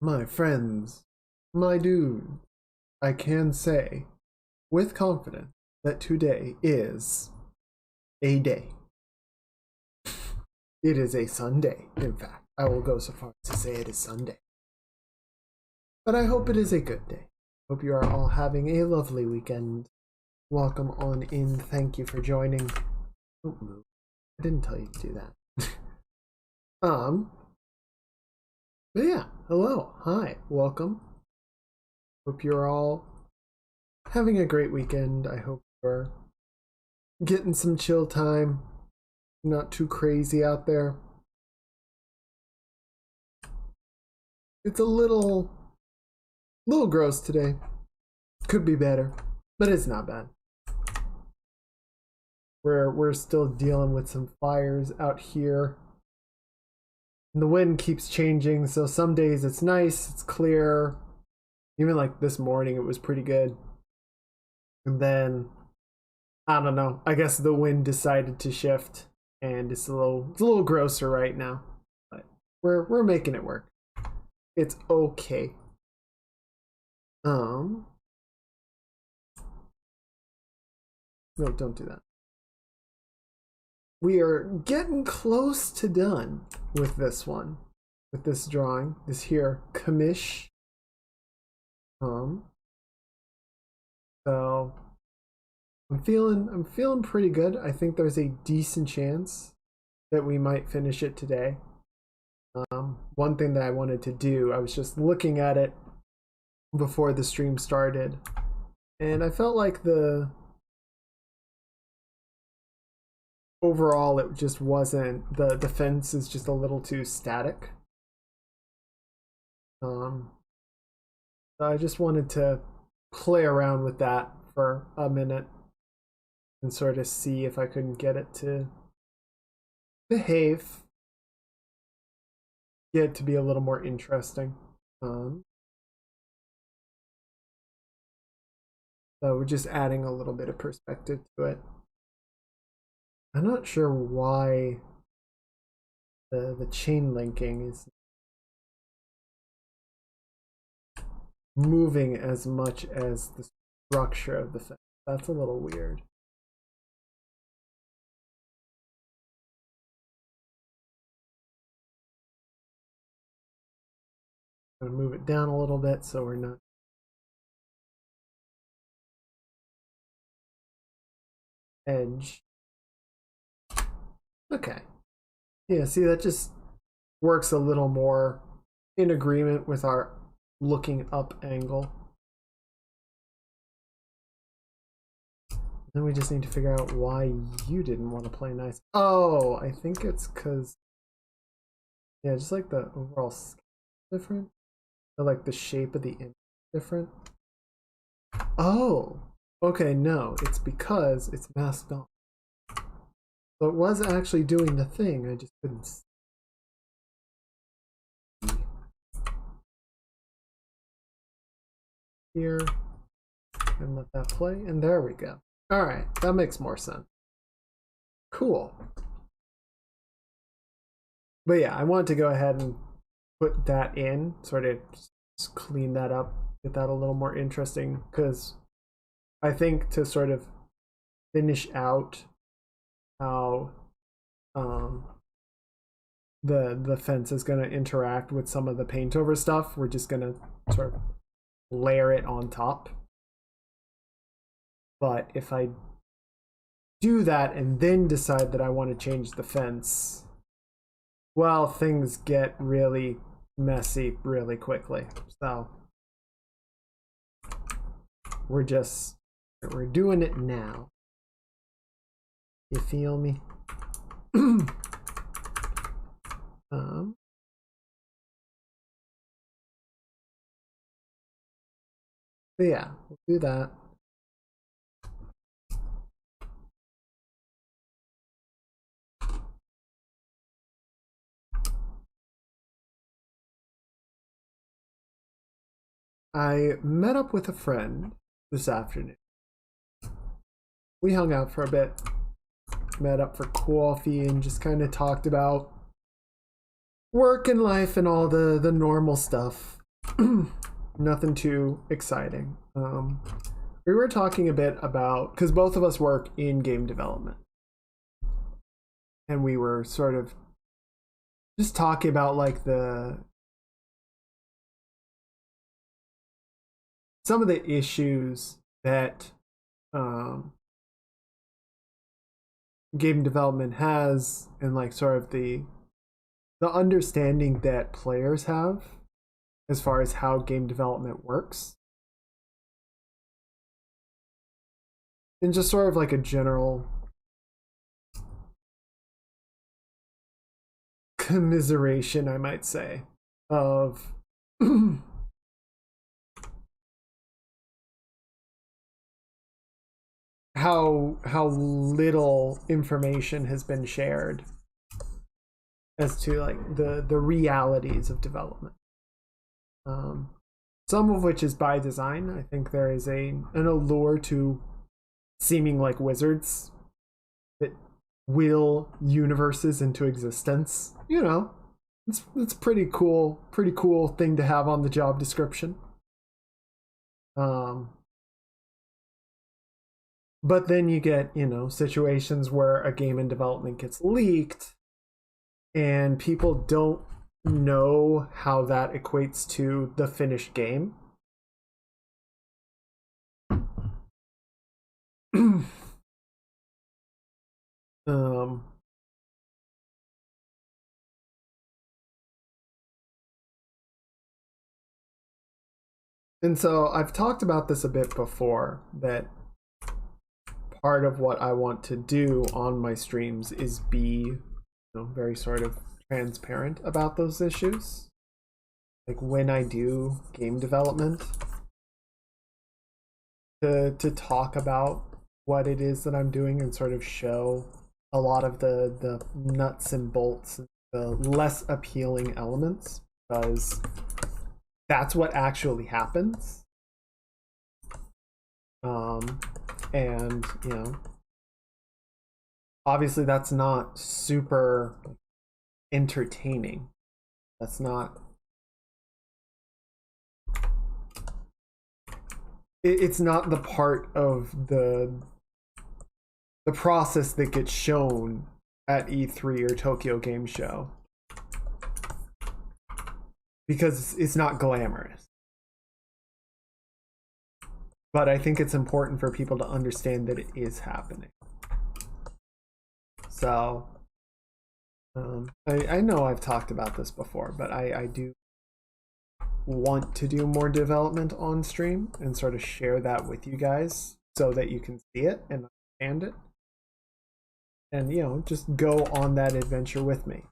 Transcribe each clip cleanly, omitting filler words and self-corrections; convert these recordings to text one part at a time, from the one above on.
My friends, my dude, I can say with confidence that today is a day. It is a Sunday, in fact. I will go so far as to say it is Sunday. But I hope it is a good day. Hope you are all having a lovely weekend. Welcome on in. Thank you for joining. Don't move. I didn't tell you to do that. But yeah, hello, hi, welcome. Hope you're all having a great weekend. I hope you're getting some chill time. Not too crazy out there. It's a little gross today. Could be better, but it's not bad. We're still dealing with some fires out here. And the wind keeps changing, so some days it's nice, it's clear. Even like this morning it was pretty good. And then I don't know, I guess the wind decided to shift and it's a little grosser right now. But we're making it work. It's okay. No, don't do that. We are getting close to done with this one, with this drawing, this here commish. So I'm feeling pretty good. I think there's a decent chance that we might finish it today. One thing that I wanted to do, I was just looking at it before the stream started, and I felt like overall it just wasn't, the fence is just a little too static. So I just wanted to play around with that for a minute and sort of see if I couldn't get it to behave, get it to be a little more interesting. So we're just adding a little bit of perspective to it. I'm not sure why the chain linking is moving as much as the structure of the fence. That's a little weird. I'm gonna move it down a little bit so we're not edge. Okay. Yeah, see, that just works a little more in agreement with our looking up angle. Then we just need to figure out why you didn't want to play nice. Oh, I think it's because, yeah, just like the overall scale is different. Or like the shape of the image is different. Oh, okay, no, it's because it's masked on. So it was actually doing the thing, I just couldn't see. Here, and let that play, and there we go. All right, that makes more sense. Cool. But yeah, I want to go ahead and put that in, sort of just clean that up, get that a little more interesting, because I think to sort of finish out how the fence is going to interact with some of the paint over stuff, we're just going to sort of layer it on top. But if I do that and then decide that I want to change the fence, well, things get really messy really quickly. So we're doing it now. You feel me? So yeah, we'll do that. I met up with a friend this afternoon. We hung out for a bit, met up for coffee, and just kind of talked about work and life and all the normal stuff. Nothing too exciting. We were talking a bit about, because both of us work in game development, and we were sort of just talking about like some of the issues that game development has, and like sort of the understanding that players have as far as how game development works, and just sort of like a general commiseration, I might say, of how little information has been shared as to like the realities of development. Some of which is by design. I think there is an allure to seeming like wizards that will universes into existence. You know, it's pretty cool thing to have on the job description. But then you get, you know, situations where a game in development gets leaked and people don't know how that equates to the finished game. And so I've talked about this a bit before, that part of what I want to do on my streams is be, you know, very sort of transparent about those issues. Like when I do game development, to talk about what it is that I'm doing and sort of show a lot of the nuts and bolts, the less appealing elements, because that's what actually happens. And you know, obviously that's not super entertaining. That's not, it's not the part of the process that gets shown at E3 or Tokyo Game Show, because it's not glamorous. But I think it's important for people to understand that it is happening. So I know I've talked about this before, but I do want to do more development on stream and sort of share that with you guys so that you can see it and understand it. And, you know, just go on that adventure with me.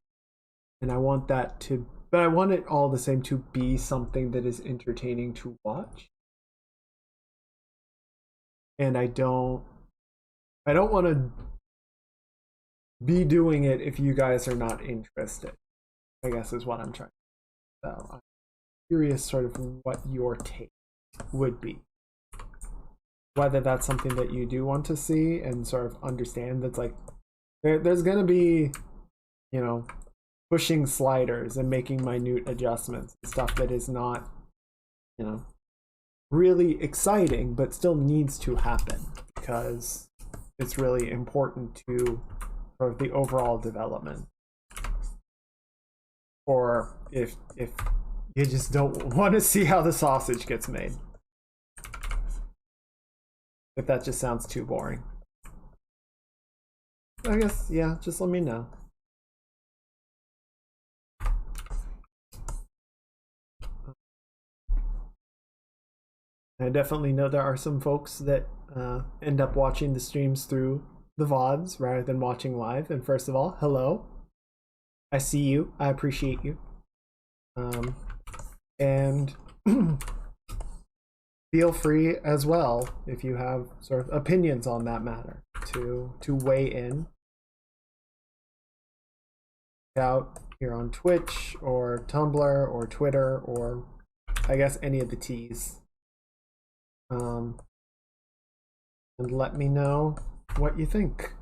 And I want that to, but I want it all the same to be something that is entertaining to watch. And I don't want to be doing it if you guys are not interested, I guess is what I'm trying. So I'm curious sort of what your take would be. Whether that's something that you do want to see and sort of understand that's like, there's going to be, you know, pushing sliders and making minute adjustments, stuff that is not, you know, really exciting, but still needs to happen because it's really important to sort of the overall development. Or if you just don't want to see how the sausage gets made. If that just sounds too boring. I guess, yeah, just let me know. I definitely know there are some folks that end up watching the streams through the VODs rather than watching live. And first of all, hello. I see you. I appreciate you. And feel free as well, if you have sort of opinions on that matter, to weigh in. Out here on Twitch or Tumblr or Twitter or I guess any of the T's. And let me know what you think.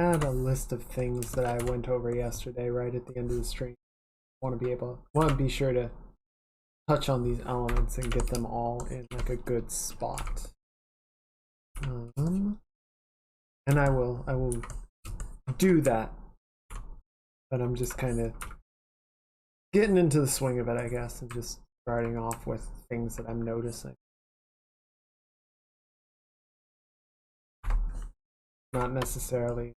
had a list of things that I went over yesterday right at the end of the stream. Want to be sure to touch on these elements and get them all in like a good spot. And I will do that. But I'm just kind of getting into the swing of it, I guess, and just starting off with things that I'm noticing. Not necessarily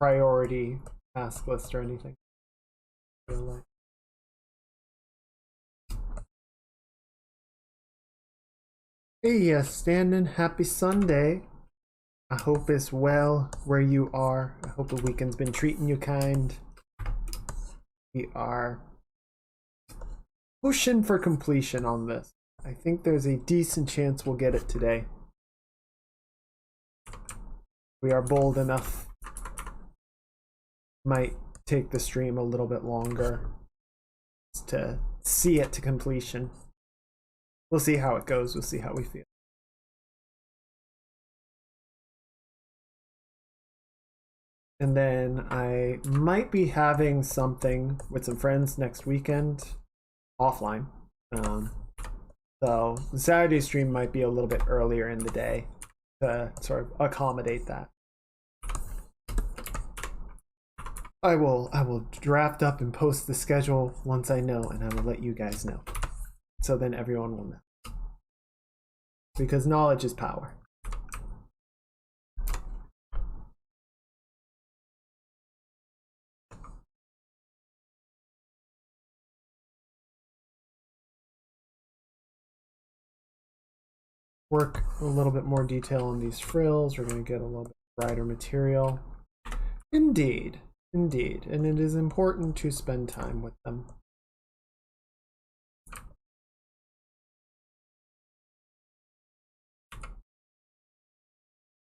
priority task list or anything. I feel like. Hey, Standing, happy Sunday. I hope it's well where you are. I hope the weekend's been treating you kind. We are pushing for completion on this. I think there's a decent chance we'll get it today. We are bold enough. Might take the stream a little bit longer to see it to completion. We'll see how it goes. We'll see how we feel. And then I might be having something with some friends next weekend, offline. So the Saturday stream might be a little bit earlier in the day to sort of accommodate that. I will draft up and post the schedule once I know, and I will let you guys know. So then everyone will know. Because knowledge is power. Work a little bit more detail on these frills. We're going to get a little bit brighter material. Indeed, indeed. And it is important to spend time with them.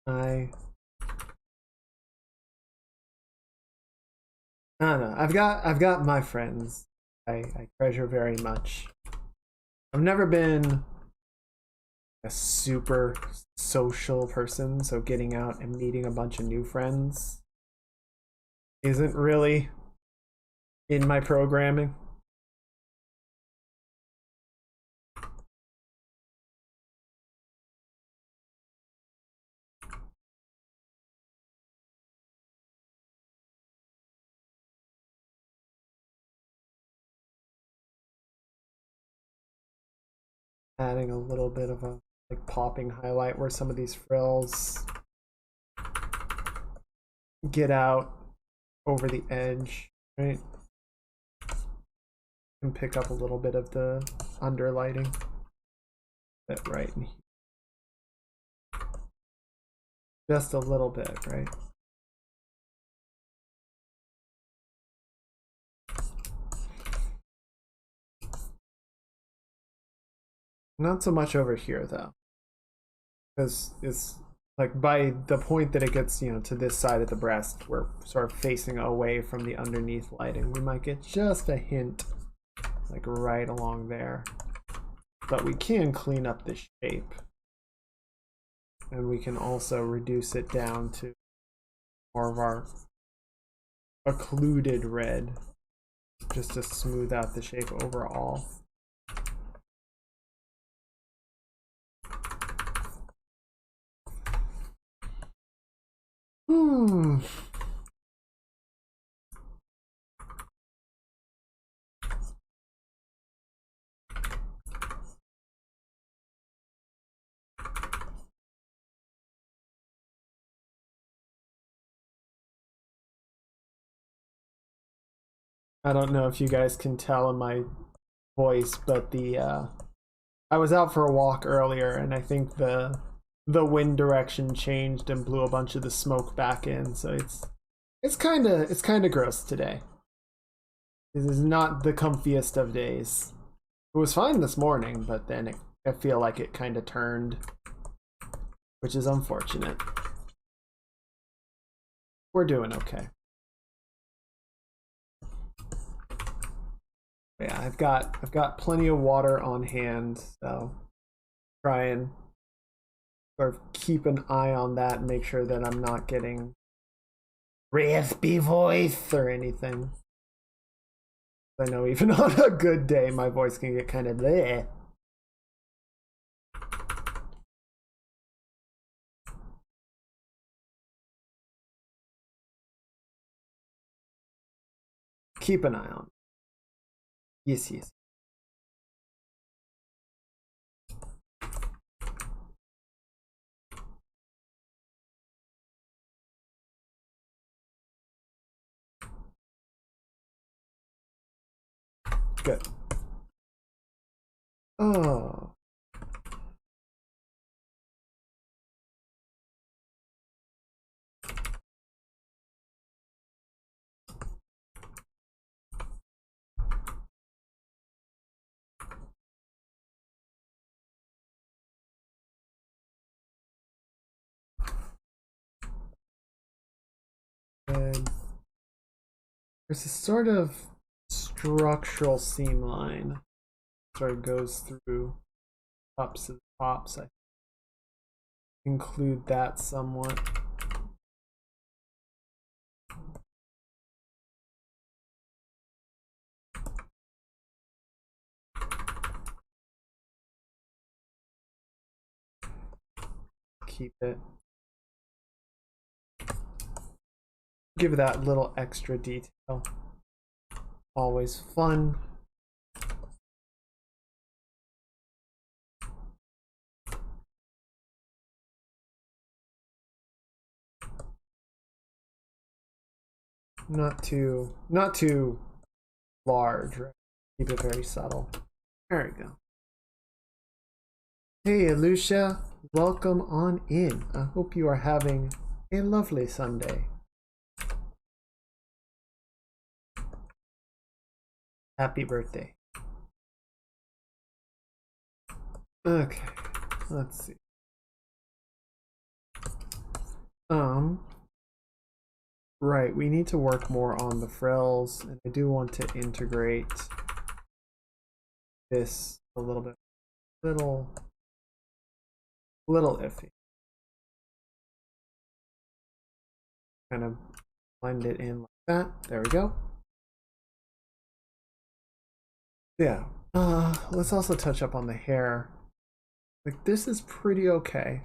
I don't know. I've got my friends I treasure very much. I've never been a super social person, so getting out and meeting a bunch of new friends isn't really in my programming. Adding a little bit of a like popping highlight where some of these frills get out over the edge, right? And pick up a little bit of the underlighting. Bit right in here. Just a little bit, right? Not so much over here though, because it's like by the point that it gets, you know, to this side of the breast, we're sort of facing away from the underneath lighting. We might get just a hint, like right along there, but we can clean up the shape, and we can also reduce it down to more of our occluded red, just to smooth out the shape overall. I don't know if you guys can tell in my voice, but I was out for a walk earlier, and I think the wind direction changed and blew a bunch of the smoke back in, so it's kind of gross today. This is not the comfiest of days. It was fine this morning, but then I feel like it kind of turned, which is unfortunate. We're doing okay. Yeah, I've got plenty of water on hand, so try and Or keep an eye on that and make sure that I'm not getting raspy voice or anything. I know even on a good day, my voice can get kind of bleh. Keep an eye on. Yes, yes. Good. Oh. And there's a sort of structural seam line. Sort of goes through ups and tops. I include that somewhat. Keep it. Give that little extra detail. Always fun. Not too large, right? Keep it very subtle. There we go. Hey Lucia, welcome on in. I hope you are having a lovely Sunday. Happy birthday. Okay, let's see. Right, we need to work more on the frills, and I do want to integrate this a little bit. Little iffy. Kind of blend it in like that. There we go. Yeah. Let's also touch up on the hair. Like, this is pretty okay.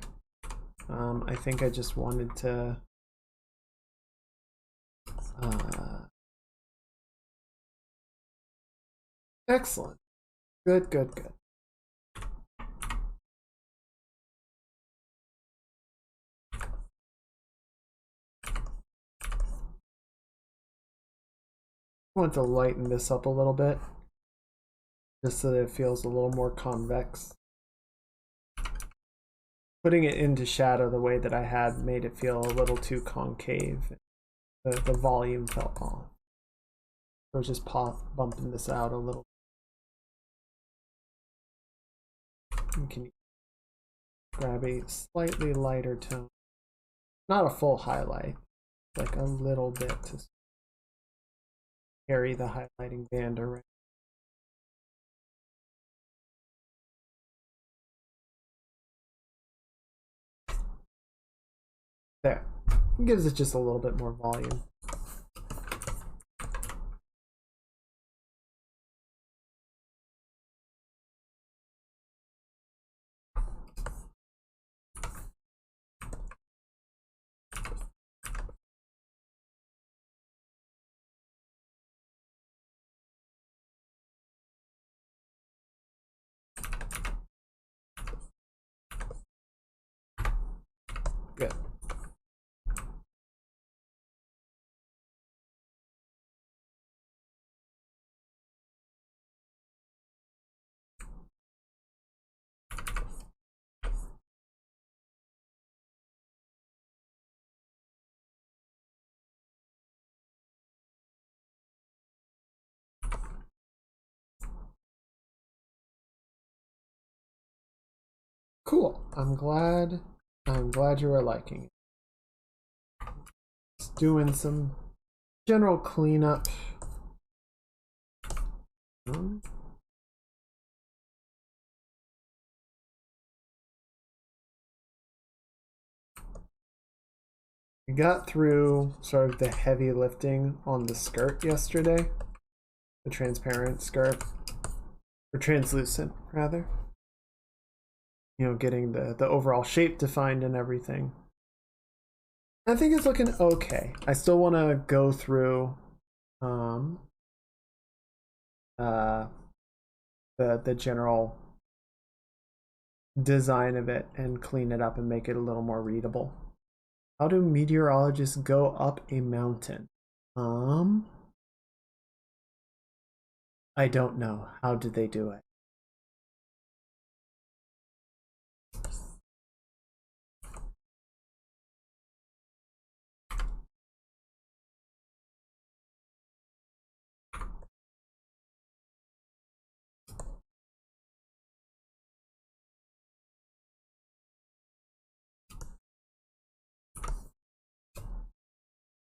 I think I just wanted to excellent. Good, good, good. I want to lighten this up a little bit, just so that it feels a little more convex. Putting it into shadow the way that I had made it feel a little too concave. The volume felt off. So just bumping this out a little. You can grab a slightly lighter tone. Not a full highlight, like a little bit to carry the highlighting band around. There. It gives it just a little bit more volume. Good. Cool. I'm glad you are liking it. Just doing some general cleanup. We got through sort of the heavy lifting on the skirt yesterday. The transparent skirt. Or translucent, rather. You know, getting the overall shape defined and everything. I think it's looking okay. I still want to go through the general design of it and clean it up and make it a little more readable. How do meteorologists go up a mountain? I don't know. How did they do it?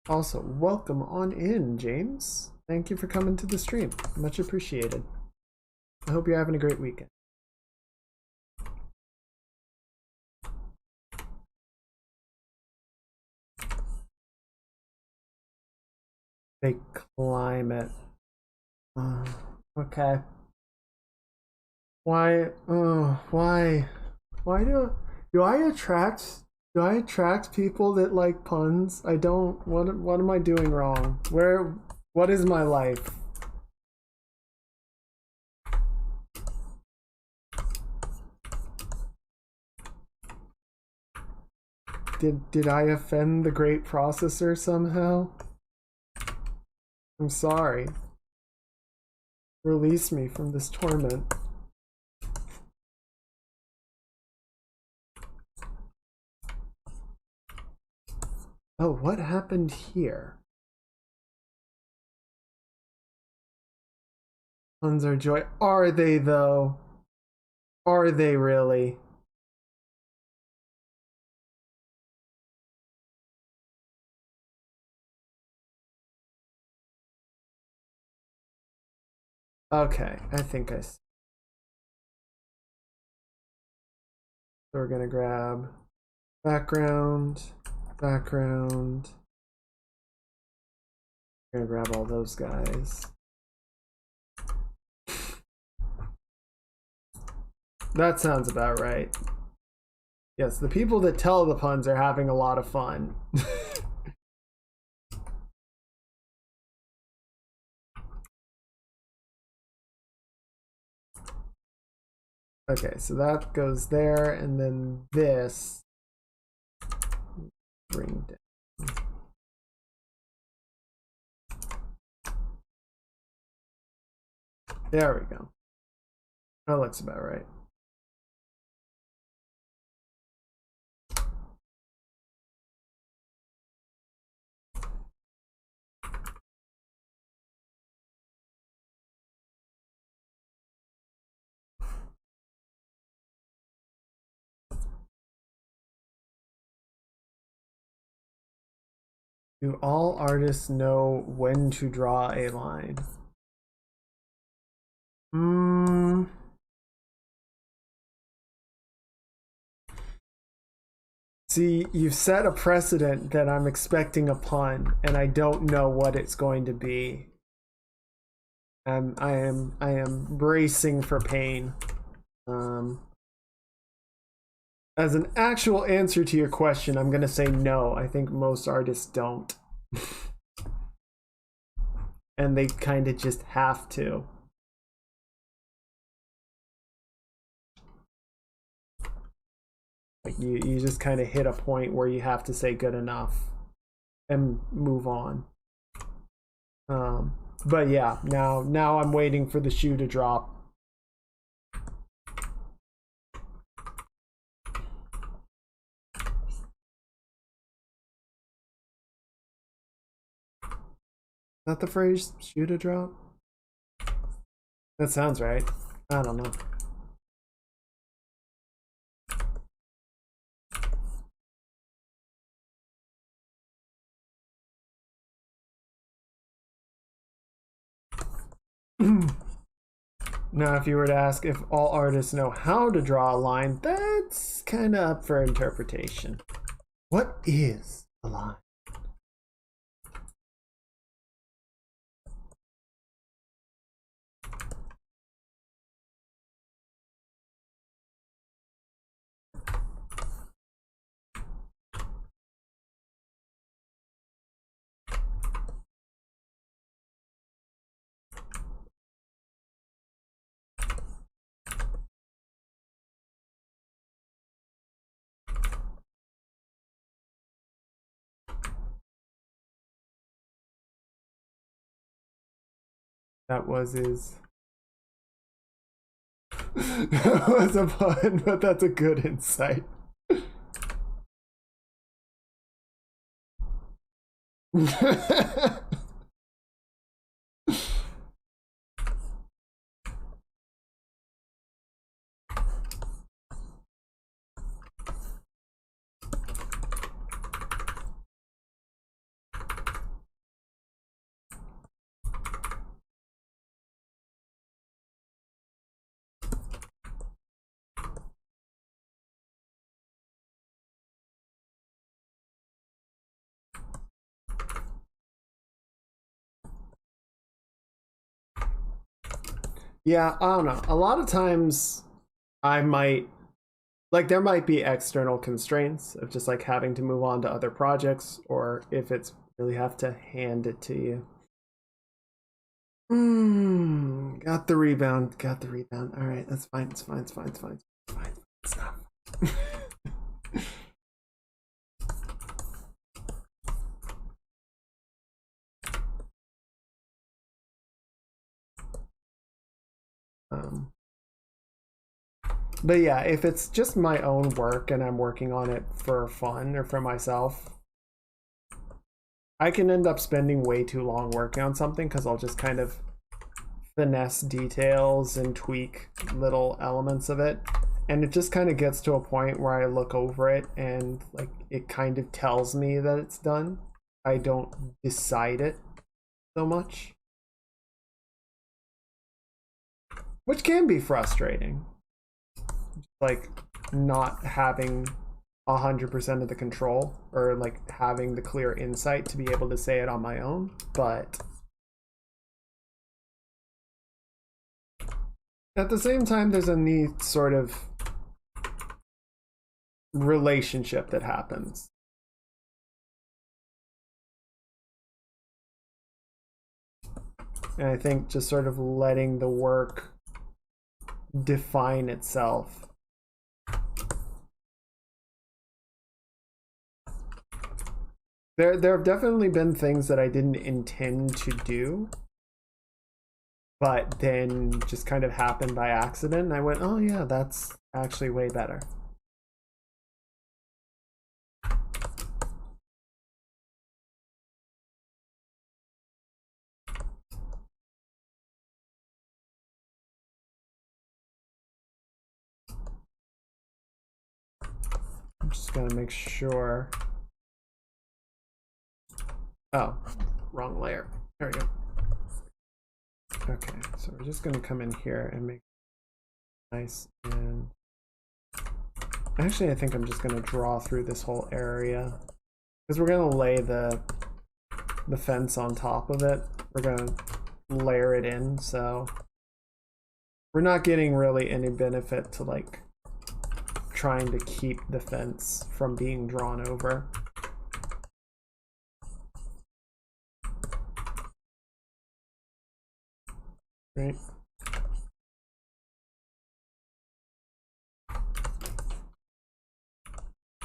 Also, welcome on in, James. Thank you for coming to the stream. Much appreciated. I hope you're having a great weekend. They climb it. Okay. Why? Why do I attract people that like puns? I don't. What am I doing wrong? What is my life? Did I offend the great processor somehow? I'm sorry. Release me from this torment. Oh, what happened here? Puns are joy. Are they though? Are they really? Okay, I think I see. So we're gonna grab background. We're gonna grab all those guys. That sounds about right. Yes, the people that tell the puns are having a lot of fun. Okay, so that goes there, and then this bring down. There we go. That looks about right. Do all artists know when to draw a line? See, you've set a precedent that I'm expecting a pun, and I don't know what it's going to be. I am bracing for pain. As an actual answer to your question, I'm gonna say no. I think most artists don't. And they kind of just have to. Like you just kind of hit a point where you have to say good enough and move on. But yeah, now I'm waiting for the shoe to drop. Is that the phrase, shoe to drop? That sounds right. I don't know. Now, if you were to ask if all artists know how to draw a line, that's kind of up for interpretation. What is a line? That was his. That was a pun, but that's a good insight. Yeah, I don't know. A lot of times I might like there might be external constraints of just like having to move on to other projects, or if it's really have to hand it to you. Got the rebound. Got the rebound. All right, that's fine. It's fine. It's fine. It's fine. It's fine. It's not. But yeah, if it's just my own work and I'm working on it for fun or for myself, I can end up spending way too long working on something because I'll just kind of finesse details and tweak little elements of it. And it just kind of gets to a point where I look over it and like it kind of tells me that it's done. I don't decide it so much, which can be frustrating. Like not having 100% of the control or like having the clear insight to be able to say it on my own, but at the same time there's a neat sort of relationship that happens. And I think just sort of letting the work define itself. There have definitely been things that I didn't intend to do, but then just kind of happened by accident. And I went, oh yeah, that's actually way better. I'm just gonna make sure. Oh, wrong layer. There we go. Okay, so we're just gonna come in here and make it nice. And actually, I think I'm just gonna draw through this whole area because we're gonna lay the fence on top of it. We're gonna layer it in, so we're not getting really any benefit to like trying to keep the fence from being drawn over. Right.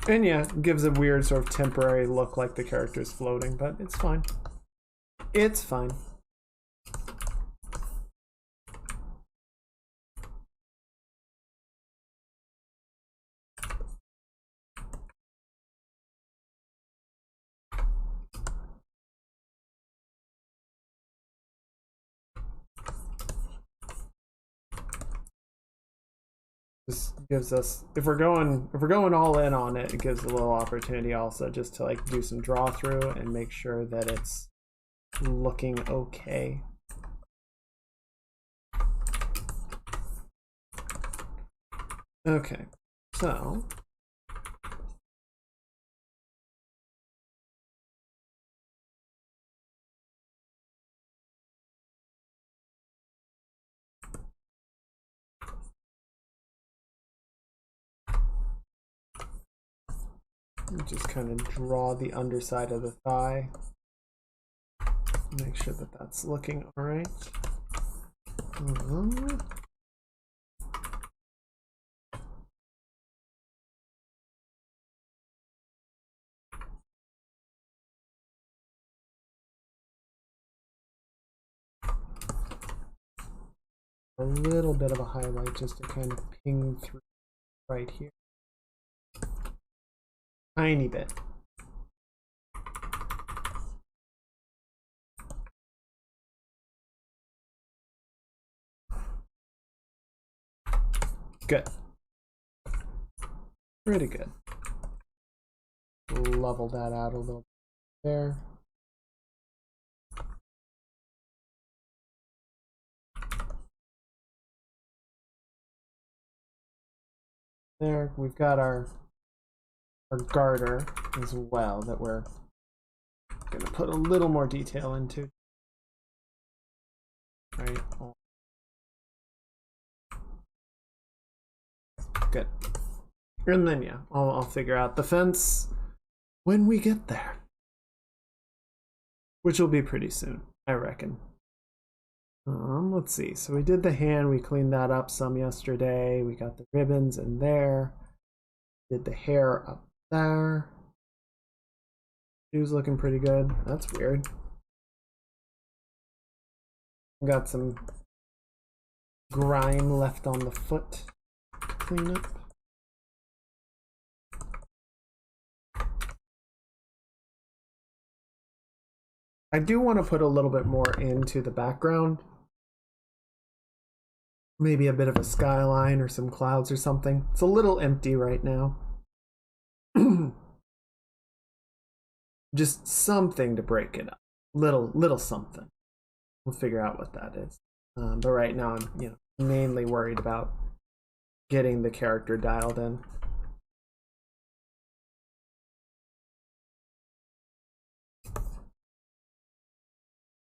And yeah, it gives a weird sort of temporary look like the character's floating, but it's fine. It's fine. This gives us, if we're going all in on it, it gives a little opportunity also just to like do some draw through and make sure that it's looking okay. Okay, so just kind of draw the underside of the thigh. Make sure that that's looking all right. a little bit of a highlight just to kind of ping through right here. Tiny bit. Good. Pretty good. Level that out a little bit there. There, we've got our garter as well that we're going to put a little more detail into. Right. Good. And then, yeah, I'll figure out the fence when we get there. Which will be pretty soon, I reckon. Let's see. So we did the hand. We cleaned that up some yesterday. We got the ribbons in there. Did the hair up there. Shoes looking pretty good. That's weird. Got some grime left on the foot to clean up. I do want to put a little bit more into the background. Maybe a bit of a skyline or some clouds or something. It's a little empty right now. Just something to break it up. Little something. We'll figure out what that is. But right now I'm, mainly worried about getting the character dialed in.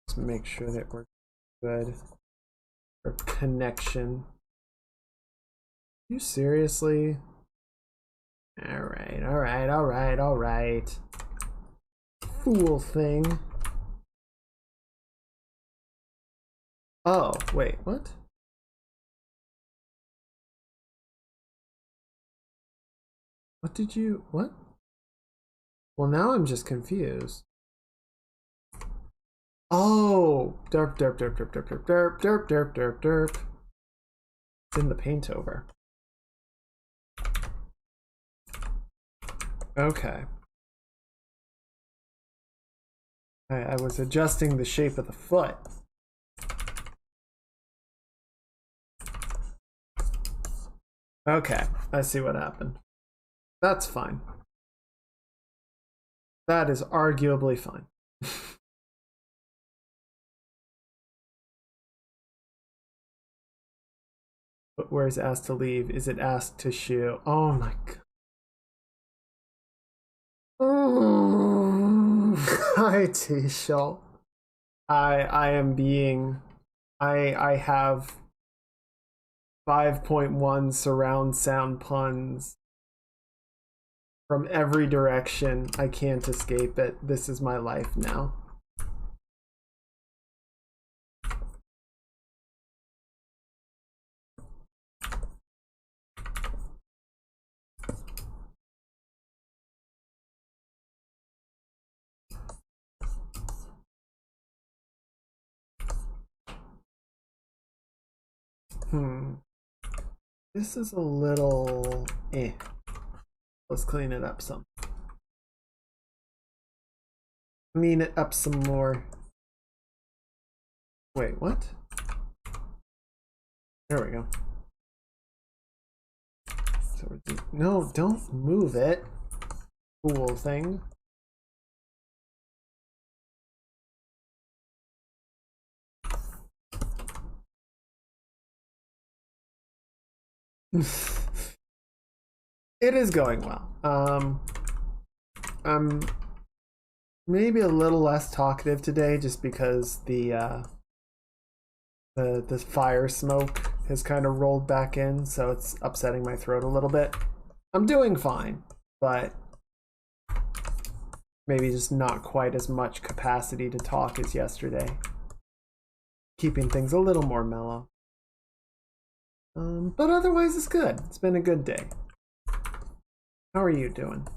Just make sure that we're good. For connection. You seriously? Alright. Fool thing. Oh, wait, what? What did you, what? Well, now I'm just confused. Oh, derp. It's in the paint over. Okay. I was adjusting the shape of the foot. Okay, I see what happened. That's fine. That is arguably fine. But where's asked to leave? Is it asked to shoe? Oh my god. Hi, T-Shell. I am being... I have 5.1 surround sound puns from every direction. I can't escape it. This is my life now. This is a little Let's clean it up some. Clean it up some more. Wait, what? There we go. So no, don't move it. Fool thing. It is going well. I'm maybe a little less talkative today just because the fire smoke has kind of rolled back in, so it's upsetting my throat a little bit. I'm doing fine, but maybe just not quite as much capacity to talk as yesterday. Keeping things a little more mellow. But otherwise it's good. It's been a good day. How are you doing?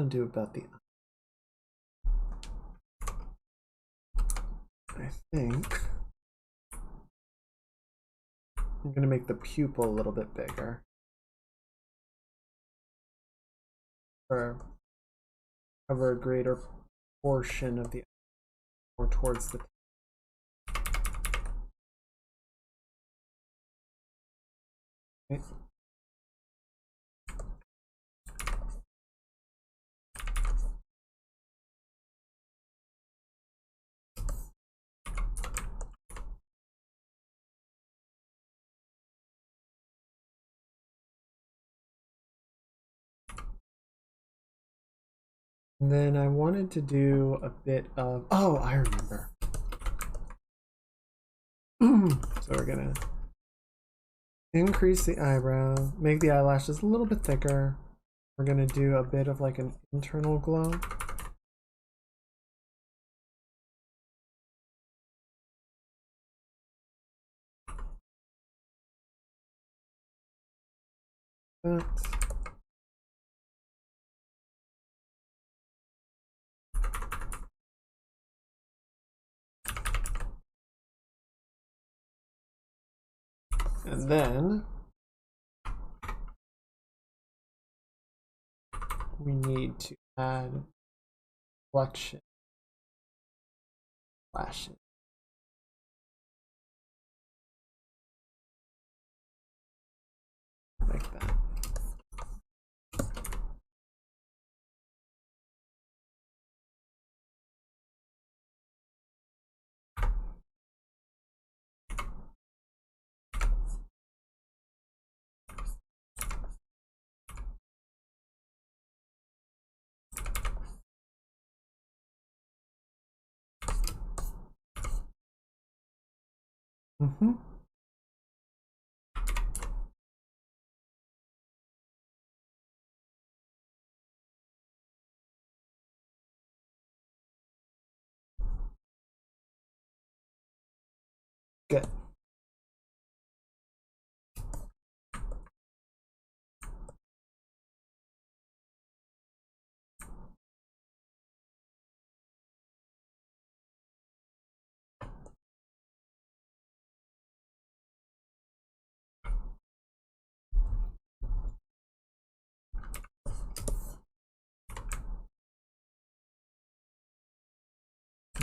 want to do about the... I think I'm going to make the pupil a little bit bigger. Or cover a greater portion of the eye, more towards the... Okay. And then I wanted to do a bit of... Oh, I remember. So we're gonna increase the eyebrow, make the eyelashes a little bit thicker. We're gonna do a bit of like an internal glow. That. And then we need to add reflection lashes. Like that. Mm-hmm. Good.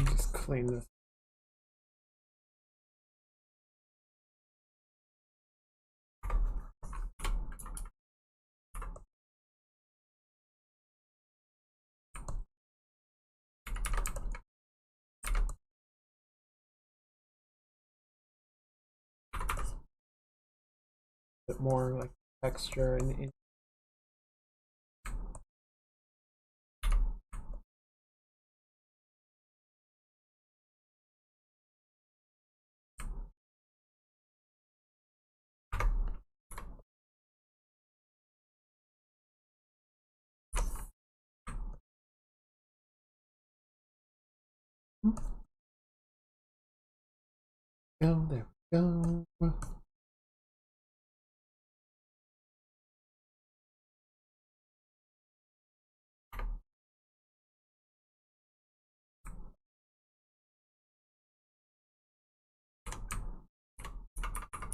Just clean this. Bit more like texture and go, there we go.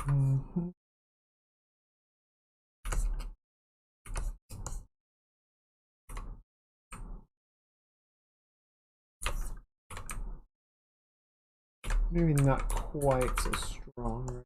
Mm-hmm. Maybe not quite so strong.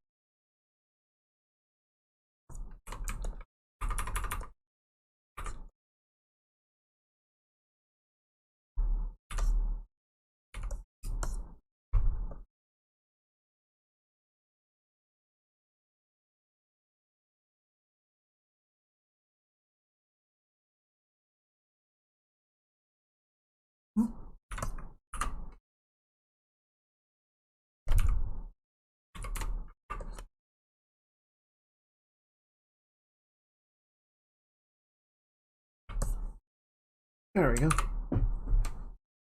There we go.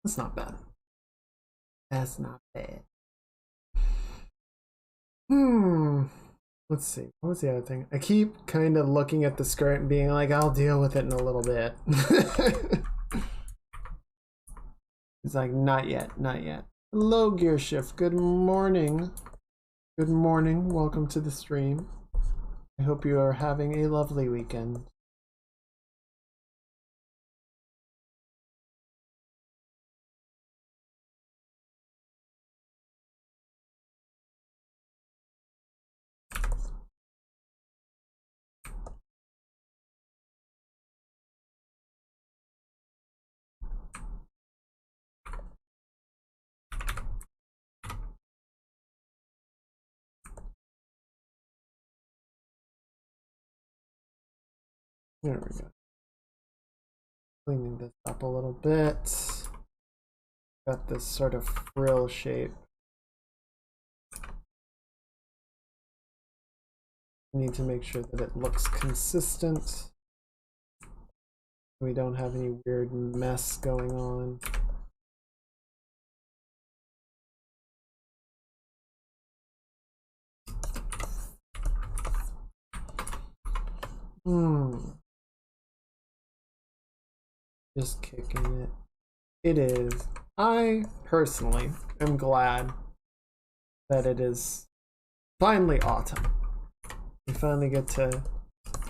That's not bad. That's not bad. Let's see. What was the other thing? I keep kind of looking at the skirt and being like, I'll deal with it in a little bit. He's like, not yet, not yet. Hello, Gear Shift. Good morning. Good morning. Welcome to the stream. I hope you are having a lovely weekend. There we go. Cleaning this up a little bit. Got this sort of frill shape. Need to make sure that it looks consistent. We don't have any weird mess going on. Just kicking it. It is. I personally am glad that it is finally autumn. We finally get to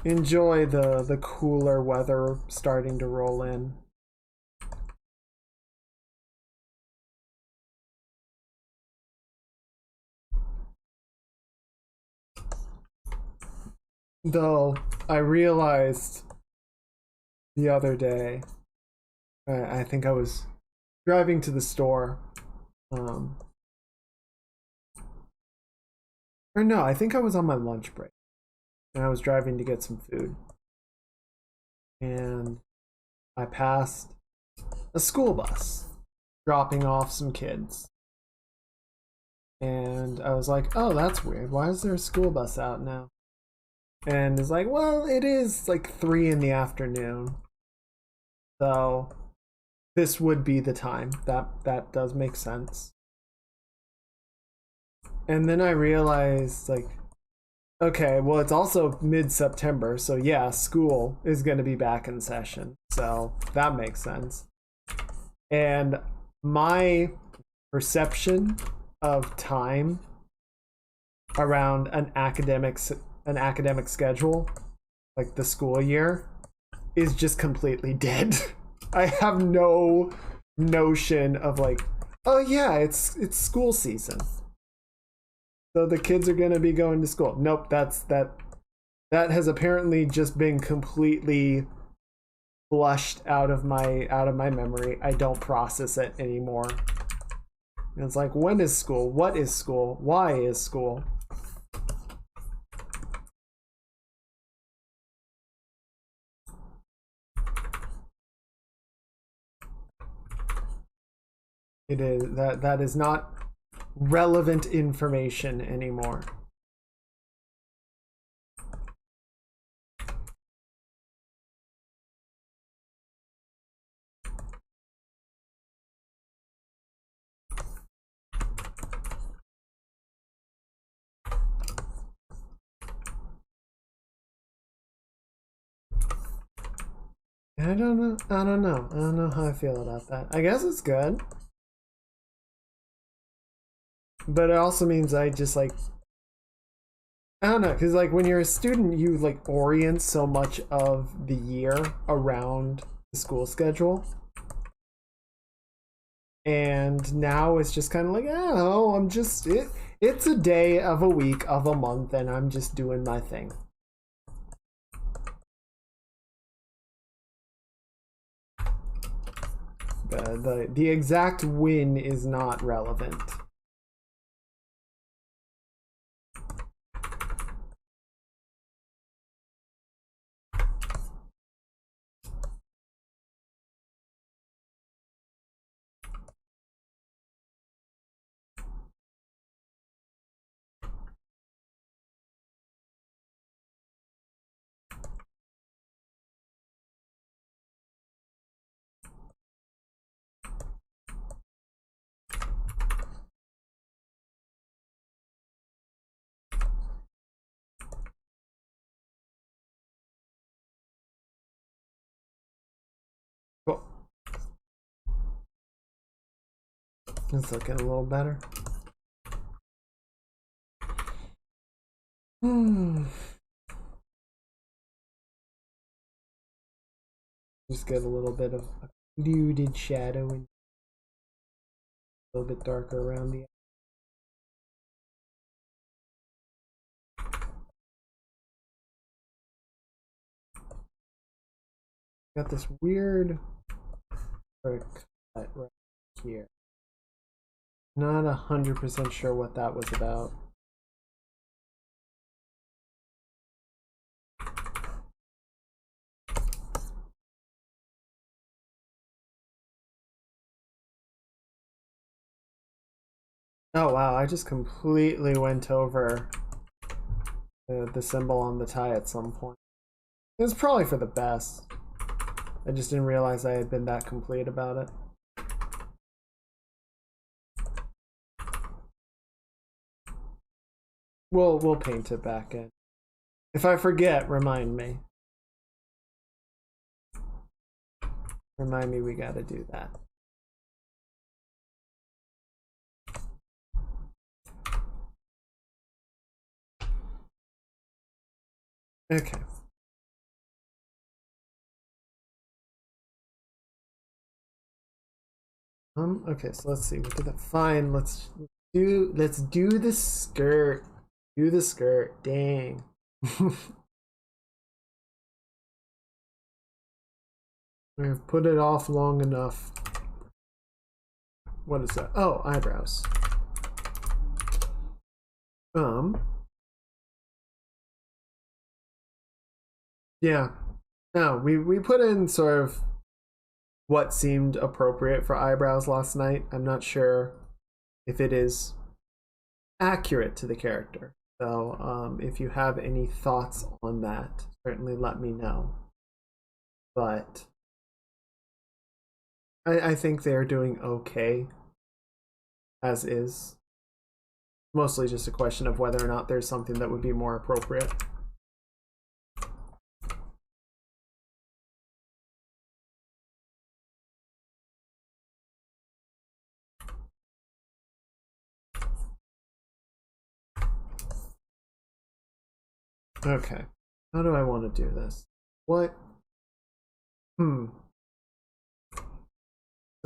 enjoy the cooler weather starting to roll in. Though I realized the other day, I think I was driving to the store, or no, I think I was on my lunch break, and I was driving to get some food, and I passed a school bus dropping off some kids, and I was like, oh, that's weird. Why is there a school bus out now? And it's like, well, it is like 3 in the afternoon, so this would be the time. That does make sense. And then I realized, like, okay, well, it's also mid-September, so yeah, school is going to be back in session, so that makes sense. And my perception of time around an academic schedule, like the school year, is just completely dead. I have no notion of like, oh yeah, it's school season, so the kids are gonna be going to school. Nope, that has apparently just been completely flushed out of my memory. I don't process it anymore. And it's like, when is school? What is school? Why is school? It is that is not relevant information anymore. I don't know how I feel about that. I guess it's good, but it also means I just like, I don't know, because like when you're a student, you like orient so much of the year around the school schedule, and now it's just kind of like, oh, I'm just it's a day of a week of a month, and I'm just doing my thing. The exact when is not relevant. It's looking a little better. Just get a little bit of occluded shadow and a little bit darker around the. Got this weird sort of cut right here. Not 100% sure what that was about. Oh wow, I just completely went over the symbol on the tie at some point. It was probably for the best. I just didn't realize I had been that complete about it. We'll paint it back in. If I forget, remind me. Remind me we gotta do that. Okay. Okay, so let's see. What did that? Fine, let's do the skirt. Do the skirt. Dang. I've put it off long enough. What is that? Oh, eyebrows. Yeah. No, we put in sort of what seemed appropriate for eyebrows last night. I'm not sure if it is accurate to the character. So if you have any thoughts on that, certainly let me know. But I think they're doing okay as is. Mostly just a question of whether or not there's something that would be more appropriate. Okay. How do I want to do this? What?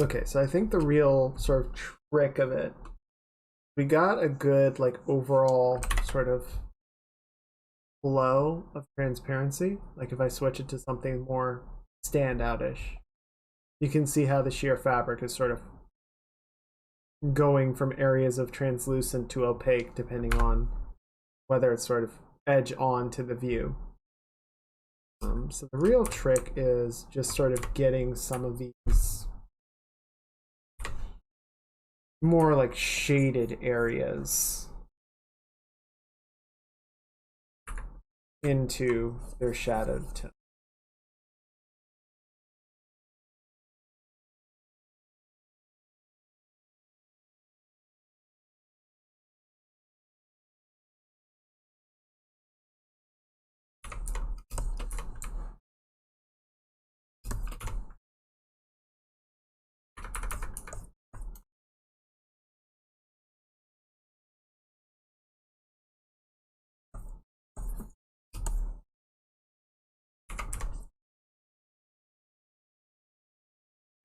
Okay, so I think the real sort of trick of it, we got a good like overall sort of flow of transparency. Like if I switch it to something more standout-ish, you can see how the sheer fabric is sort of going from areas of translucent to opaque depending on whether it's sort of edge on to the view. So the real trick is just sort of getting some of these more like shaded areas into their shadowed tone.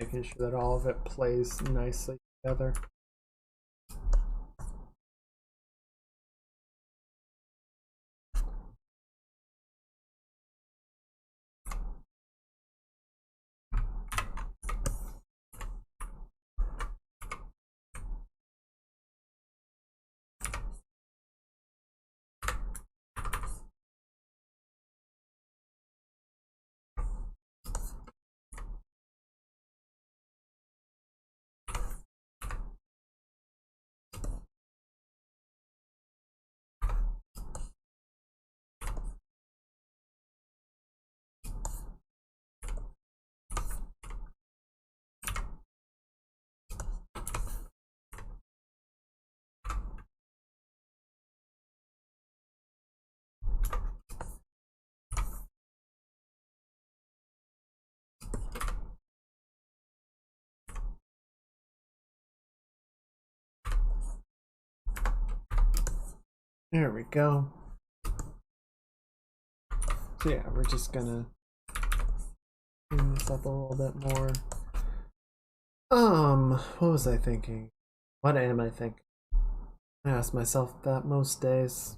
Making sure that all of it plays nicely together. There we go. So yeah, we're just gonna clean this up a little bit more. What was I thinking? What am I thinking? I ask myself that most days.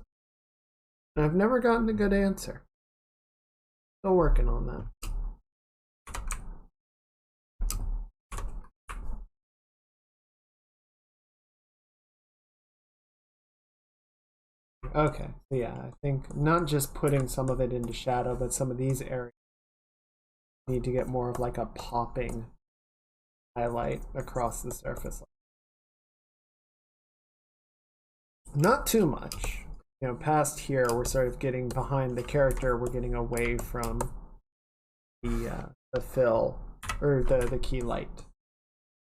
And I've never gotten a good answer. Still working on that. Okay, yeah, I think not just putting some of it into shadow, but some of these areas need to get more of like a popping highlight across the surface. Not too much. You know, past here, we're sort of getting behind the character. We're getting away from the fill or the key light.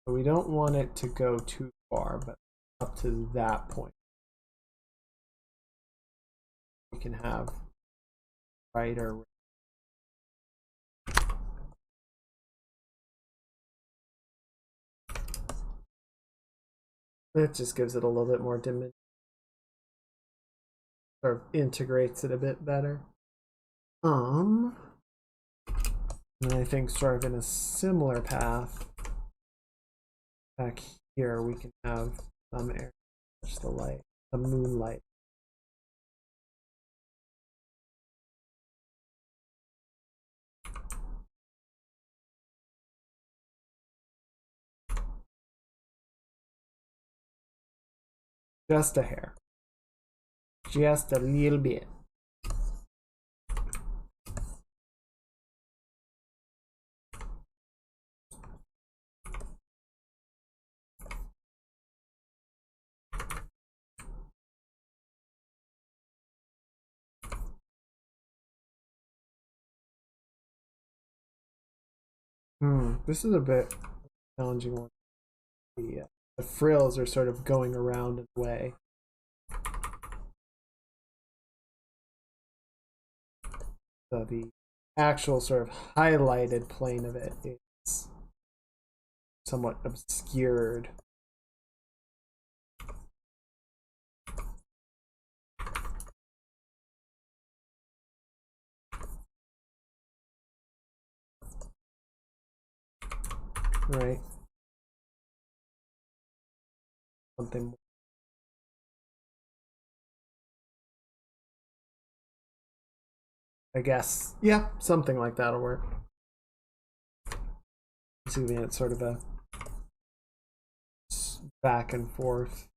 So we don't want it to go too far, but up to that point, we can have brighter. It just gives it a little bit more dimension. Sort of integrates it a bit better. And I think sort of in a similar path back here we can have some area touch the light, the moonlight. Just a hair. Just a little bit. This is a bit challenging one. The frills are sort of going around in a way. So the actual sort of highlighted plane of it is somewhat obscured. Right? Something. I guess. Yeah, something like that'll work. Assuming it's sort of a back and forth.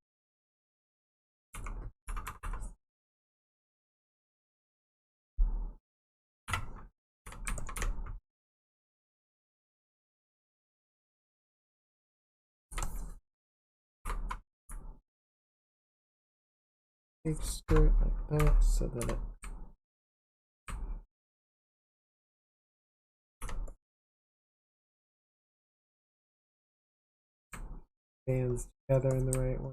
Texture like that so that it bands together in the right way.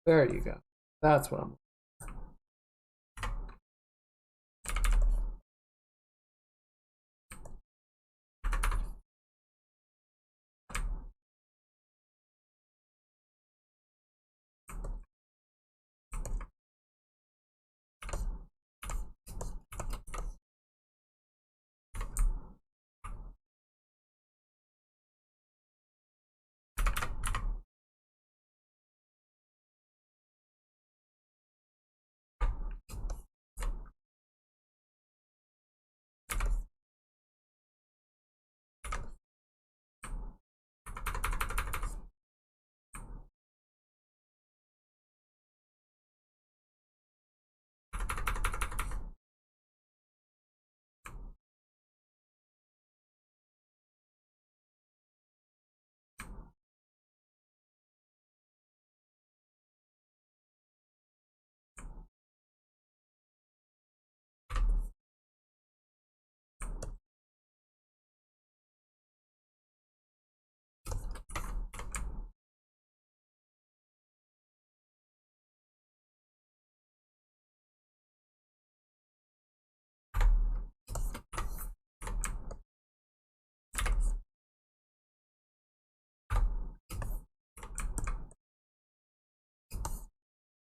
There you go. That's what I'm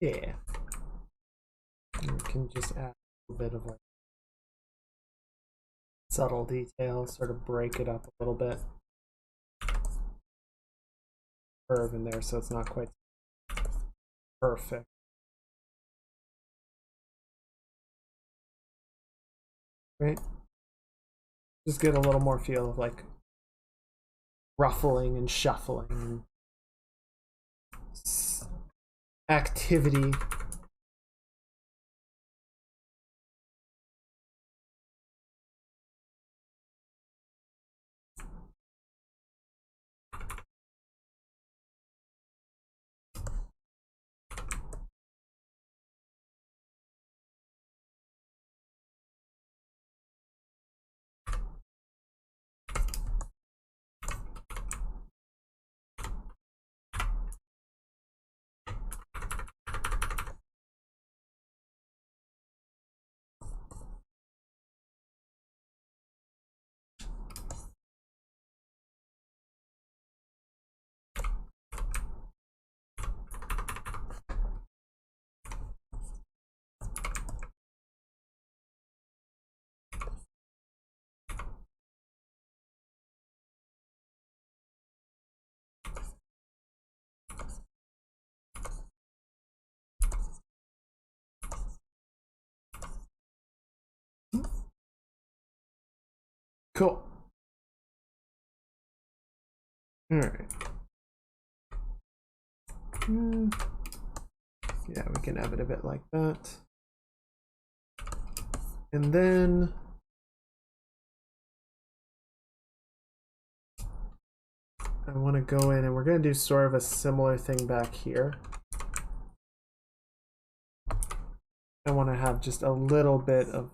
Yeah. And we can just add a little bit of like subtle details, sort of break it up a little bit. Curve in there so it's not quite perfect. Right? Just get a little more feel of like ruffling and shuffling and activity. Cool. All right. Yeah, we can have it a bit like that. And then I want to go in and we're going to do sort of a similar thing back here. I want to have just a little bit of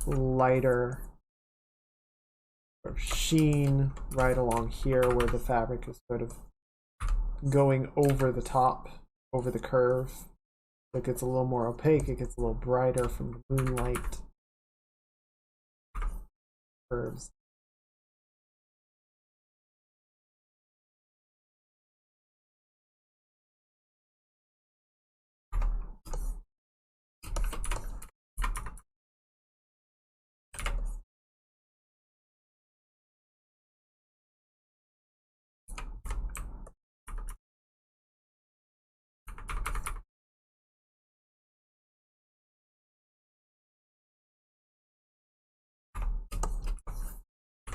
lighter sort of sheen right along here where the fabric is sort of going over the top, over the curve. It gets a little more opaque, it gets a little brighter from the moonlight curves.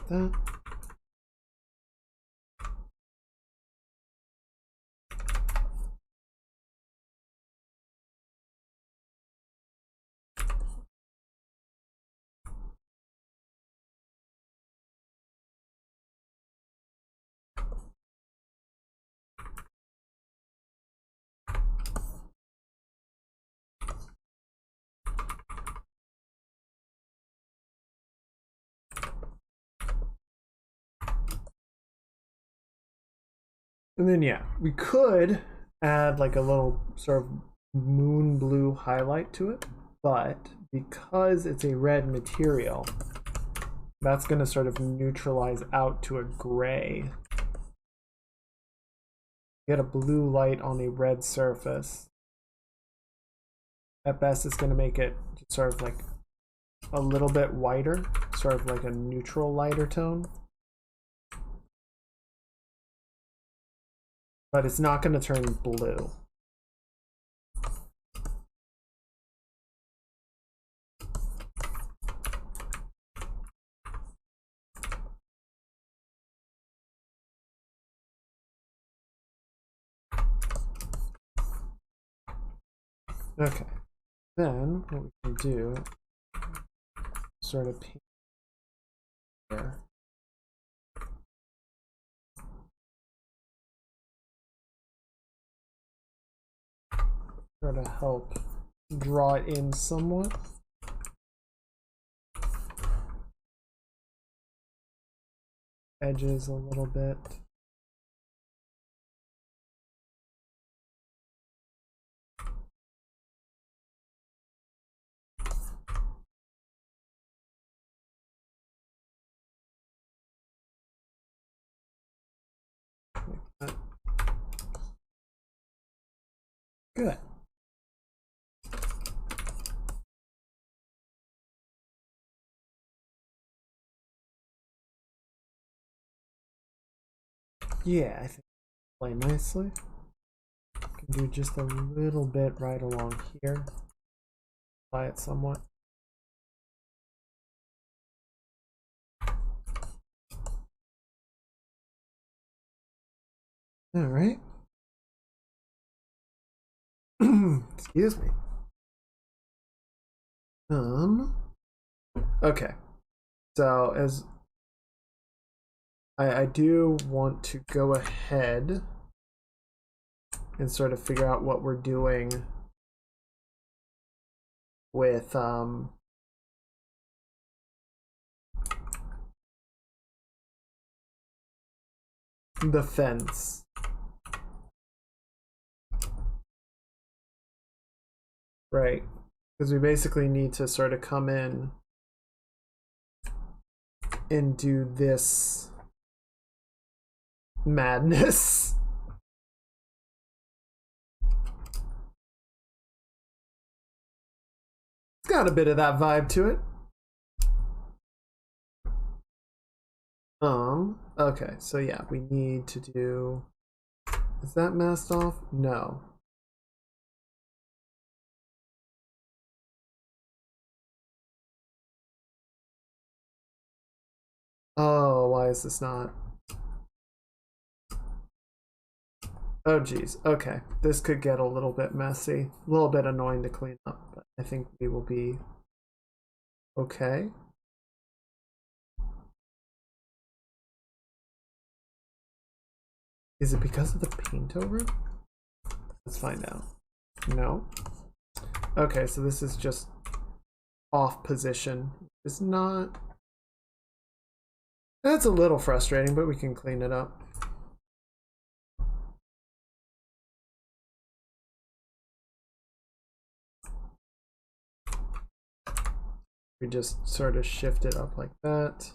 That. And then yeah, we could add like a little sort of moon blue highlight to it, but because it's a red material, that's going to sort of neutralize out to a gray. Get a blue light on a red surface. At best, it's going to make it sort of like a little bit whiter, sort of like a neutral lighter tone. But it's not going to turn blue. Okay, then what we can do, sort of paint there. Try to help draw it in somewhat. Edges a little bit. Like that. Good. Yeah, I think play nicely. Can do just a little bit right along here. Apply it somewhat. All right. Excuse me. Okay. So as I do want to go ahead and sort of figure out what we're doing with the fence. Right. Because we basically need to sort of come in and do this madness. It's got a bit of that vibe to it. Okay, so yeah, we need to do... Is that masked off? No. Oh, why is this not? Oh geez, okay. This could get a little bit messy. A little bit annoying to clean up, but I think we will be okay. Is it because of the paint over it? Let's find out. No. Okay, so this is just off position. It's not... That's a little frustrating, but we can clean it up. We just sort of shift it up like that.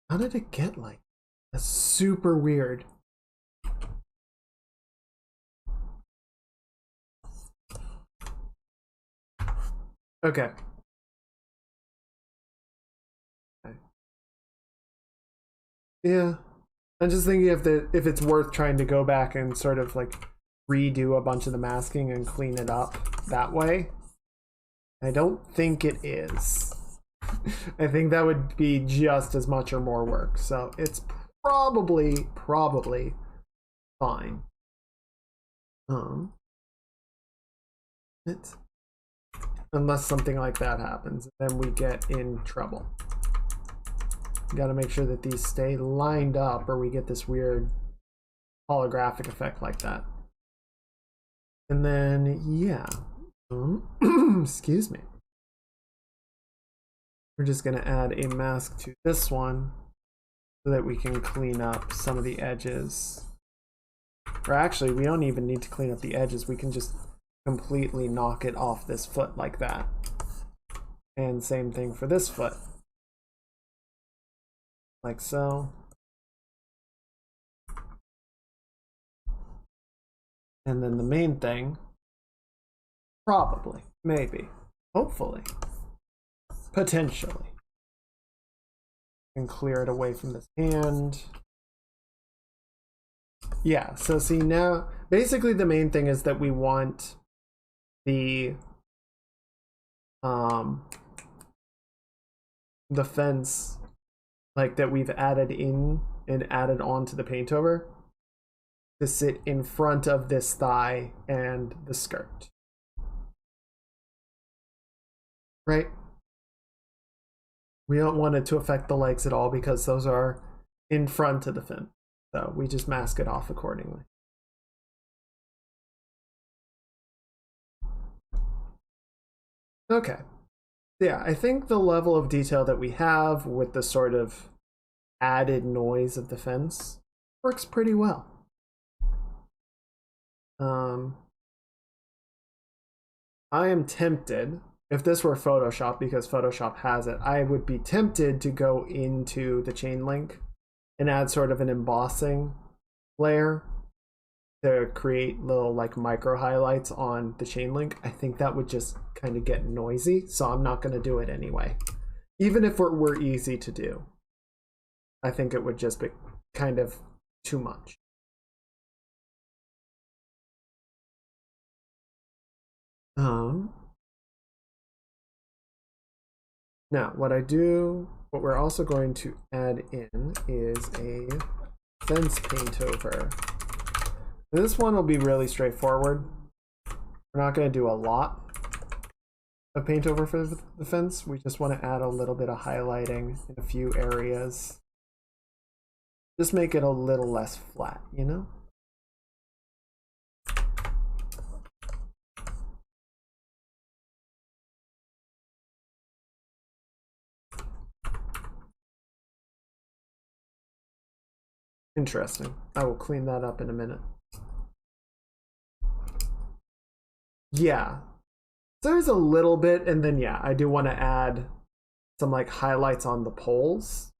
How did it get like that? That's super weird. Okay. Yeah. I'm just thinking if it's worth trying to go back and sort of like redo a bunch of the masking and clean it up that way. I don't think it is. I think that would be just as much or more work. So it's probably fine. Unless something like that happens, then we get in trouble. Got to make sure that these stay lined up or we get this weird holographic effect like that. And then, yeah. Excuse me. We're just going to add a mask to this one so that we can clean up some of the edges. Or actually, we don't even need to clean up the edges. We can just completely knock it off this foot like that. And same thing for this foot. Like so. And then the main thing, probably, maybe, hopefully, potentially, and clear it away from this hand. Yeah, so see now, basically the main thing is that we want the fence like that we've added in and added onto the paint over to sit in front of this thigh and the skirt. Right? We don't want it to affect the legs at all because those are in front of the fin. So we just mask it off accordingly. Okay. Yeah, I think the level of detail that we have with the sort of added noise of the fence works pretty well. I am tempted if this were Photoshop, because Photoshop has it, I would be tempted to go into the chain link and add sort of an embossing layer to create little like micro highlights on the chain link. I think that would just kind of get noisy, so I'm not going to do it anyway. Even if it were easy to do, I think it would just be kind of too much. Now, what we're also going to add in is a fence paint over. This one will be really straightforward. We're not going to do a lot of paint over for the fence. We just want to add a little bit of highlighting in a few areas. Just make it a little less flat, you know? Interesting. I will clean that up in a minute. Yeah. So there's a little bit, and then yeah, I do want to add some like highlights on the poles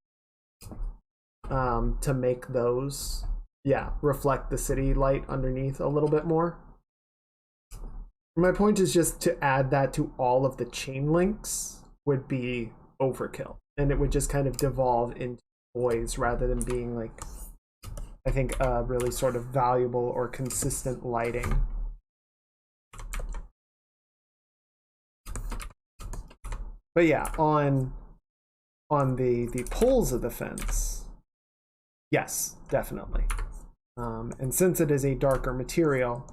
to make those, yeah, reflect the city light underneath a little bit more. My point is just to add that to all of the chain links would be overkill, and it would just kind of devolve into noise rather than being like, I think, really sort of valuable or consistent lighting. But yeah, on the poles of the fence, yes, definitely. And since it is a darker material,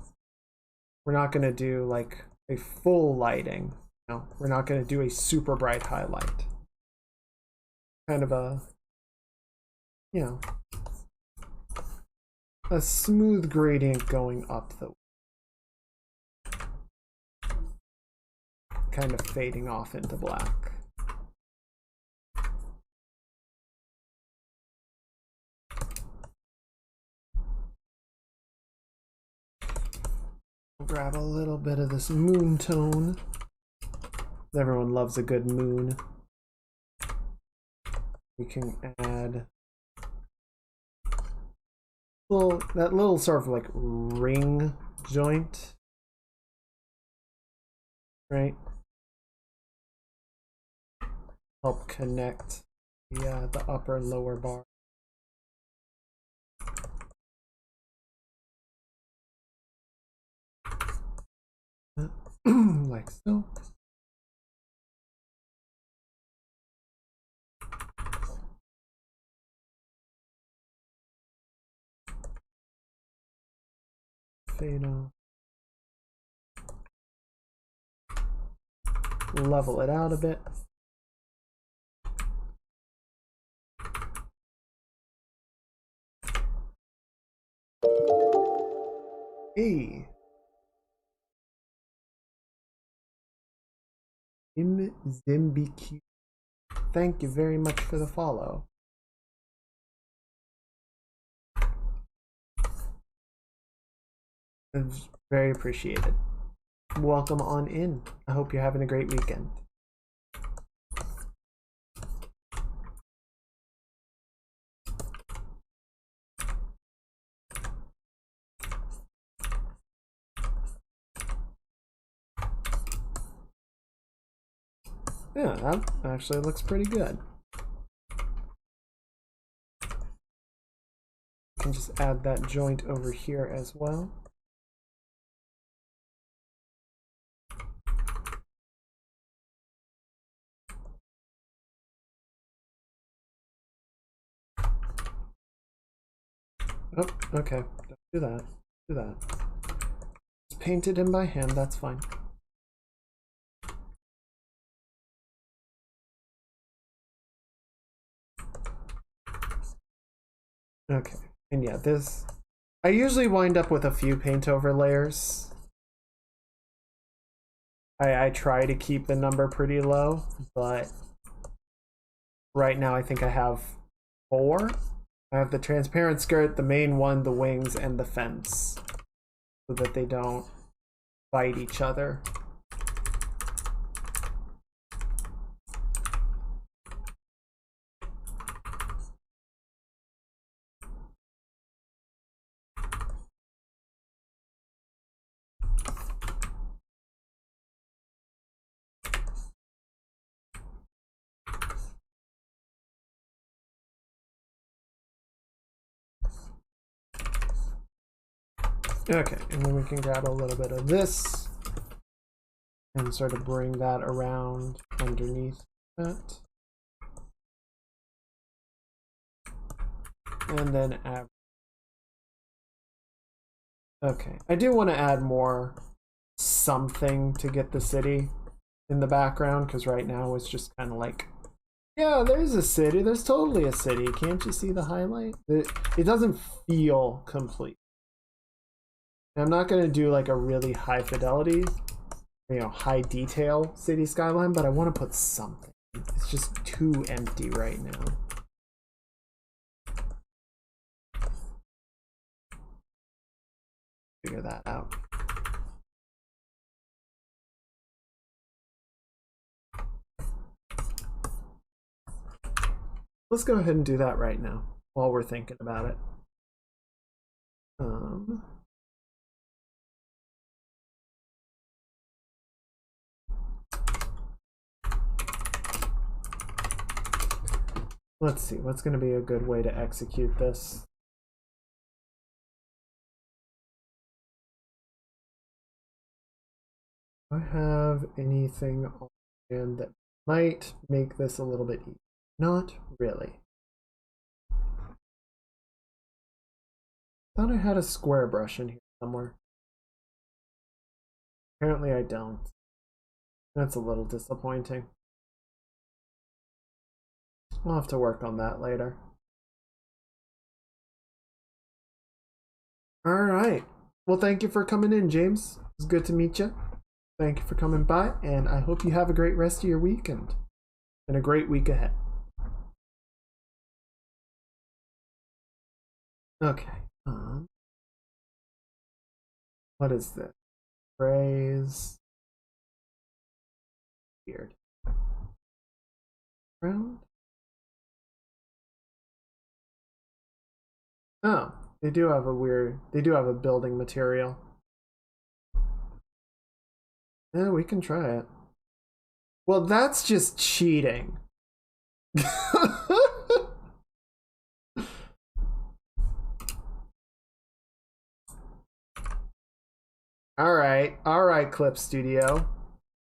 we're not going to do like a full lighting. No, we're not going to do a super bright highlight. Kind of a, you know, a smooth gradient going up the, kind of fading off into black. I'll grab a little bit of this moon tone. Everyone loves a good moon. We can add that little sort of like ring joint, right? Help connect the upper and lower bar. Like so. Fade off. Level it out a bit. Hey. Zimbiki. Thank you very much for the follow. It's very appreciated. Welcome on in. I hope you're having a great weekend. Yeah, that actually looks pretty good. You can just add that joint over here as well. Oh, okay. Don't do that. Do that. Just paint it in by hand, that's fine. Okay, and yeah, this, I usually wind up with a few paint over layers. I try to keep the number pretty low, but right now I think I have 4. I have the transparent skirt, the main one, the wings, and the fence, so that they don't fight each other. Okay, and then we can grab a little bit of this and sort of bring that around underneath that. And then add. Okay, I do want to add more something to get the city in the background, because right now it's just kind of like, yeah, there's a city. There's totally a city. Can't you see the highlight? It doesn't feel complete. I'm not going to do like a really high fidelity, high detail city skyline, but I want to put something. It's just too empty right now. Figure that out. Let's go ahead and do that right now while we're thinking about it. Let's see, what's going to be a good way to execute this? Do I have anything on hand that might make this a little bit easier? Not really. Thought I had a square brush in here somewhere. Apparently I don't. That's a little disappointing. I'll have to work on that later. All right. Well, thank you for coming in, James. It's good to meet you. Thank you for coming by, and I hope you have a great rest of your weekend and a great week ahead. Okay. What is this? Phrase. Weird. Round. Oh, they do have a building material. Yeah, we can try it. Well, that's just cheating. All right, Clip Studio.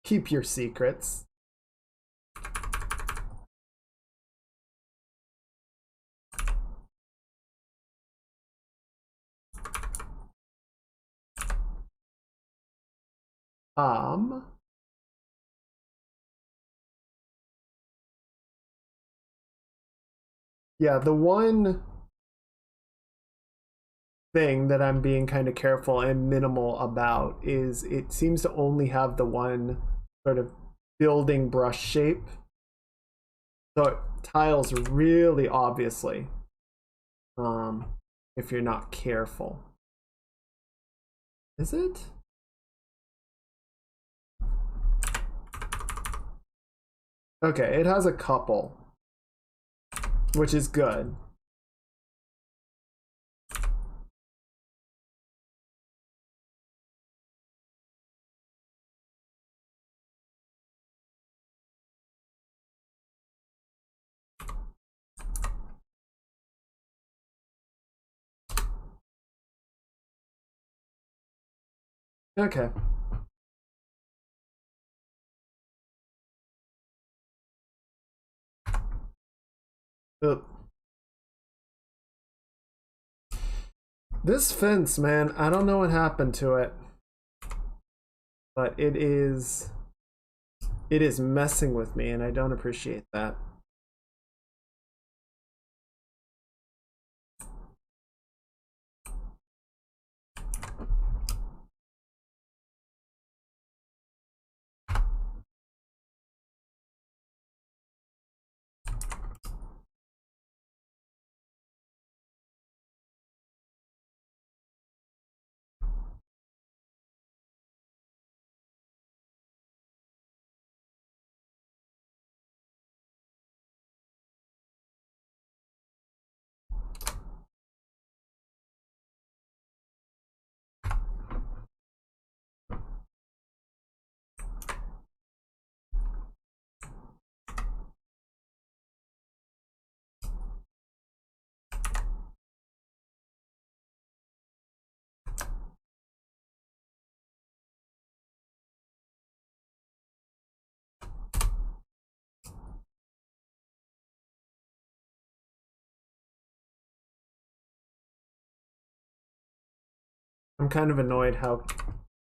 Keep your secrets. Yeah, the one thing that I'm being kind of careful and minimal about is it seems to only have the one sort of building brush shape. So it tiles really obviously if you're not careful. Is it? Okay, it has a couple, which is good. Okay. Oop. This fence, man, I don't know what happened to it, but it is messing with me, and I don't appreciate that. I'm kind of annoyed how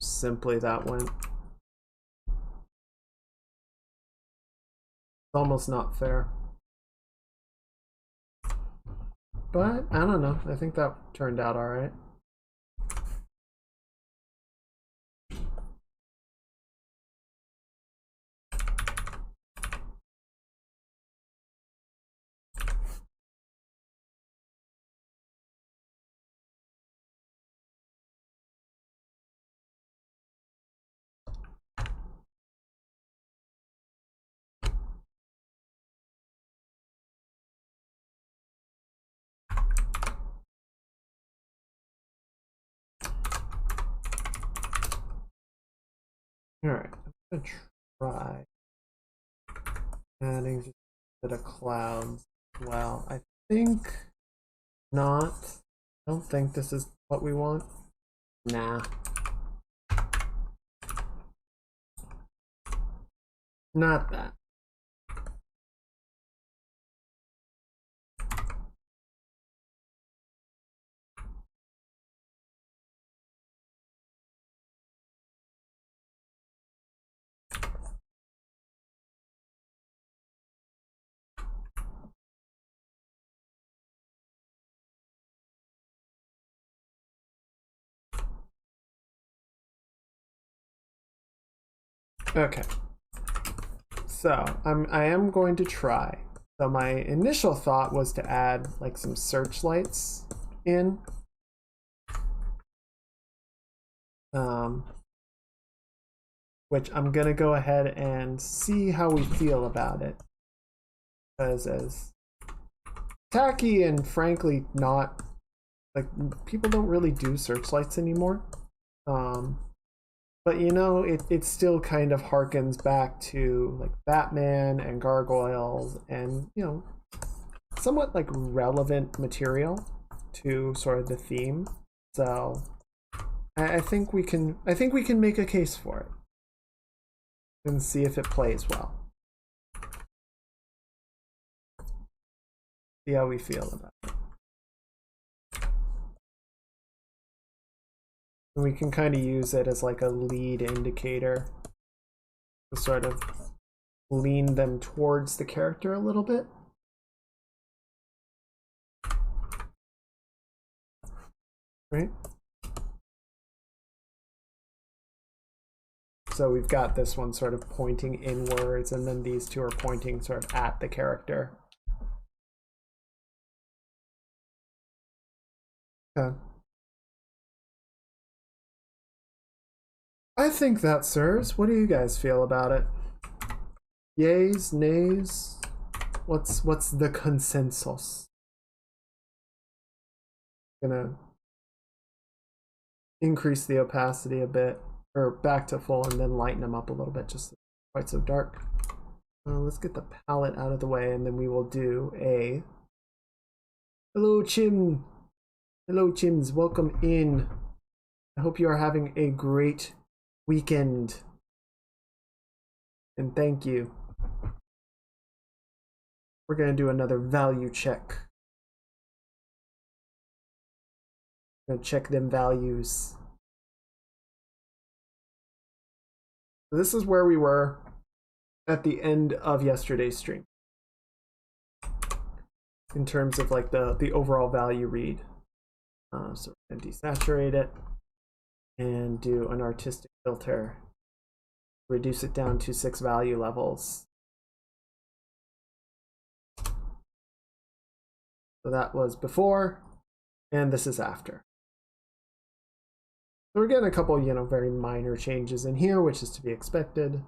simply that went. It's almost not fair. But I don't know. I think that turned out all right. All right, I'm gonna try adding just a bit of clouds. Well, I think not. I don't think this is what we want. Nah. Not that. Okay. So I am going to try. So my initial thought was to add like some searchlights in. Which I'm gonna go ahead and see how we feel about it. Because as tacky and frankly not, like, people don't really do searchlights anymore. But you know, it still kind of harkens back to like Batman and gargoyles and, you know, somewhat like relevant material to sort of the theme. So I think we can make a case for it and see if it plays well. See how we feel about it. And we can kind of use it as like a lead indicator to sort of lean them towards the character a little bit. Right? So we've got this one sort of pointing inwards, and then these two are pointing sort of at the character. Okay. I think that serves. What do you guys feel about it? Yays, nays? What's the consensus? Gonna increase the opacity a bit, or back to full, and then lighten them up a little bit, just quite so dark. Let's get the palette out of the way, and then we will do a hello Chim. Hello Chims, welcome in. I hope you are having a great weekend. And thank you. We're gonna do another value check. Gonna check them values. So this is where we were at the end of yesterday's stream in terms of like the overall value read. So we're gonna desaturate it and do an artistic filter, reduce it down to 6 value levels. So that was before, and this is after. So we're getting a couple, you know, very minor changes in here, which is to be expected.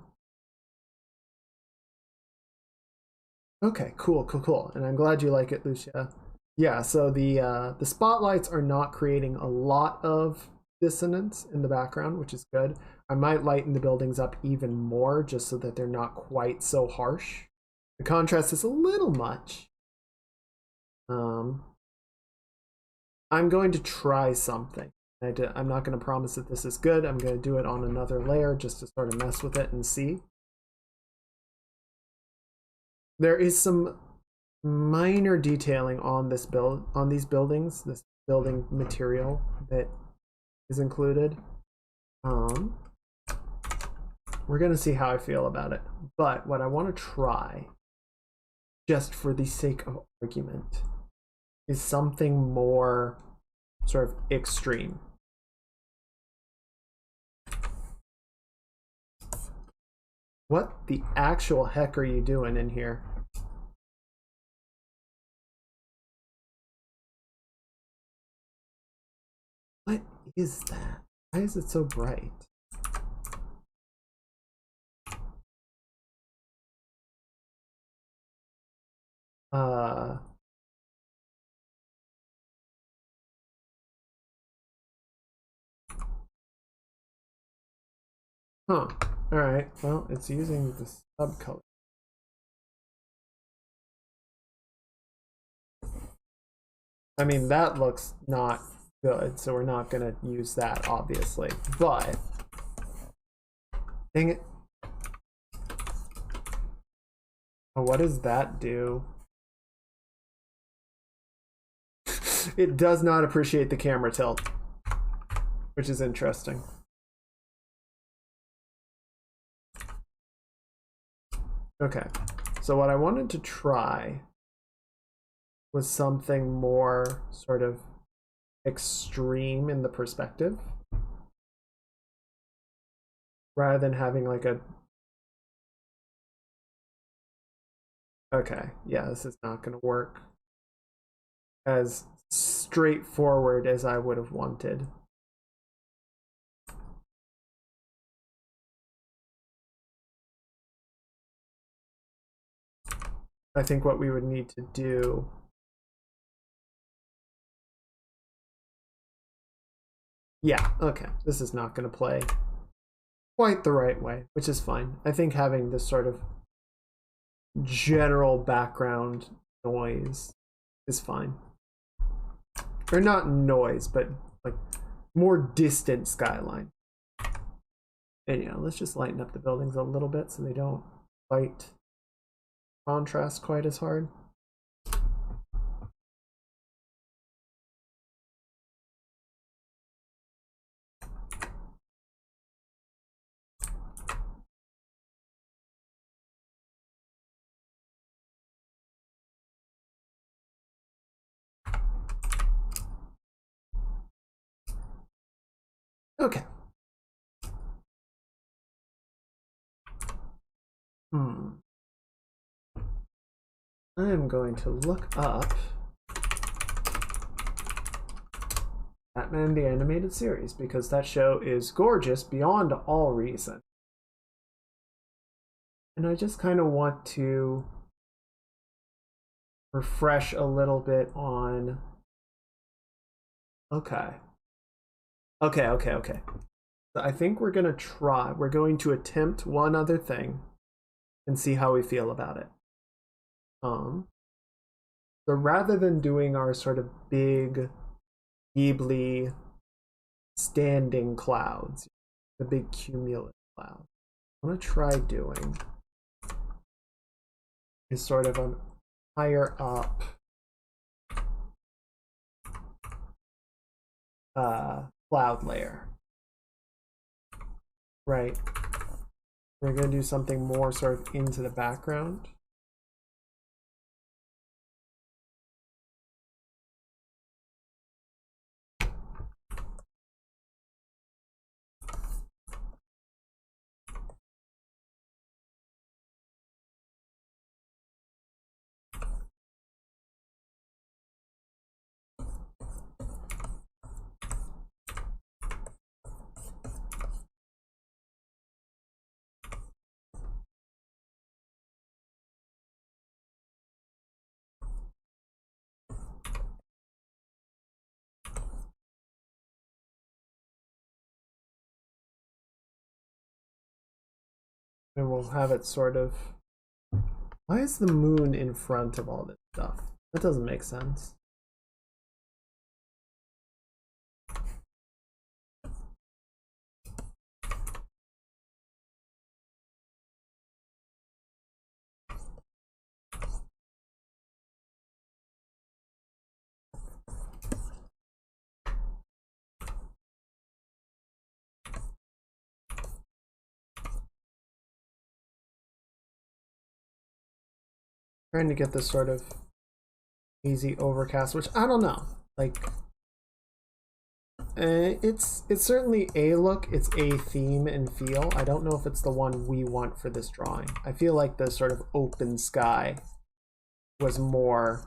Okay, cool. And I'm glad you like it, Lucia. Yeah, so the spotlights are not creating a lot of dissonance in the background, which is good. I might lighten the buildings up even more just so that they're not quite so harsh. The contrast is a little much. I'm going to try something. I'm not going to promise that this is good. I'm going to do it on another layer just to sort of mess with it and see. There is some minor detailing on this these buildings, this building material that is included. We're gonna see how I feel about it. But what I want to try, just for the sake of argument, is something more sort of extreme. What the actual heck are you doing in here? What is that? Why is it so bright? Huh. Alright, well, it's using the subcolor. I mean, that looks not good, so we're not gonna use that, obviously. But, dang it. Oh, what does that do? It does not appreciate the camera tilt, which is interesting. Okay, so what I wanted to try was something more sort of extreme in the perspective, rather than having like a... Okay, yeah, this is not going to work as straightforward as I would have wanted. I think what we would need to do yeah, okay, this is not going to play quite the right way, which is fine. I think having this sort of general background noise is fine. Or not noise, but like more distant skyline. And yeah, let's just lighten up the buildings a little bit so they don't fight contrast quite as hard. Okay. I'm going to look up Batman the Animated Series because that show is gorgeous beyond all reason. And I just kind of want to refresh a little bit on... Okay. I think we're going to attempt one other thing and see how we feel about it. So rather than doing our sort of big Ghibli standing clouds, the big cumulus cloud, I want to try doing is sort of an higher up cloud layer. Right. We're going to do something more sort of into the background. And we'll have it sort of... Why is the moon in front of all this stuff? That doesn't make sense. Trying to get this sort of easy overcast, which I don't know. Like, it's certainly a look. It's a theme and feel. I don't know if it's the one we want for this drawing. I feel like the sort of open sky was more,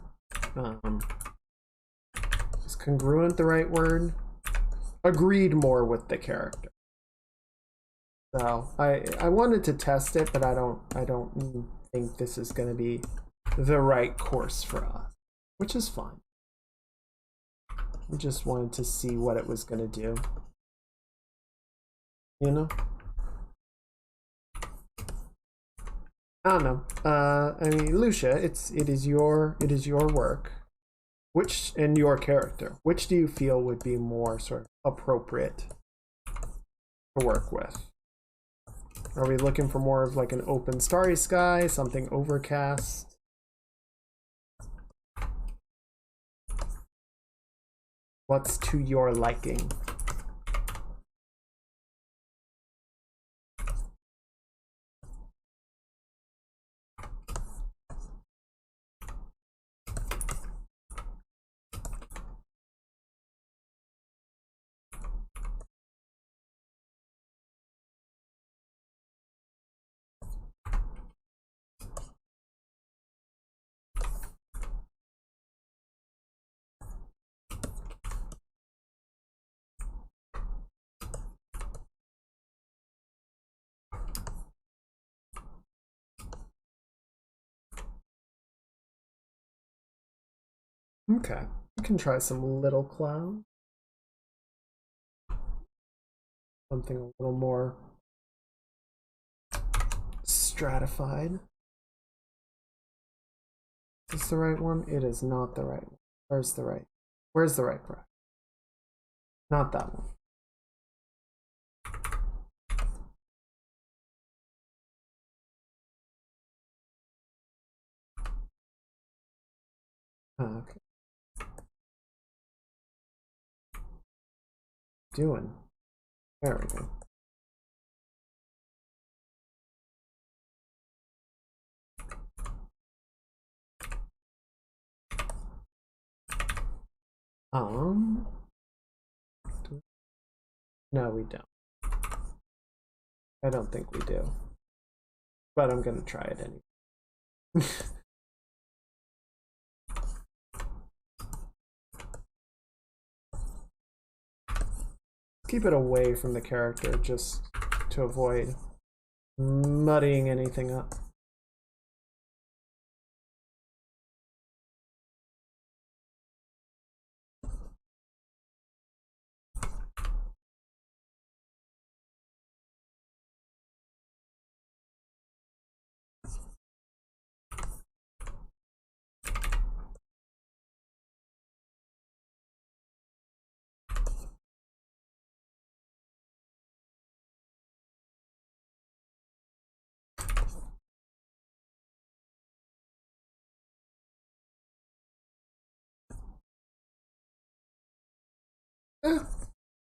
is congruent the right word? Agreed more with the character. So I wanted to test it, but I don't think this is going to be the right course for us, which is fine. We just wanted to see what it was going to do, you know. I don't know. I mean, Lucia, it is your work. Which, and your character, which do you feel would be more sort of appropriate to work with? Are we looking for more of like an open starry sky, something overcast? What's to your liking? Okay, we can try some little cloud. Something a little more stratified. Is this the right one? It is not the right one. Where's the right brush? Not that one. Okay. Doing. There we go. No, we don't. I don't think we do. But I'm gonna try it anyway. Keep it away from the character just to avoid muddying anything up.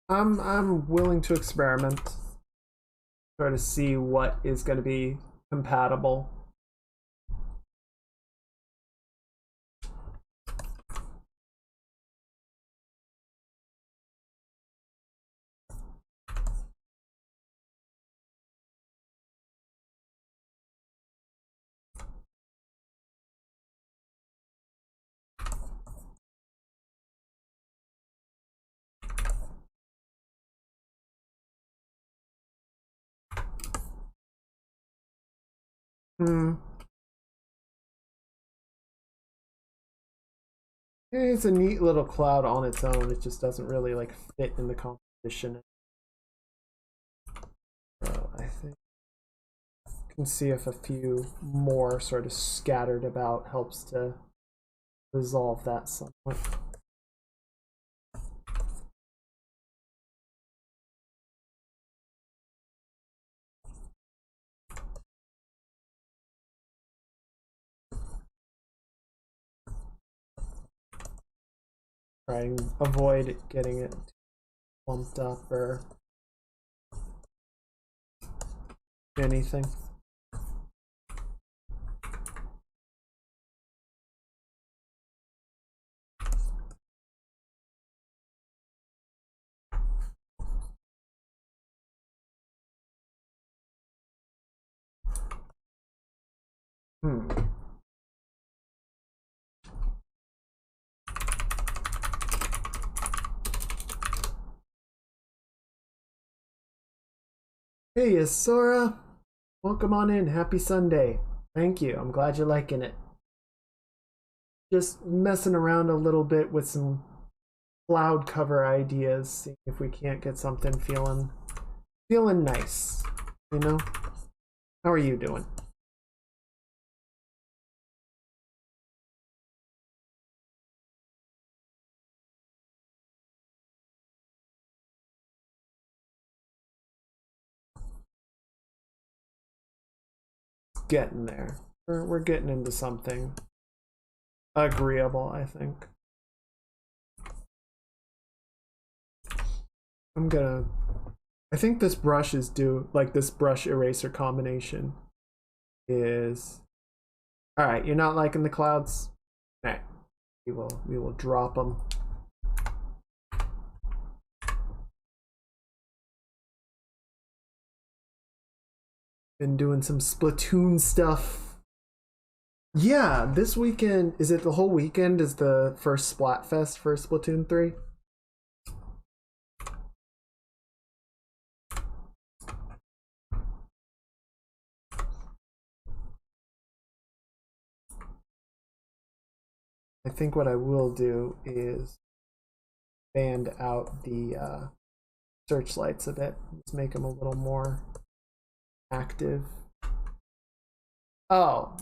I'm willing to experiment. Try to see what is going to be compatible. It's a neat little cloud on its own. It just doesn't really like fit in the composition. So I think you can see if a few more sort of scattered about helps to resolve that somewhat. Try and avoid getting it lumped up or anything. Hmm. Hey, Isora. Welcome on in. Happy Sunday. Thank you. I'm glad you're liking it. Just messing around a little bit with some cloud cover ideas, seeing if we can't get something feeling nice. You know? How are you doing? Getting there. We're getting into something agreeable, I think. I think this brush is due, like this brush eraser combination is. All right, you're not liking the clouds? All right, we will drop them. Been doing some Splatoon stuff. Yeah, this weekend, is it the whole weekend is the first Splatfest for Splatoon 3? I think what I will do is band out the searchlights a bit. Let's make them a little more active. Oh,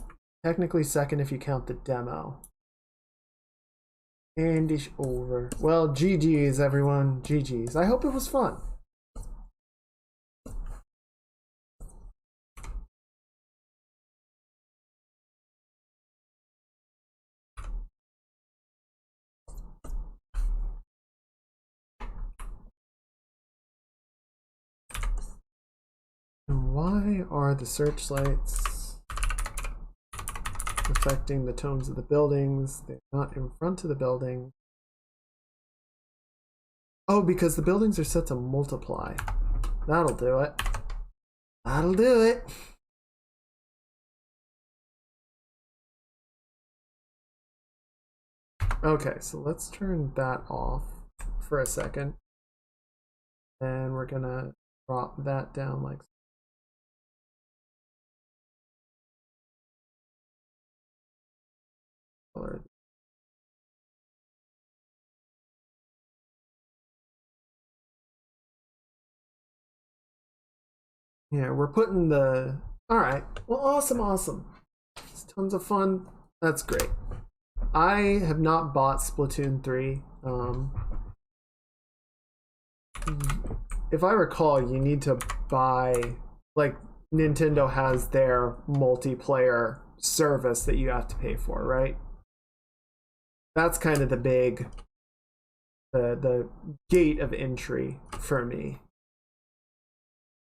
technically second if you count the demo. And it's over. Well, GG's everyone. GG's. I hope it was fun. And why are the searchlights affecting the tones of the buildings? They're not in front of the building. Oh, because the buildings are set to multiply. That'll do it. That'll do it. Okay, so let's turn that off for a second. And we're gonna drop that down like color. Yeah, we're putting the. All right. Well, awesome. It's tons of fun. That's great. I have not bought Splatoon 3. If I recall, you need to buy, like, Nintendo has their multiplayer service that you have to pay for, right? That's kind of the big, the gate of entry for me.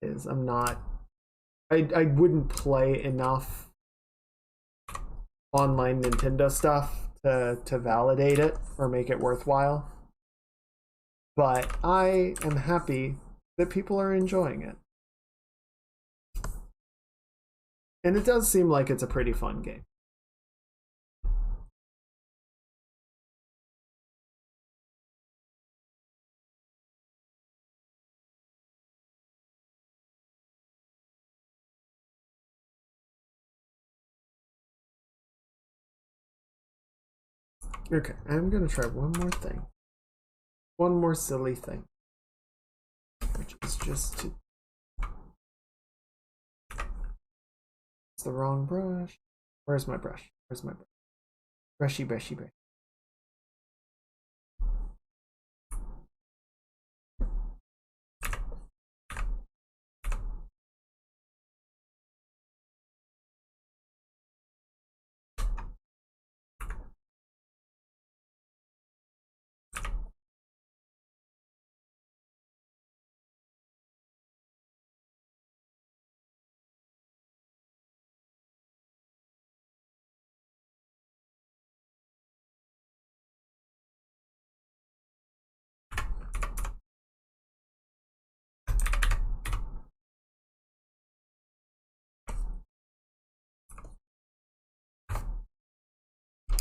Is I'm not, I wouldn't play enough online Nintendo stuff to validate it or make it worthwhile. But I am happy that people are enjoying it. And it does seem like it's a pretty fun game. Okay, I'm gonna try one more thing. One more silly thing. Which is just to. It's the wrong brush. Where's my brush? Where's my brush? Brushy.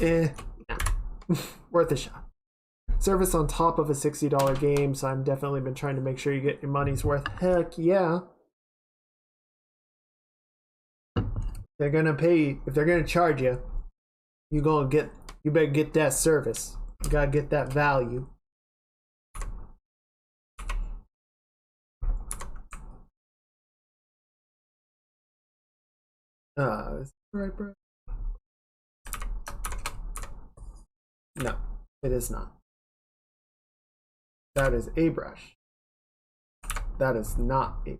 Nah. Worth a shot. Service on top of a $60 game, so I've definitely been trying to make sure you get your money's worth. Heck yeah. They're gonna pay, if they're gonna charge you, you better get that service. You gotta get that value. Is that right, bro? No, it is not. That is a brush. That is not a.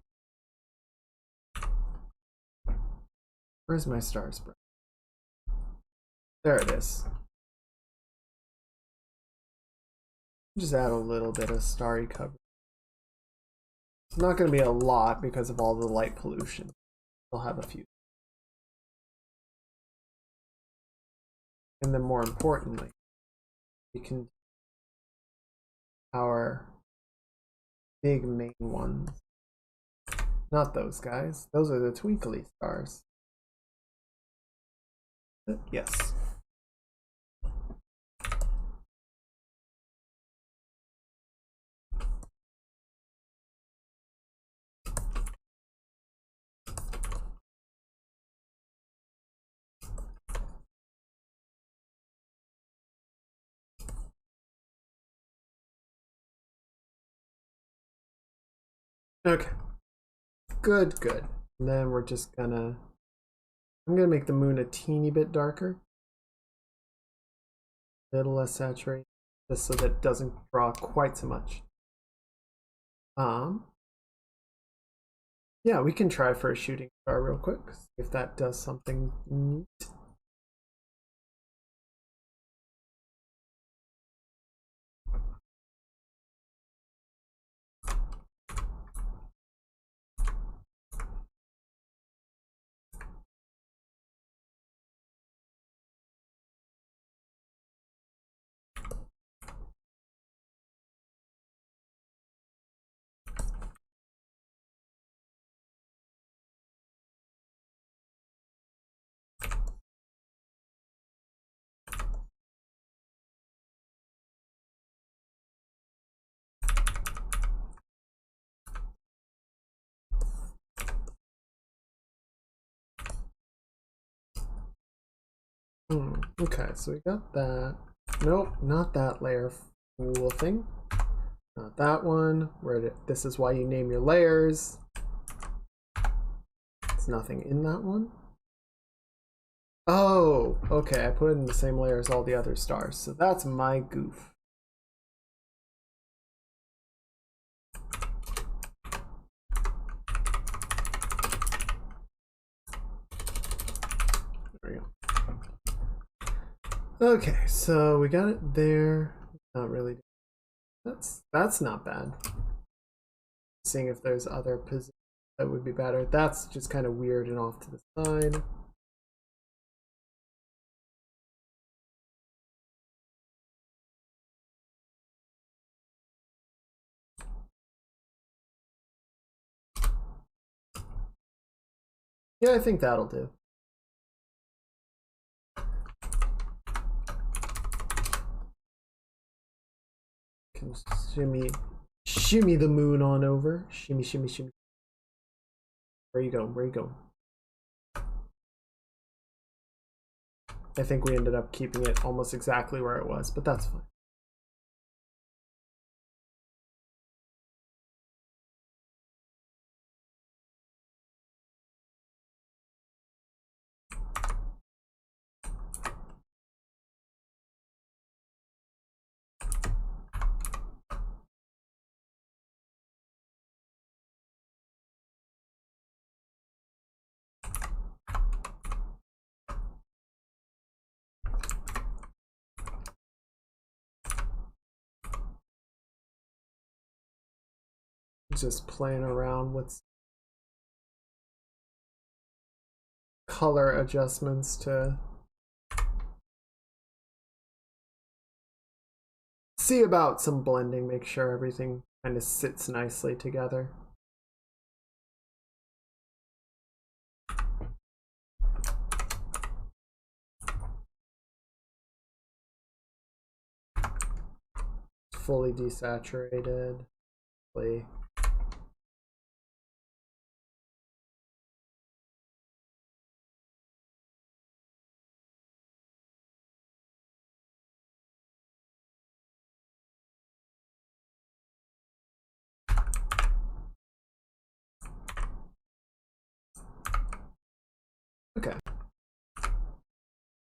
Where's my stars brush? There it is. Just add a little bit of starry cover. It's not going to be a lot because of all the light pollution. We'll have a few. And then more importantly, we can our big main ones. Not those guys. Those are the twinkly stars. Yes. Okay. Good, good. And then we're just gonna, I'm gonna make the moon a teeny bit darker. A little less saturated, just so that it doesn't draw quite so much. Yeah, we can try for a shooting star real quick, see if that does something neat. Okay, so we got that. Nope, not that layer fool thing. Not that one. This is why you name your layers. There's nothing in that one. Oh, okay, I put it in the same layer as all the other stars, so that's my goof. There we go. Okay, so we got it there. Not really. That's not bad. Seeing if there's other positions that would be better. That's just kind of weird and off to the side. Yeah, I think that'll do. Can shimmy the moon on over. Shimmy, shimmy, shimmy. Where you go? Where you go? I think we ended up keeping it almost exactly where it was, but that's fine. Just playing around with color adjustments to see about some blending, make sure everything kind of sits nicely together. fully desaturated. Okay.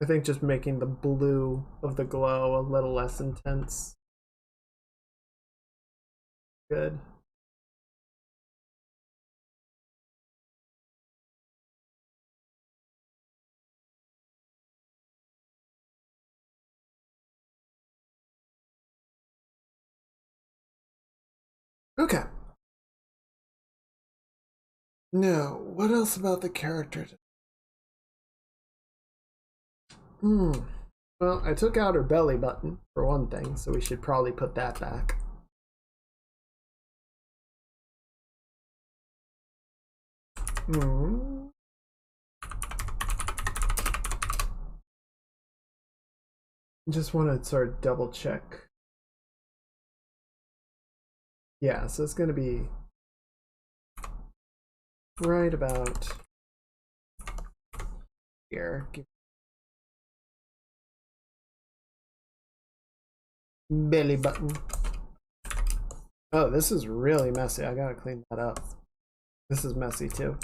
I think just making the blue of the glow a little less intense. Good. Okay. Now, what else about the character? Well, I took out her belly button, for one thing, so we should probably put that back. Just want to sort of double check. Yeah, so it's going to be right about here. Belly button. Oh, this is really messy. I gotta clean that up. This is messy too.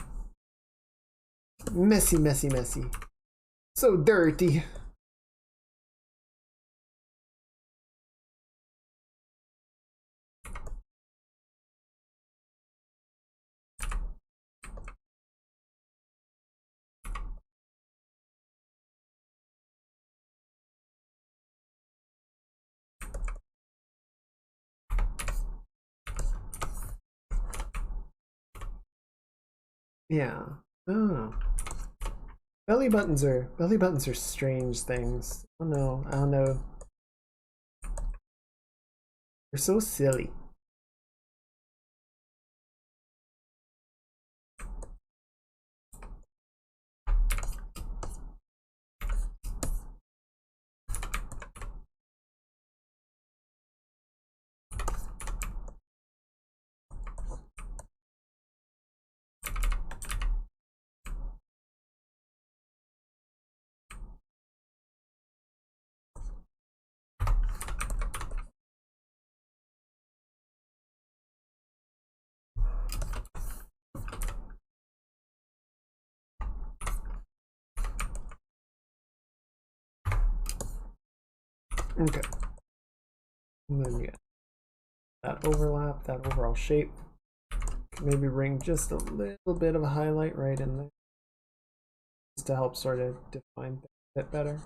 Messy, messy, messy. So dirty. Yeah. Oh. Belly buttons are strange things. I don't know. They're so silly. Okay. And then yeah, that overlap, that overall shape. Maybe bring just a little bit of a highlight right in there, just to help sort of define things a bit better.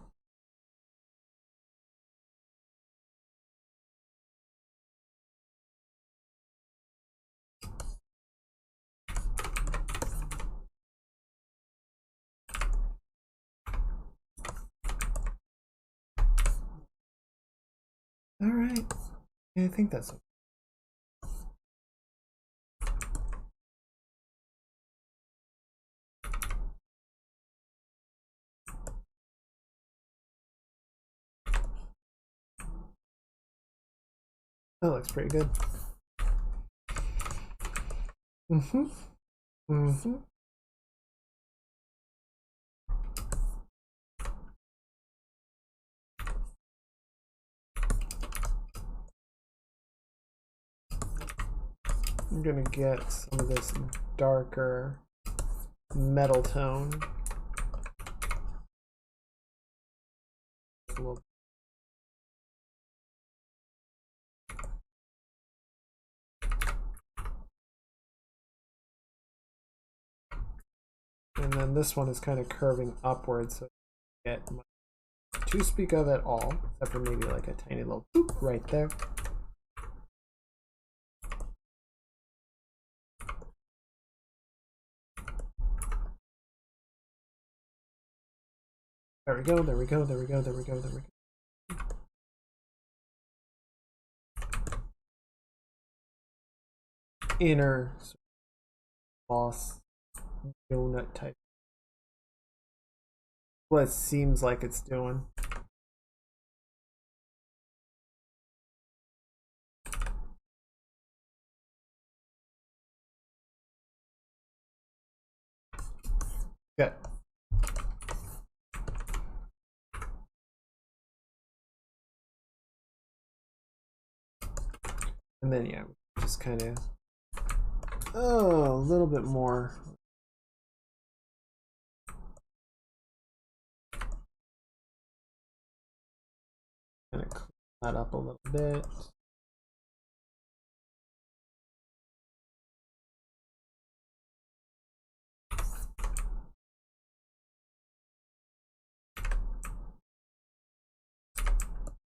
All right. Yeah, I think that's okay. That looks pretty good. Mm-hmm. Mm-hmm. I'm gonna get some of this darker metal tone. A little. And then this one is kind of curving upwards, so I get much to speak of at all, except for maybe like a tiny little boop right there. There we go, there we go, there we go, there we go, there we go. Inner boss donut type. What it seems like it's doing. Good. And then yeah, just kind of a little bit more. Kind of clean that up a little bit.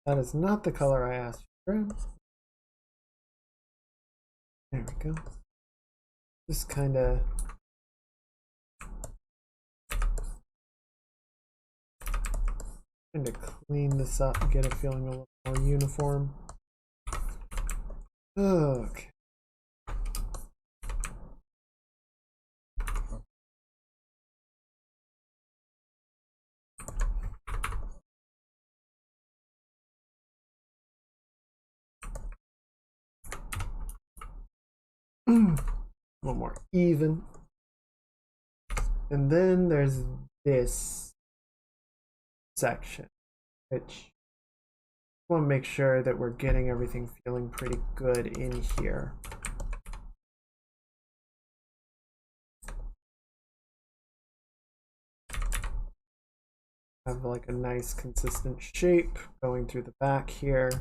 That is not the color I asked for. There we go. Just kind of clean this up and get it feeling a little more uniform. Okay. A little more even. And then there's this section, which I want to make sure that we're getting everything feeling pretty good in here. Have like a nice consistent shape going through the back here.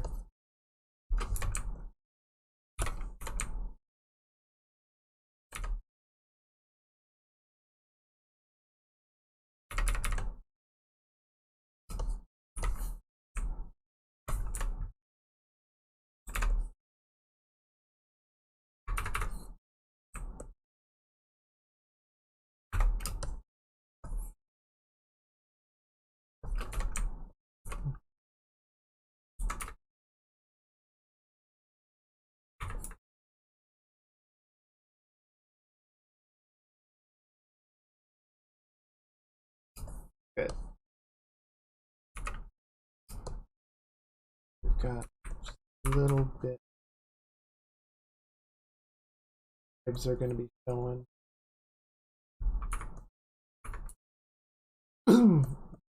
Good. We've got just a little bit. Ribs are going to be showing.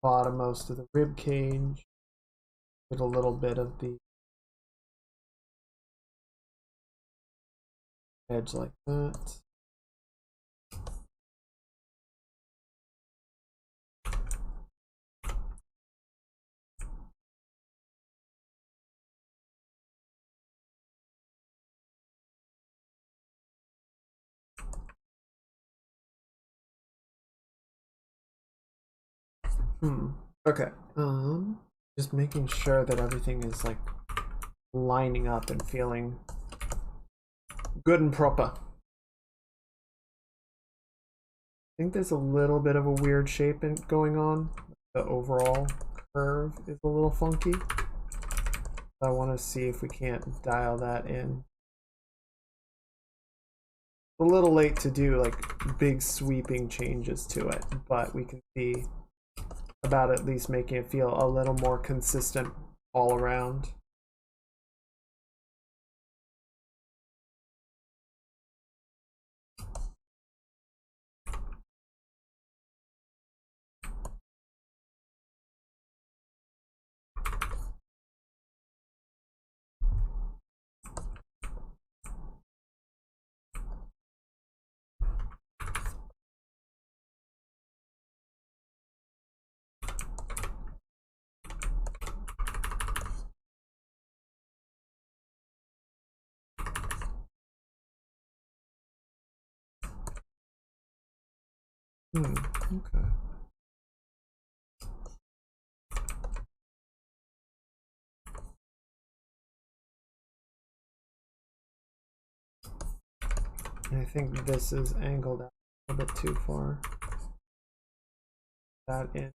Bottom most of the rib cage. Get a little bit of the edge like that. Okay. Just making sure that everything is like lining up and feeling good and proper. I think there's a little bit of a weird shape going on. The overall curve is a little funky. I want to see if we can't dial that in. A little late to do like big sweeping changes to it, but we can see about at least making it feel a little more consistent all around. Okay. I think this is angled out a bit too far. That in.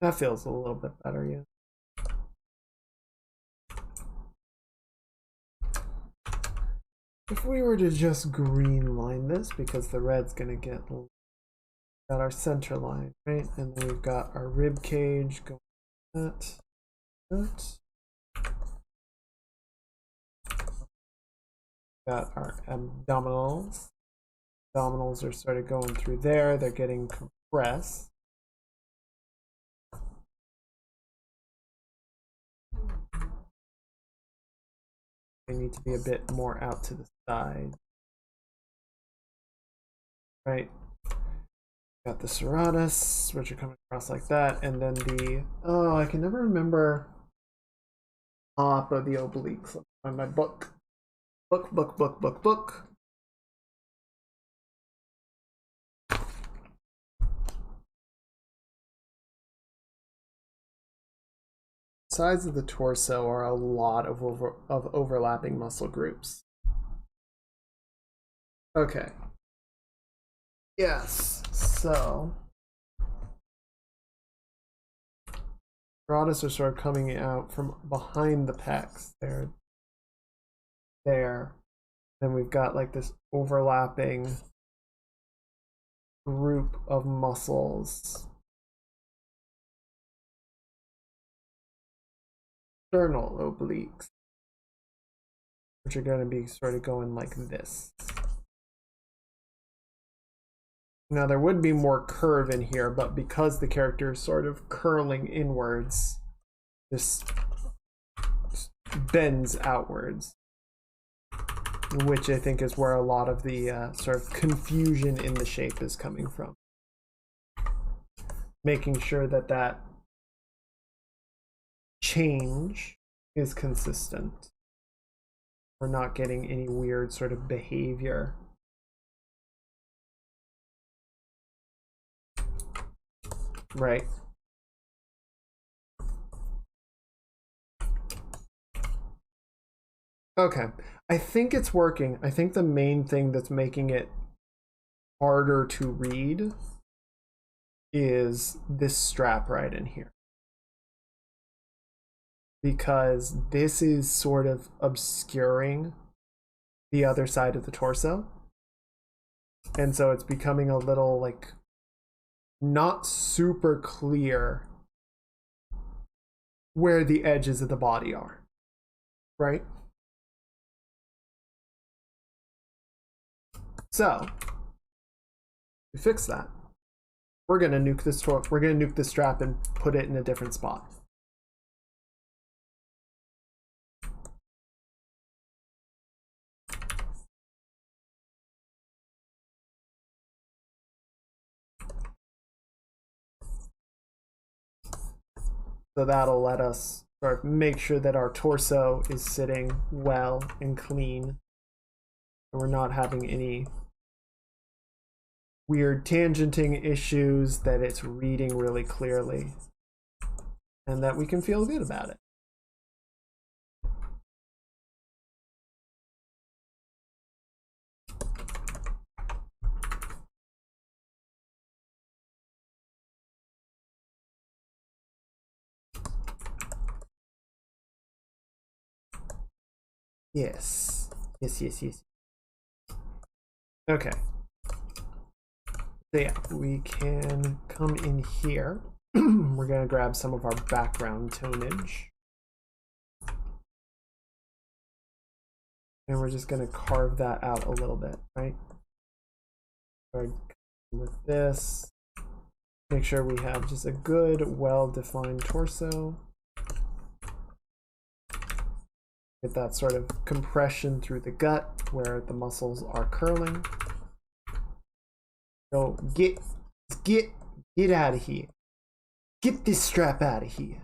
That feels a little bit better, yeah. If we were to just green line this, because the red's gonna get got our center line, right? And then we've got our rib cage going like that. Got our abdominals. Abdominals are sort of going through there. They're getting compressed. They need to be a bit more out to the side. Right. Got the serratus, which are coming across like that, and then the, oh, I can never remember top of the obliques. Let's find my book. Book. Sides of the torso are a lot of overlapping muscle groups. Okay. Yes, so serratus are sort of coming out from behind the pecs. They're there. Then we've got like this overlapping group of muscles. Sternal obliques, which are going to be sort of going like this. Now there would be more curve in here, but because the character is sort of curling inwards, this bends outwards, which I think is where a lot of the sort of confusion in the shape is coming from. Making sure that that change is consistent. We're not getting any weird sort of behavior. Right. Okay, I think it's working. I think the main thing that's making it harder to read is this strap right in here. Because this is sort of obscuring the other side of the torso. And so it's becoming a little like not super clear where the edges of the body are, right? So to fix that, we're gonna nuke this strap and put it in a different spot. So that'll let us sort of make sure that our torso is sitting well and clean, and we're not having any weird tangenting issues, that it's reading really clearly, and that we can feel good about it. Yes. Okay. So yeah, we can come in here. We're gonna grab some of our background tonnage. And we're just gonna carve that out a little bit, right? Start with this. Make sure we have just a good, well-defined torso. Get that sort of compression through the gut where the muscles are curling. So get out of here. Get this strap out of here.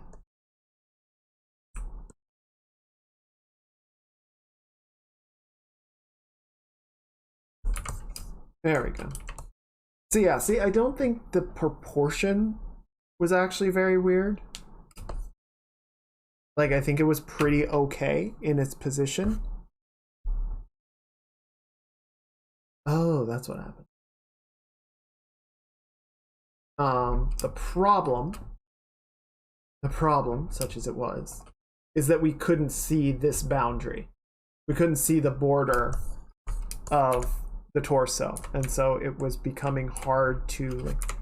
There we go. So yeah, see, I don't think the proportion was actually very weird. Like, I think it was pretty okay in its position. Oh, that's what happened. The problem, such as it was, is that we couldn't see this boundary. We couldn't see the border of the torso, and so it was becoming hard to like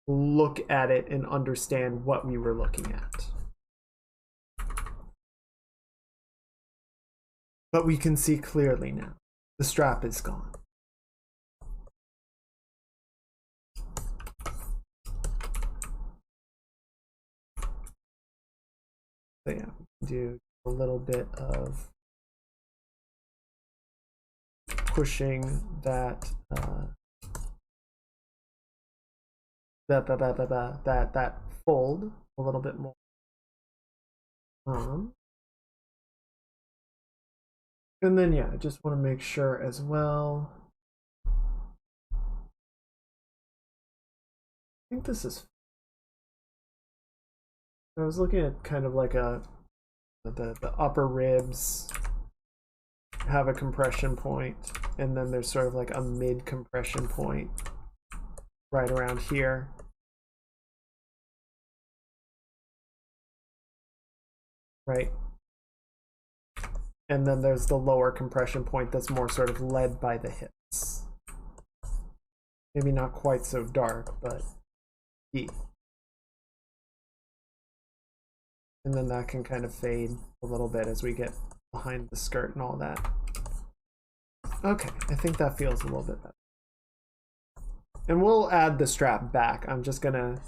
look at it and understand what we were looking at. But we can see clearly now. the strap is gone. So yeah, do a little bit of pushing that that fold a little bit more. And then yeah, I just want to make sure as well. I think this is. I was looking at kind of like the upper ribs have a compression point, and then there's sort of like a mid compression point right around here. Right. And then there's the lower compression point that's more sort of led by the hips. Maybe not quite so dark, but deep. And then that can kind of fade a little bit as we get behind the skirt and all that. Okay, I think that feels a little bit better. And we'll add the strap back. I'm just gonna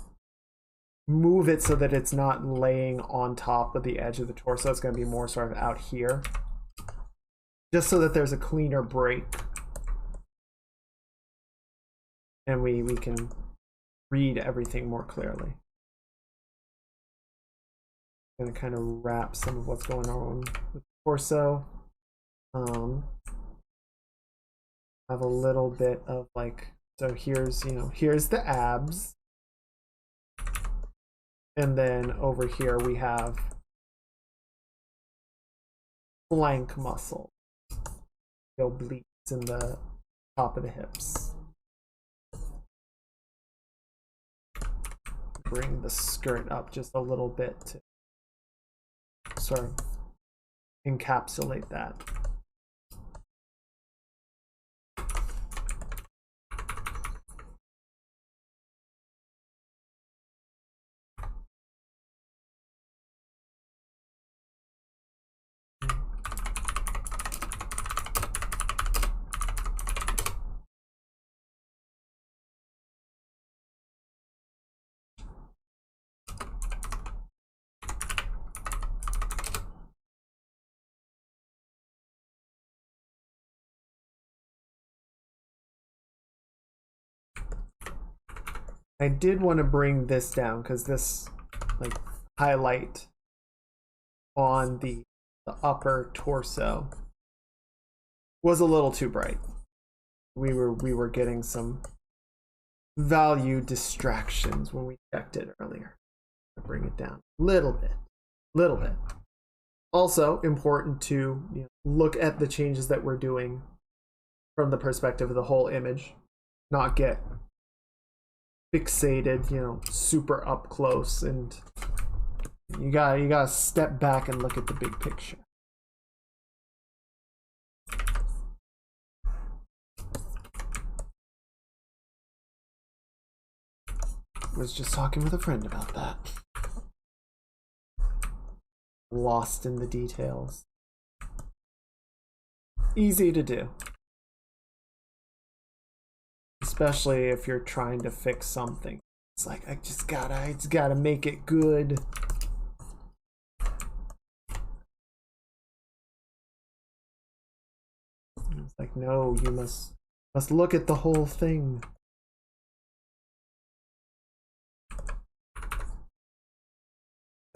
move it so that it's not laying on top of the edge of the torso. It's gonna be more sort of out here, just so that there's a cleaner break. And we can read everything more clearly. I'm gonna kind of wrap some of what's going on with the torso. Have a little bit of like, so here's, you know, here's the abs. And then over here we have flank muscle. The obliques in the top of the hips. Bring the skirt up just a little bit to sort of encapsulate that. I did want to bring this down because this like highlight on the upper torso was a little too bright. We were getting some value distractions when we checked it earlier. I'll bring it down a little bit. Also important to, you know, look at the changes that we're doing from the perspective of the whole image, not get fixated, you know, super up close, and you gotta step back and look at the big picture. Was just talking with a friend about that. Lost in the details. Easy to do. Especially if you're trying to fix something. It's like, I just gotta make it good. It's like, no, you must look at the whole thing.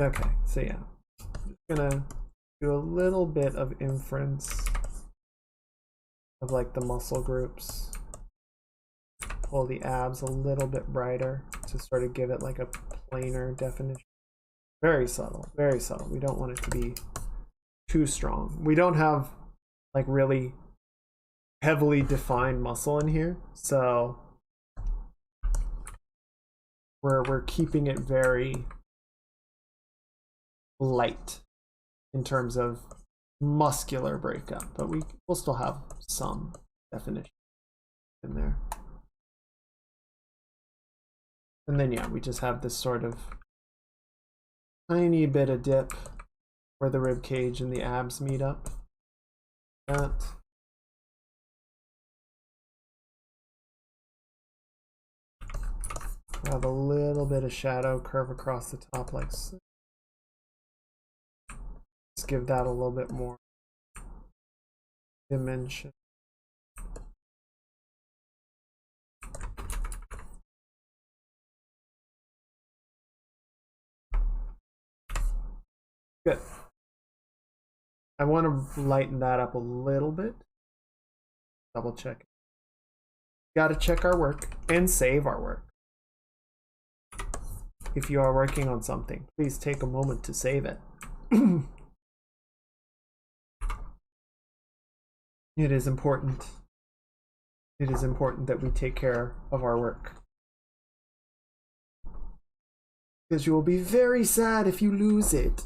Okay, so yeah, I'm just gonna do a little bit of inference of like the muscle groups. Pull the abs a little bit brighter to sort of give it like a plainer definition. Very subtle, very subtle. We don't want it to be too strong. We don't have like really heavily defined muscle in here, so we're keeping it very light in terms of muscular breakup, but we'll still have some definition in there. And then yeah, we just have this sort of tiny bit of dip where the rib cage and the abs meet up. That. Have a little bit of shadow curve across the top like so. Let's give that a little bit more dimension. Good. I want to lighten that up a little bit. Double check. Got to check our work and save our work. If you are working on something, please take a moment to save it. It is important. It is important that we take care of our work. Because you will be very sad if you lose it.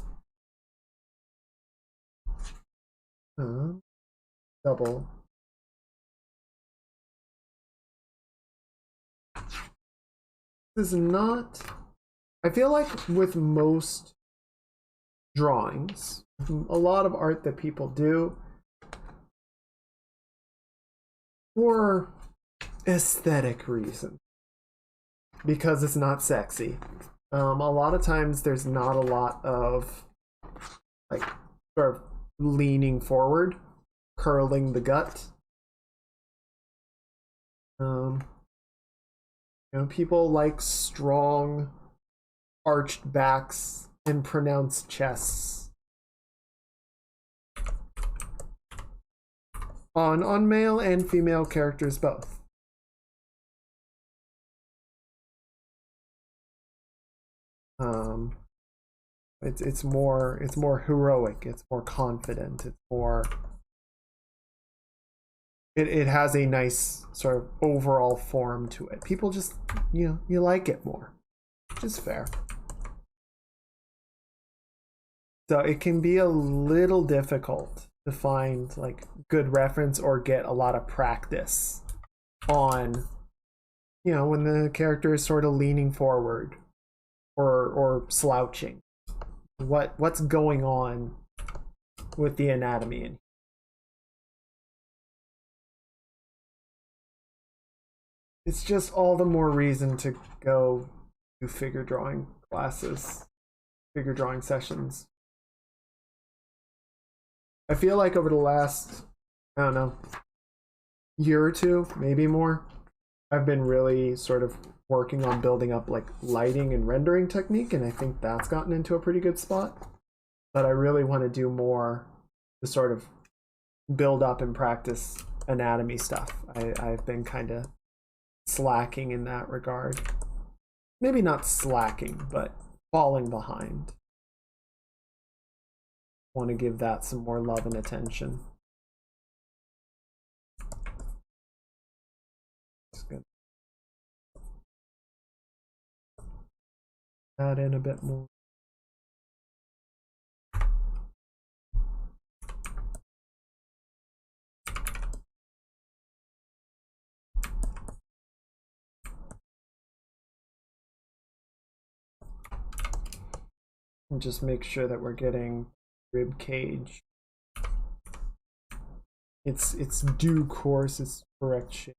Double. This is not... I feel like with most drawings, a lot of art that people do for aesthetic reasons, because it's not sexy. A lot of times there's not a lot of like sort of leaning forward, curling the gut. You know, people like strong arched backs and pronounced chests on male and female characters both. It's more heroic, it's more confident, it's more it has a nice sort of overall form to it. People just, you know, you like it more, which is fair. So it can be a little difficult to find like good reference or get a lot of practice on, you know, when the character is sort of leaning forward or slouching. What's going on with the anatomy? It's just all the more reason to go do figure drawing classes, figure drawing sessions. I feel like over the last, I don't know, year or two, maybe more, I've been really sort of working on building up like lighting and rendering technique, and I think that's gotten into a pretty good spot. But I really want to do more to sort of build up and practice anatomy stuff. I've been kind of slacking in that regard. Maybe not slacking, but falling behind. Want to give that some more love and attention. Just gonna add in a bit more. And just make sure that we're getting rib cage. It's due course, it's correct shape.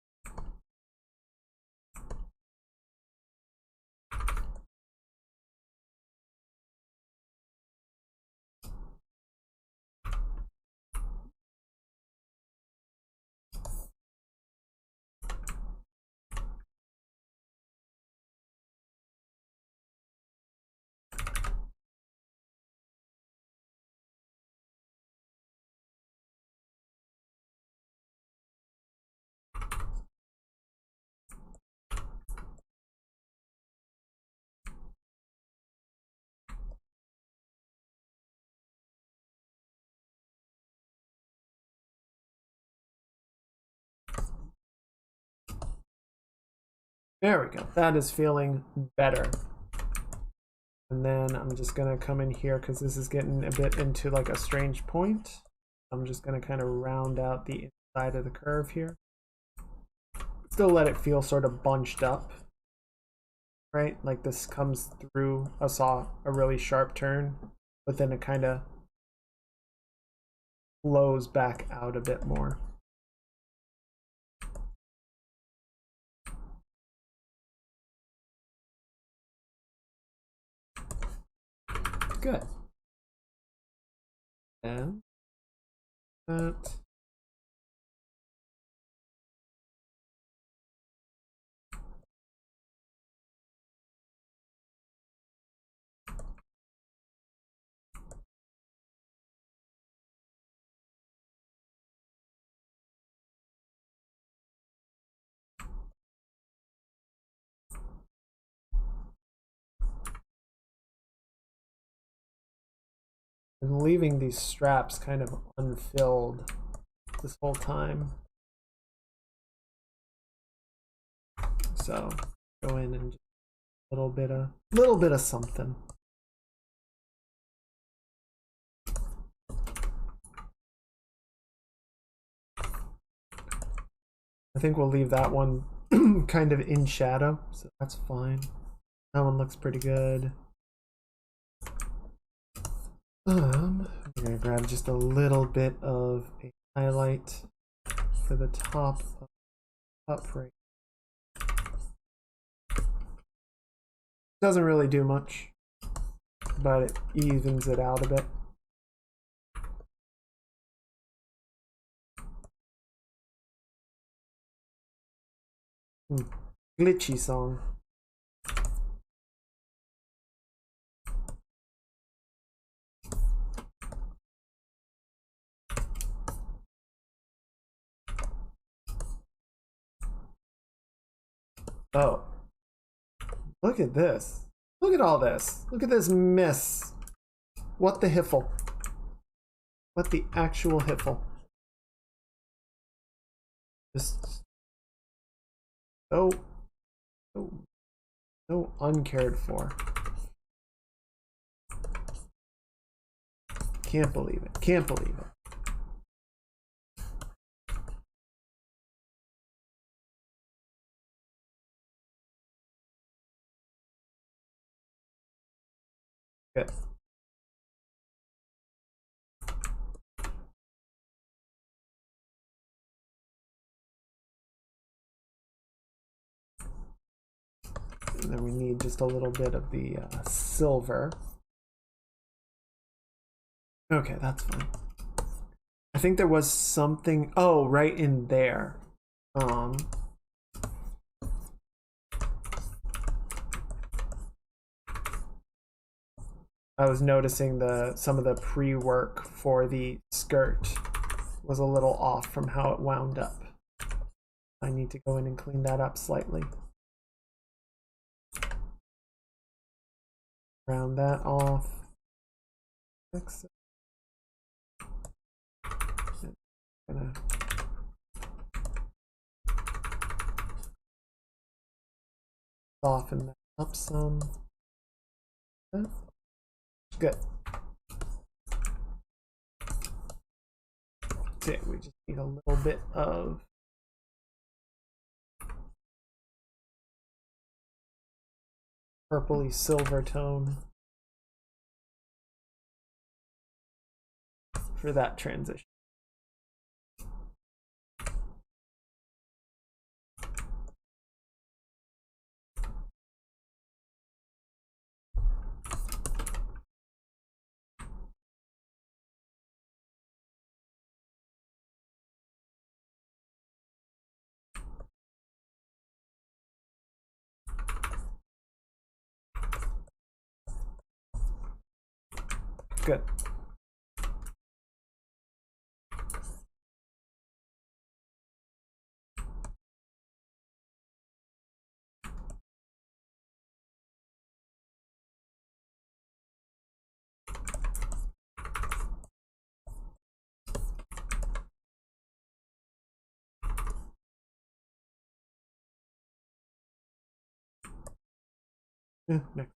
There we go. That is feeling better. And then I'm just gonna come in here because this is getting a bit into like a strange point. I'm just gonna kind of round out the inside of the curve here. Still let it feel sort of bunched up, right? Like this comes through a really sharp turn, but then it kind of flows back out a bit more. good. And that. Been leaving these straps kind of unfilled this whole time. So go in and just a little bit of something. I think we'll leave that one kind of in shadow, so that's fine. That one looks pretty good. I'm gonna grab just a little bit of a highlight for the top right. Doesn't really do much, but it evens it out a bit. Glitchy song. Oh, look at this. Look at all this. Look at this mess. What the hiffle? What the actual hiffle? Just so uncared for. Can't believe it. Can't believe it. Good. And then we need just a little bit of the silver. Okay, that's fine. I think there was something, oh, right in there. I was noticing some of the pre-work for the skirt was a little off from how it wound up. I need to go in and clean that up slightly. Round that off. Fix it. Gonna soften that up some. Good. Okay, we just need a little bit of purpley silver tone for that transition. Good. Yeah, next.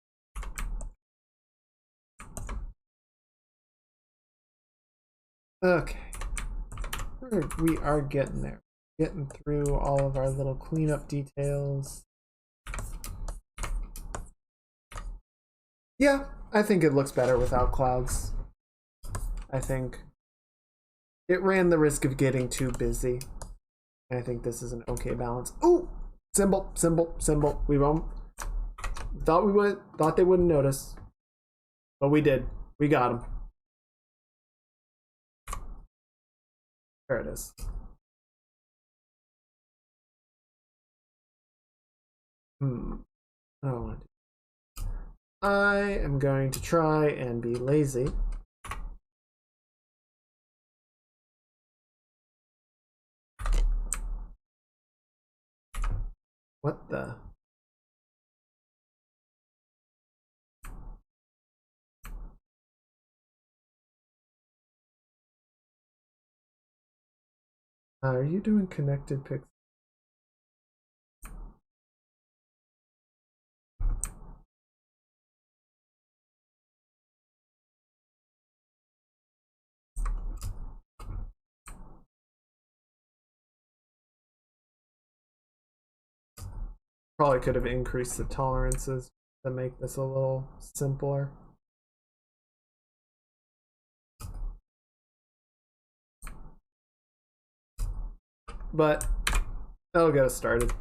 Okay, we are getting there. Getting through all of our little cleanup details. Yeah, I think it looks better without clouds. I think it ran the risk of getting too busy. I think this is an okay balance. Ooh, symbol. We won't. Thought they wouldn't notice, but we did. We got him. There it is. Oh, I am going to try and be lazy. What the? Are you doing connected pixels? Probably could have increased the tolerances to make this a little simpler. But that'll get us started.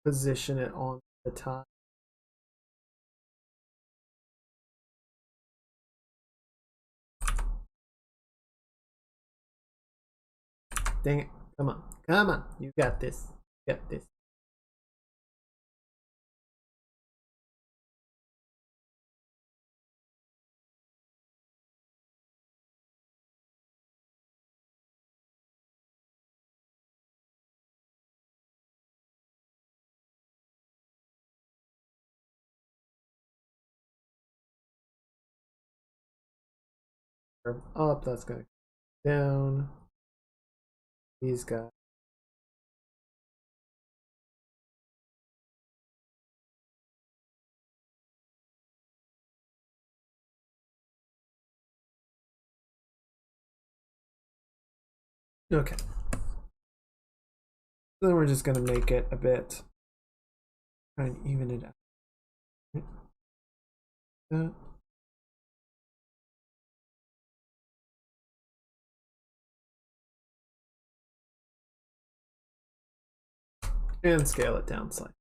Position it on the top. Dang it. Come on. Come on. You got this. You got this. Up, that's going to down. These guys. Okay. Then we're just going to make it a bit, try and even it out. And scale it down slightly.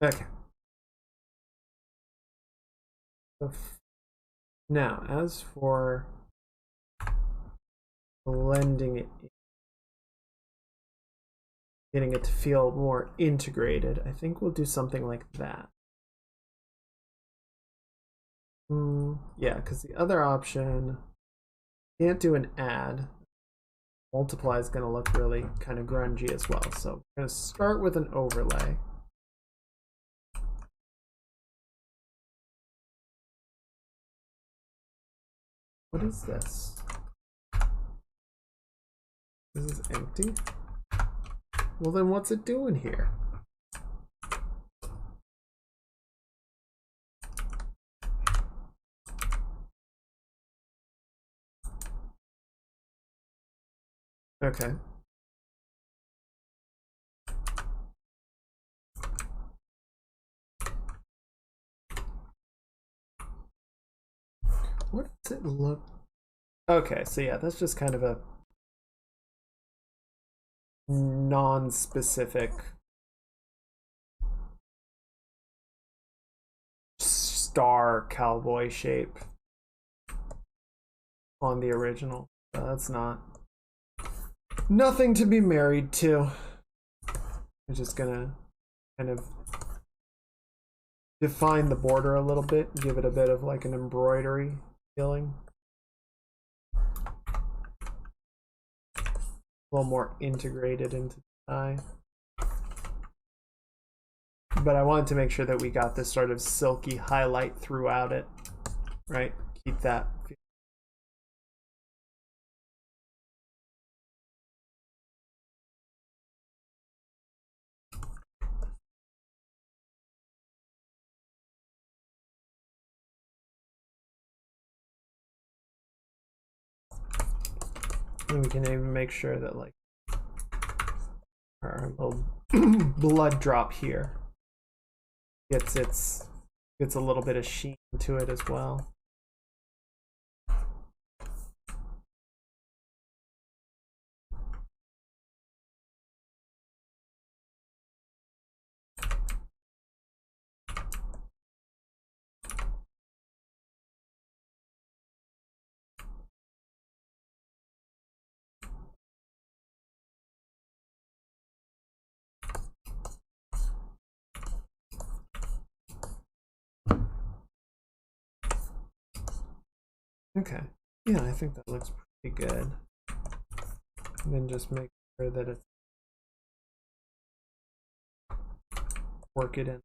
Okay. So now, as for blending it, getting it to feel more integrated, I think we'll do something like that. Yeah, because the other option, can't do an add. Multiply is going to look really kind of grungy as well. So we're going to start with an overlay. What is this? This is empty? Well, then what's it doing here? Okay. What does it look? Okay, so yeah, that's just kind of a non-specific star cowboy shape on the original. That's nothing to be married to. I'm just gonna kind of define the border a little bit, give it a bit of like an embroidery feeling. A little more integrated into the eye. But I wanted to make sure that we got this sort of silky highlight throughout it, right? Keep that And we can even make sure that like our little blood drop here gets a little bit of sheen to it as well. Okay, yeah, I think that looks pretty good. And then just make sure that it's work it in.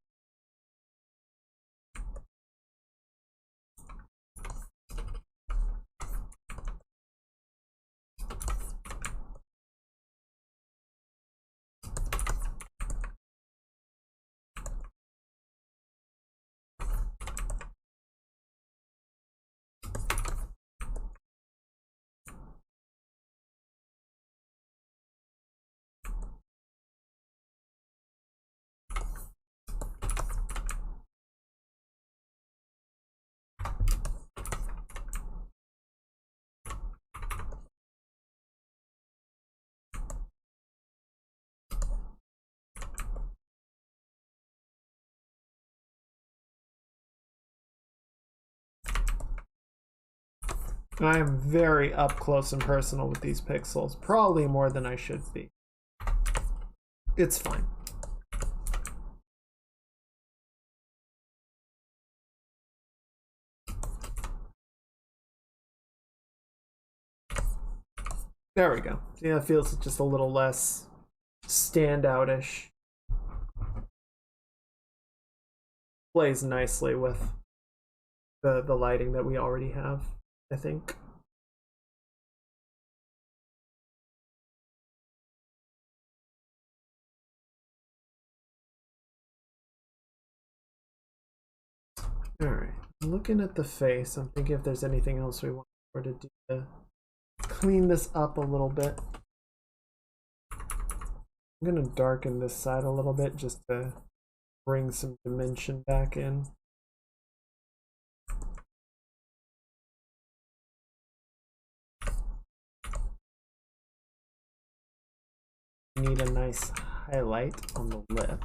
And I am very up close and personal with these pixels, probably more than I should be. It's fine. There we go. Yeah, it feels just a little less standout-ish. Plays nicely with the lighting that we already have, I think. Alright, looking at the face, I'm thinking if there's anything else we want her to do to clean this up a little bit. I'm gonna darken this side a little bit just to bring some dimension back in. Need a nice highlight on the lip.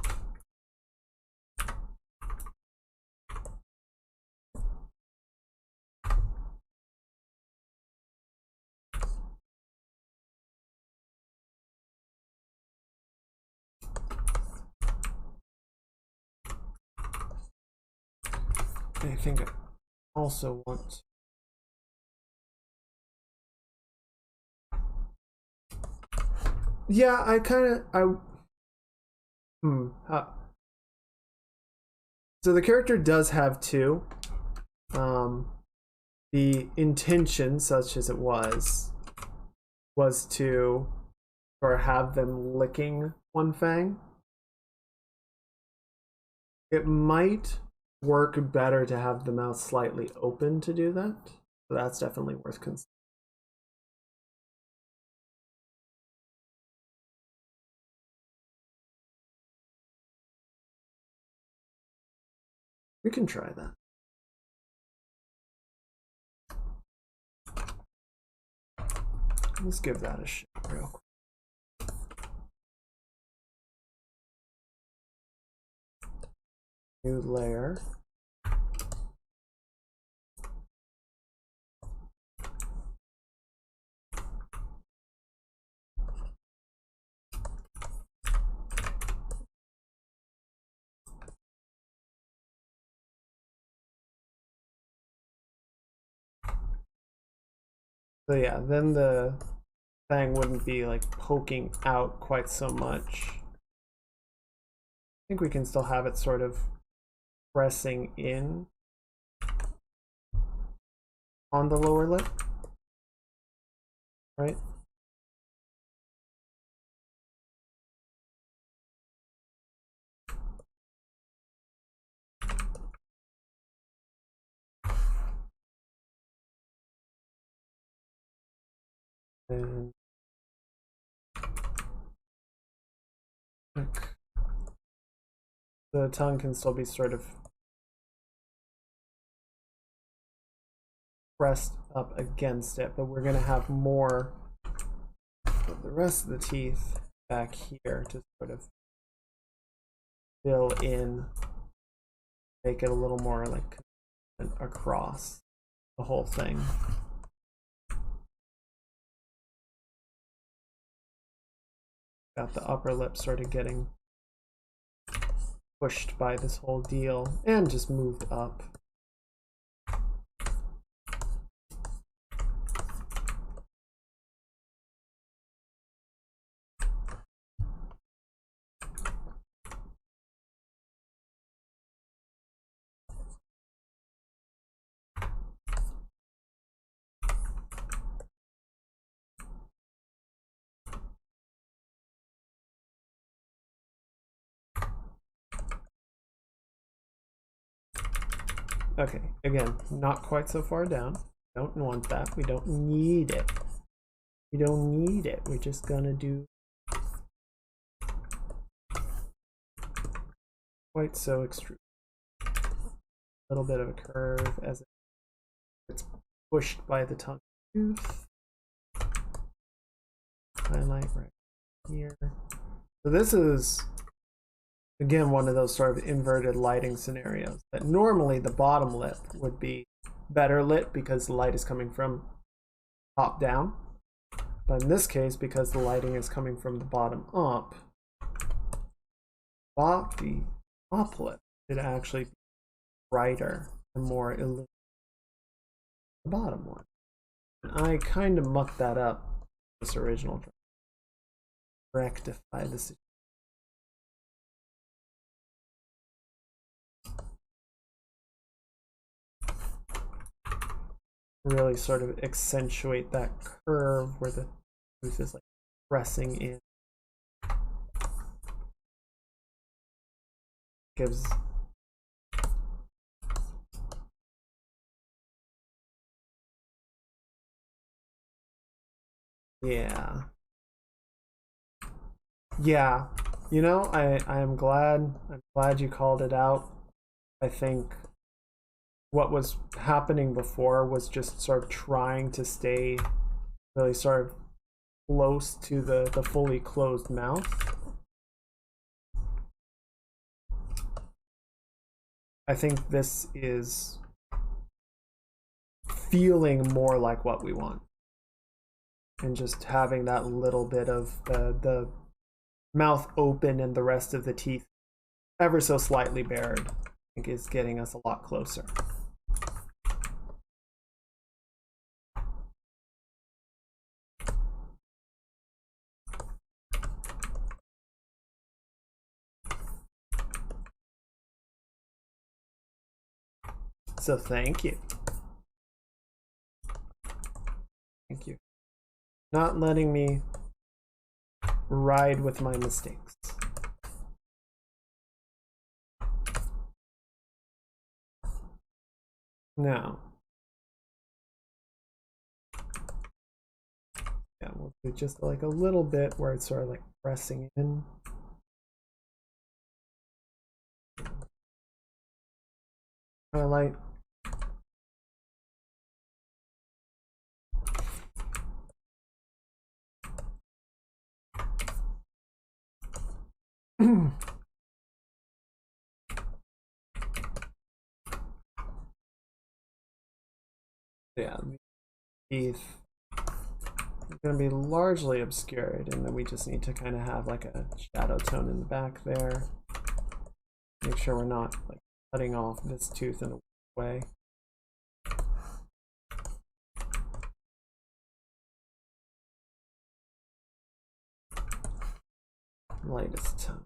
I think I also want yeah, I kind of so the character does have two. The intention, such as it was to or have them licking one fang. It might work better to have the mouth slightly open to do that. So that's definitely worth considering. We can try that. Let's give that a shot real quick. New layer. So yeah, then the thing wouldn't be like poking out quite so much. I think we can still have it sort of pressing in on the lower lip, right? And the tongue can still be sort of pressed up against it, but we're going to have more of the rest of the teeth back here to sort of fill in, make it a little more like across the whole thing. Got the upper lip sort of getting pushed by this whole deal and just moved up. Okay, again, not quite so far down. Don't want that. We don't need it. We don't need it. We're just gonna do quite so extrude. A little bit of a curve as it's pushed by the tongue tooth. Highlight right here. So this is, again, one of those sort of inverted lighting scenarios that normally the bottom lip would be better lit because the light is coming from top down. But in this case, because the lighting is coming from the bottom up, the top lip should actually be brighter and more illuminated than the bottom one. And I kind of mucked that up this original drawing. Rectify the situation. Really sort of accentuate that curve where the tooth is like pressing in. Gives yeah, you know, I'm glad you called it out. I think what was happening before was just sort of trying to stay really sort of close to the fully closed mouth. I think this is feeling more like what we want. And just having that little bit of the mouth open and the rest of the teeth ever so slightly bared, I think is getting us a lot closer. So thank you. Thank you. Not letting me ride with my mistakes. Now, yeah, we'll do just like a little bit where it's sort of like pressing in. Highlight. Yeah, the teeth are going to be largely obscured, and then we just need to kind of have like a shadow tone in the back there. Make sure we're not like cutting off this tooth in a way. Lightest tone.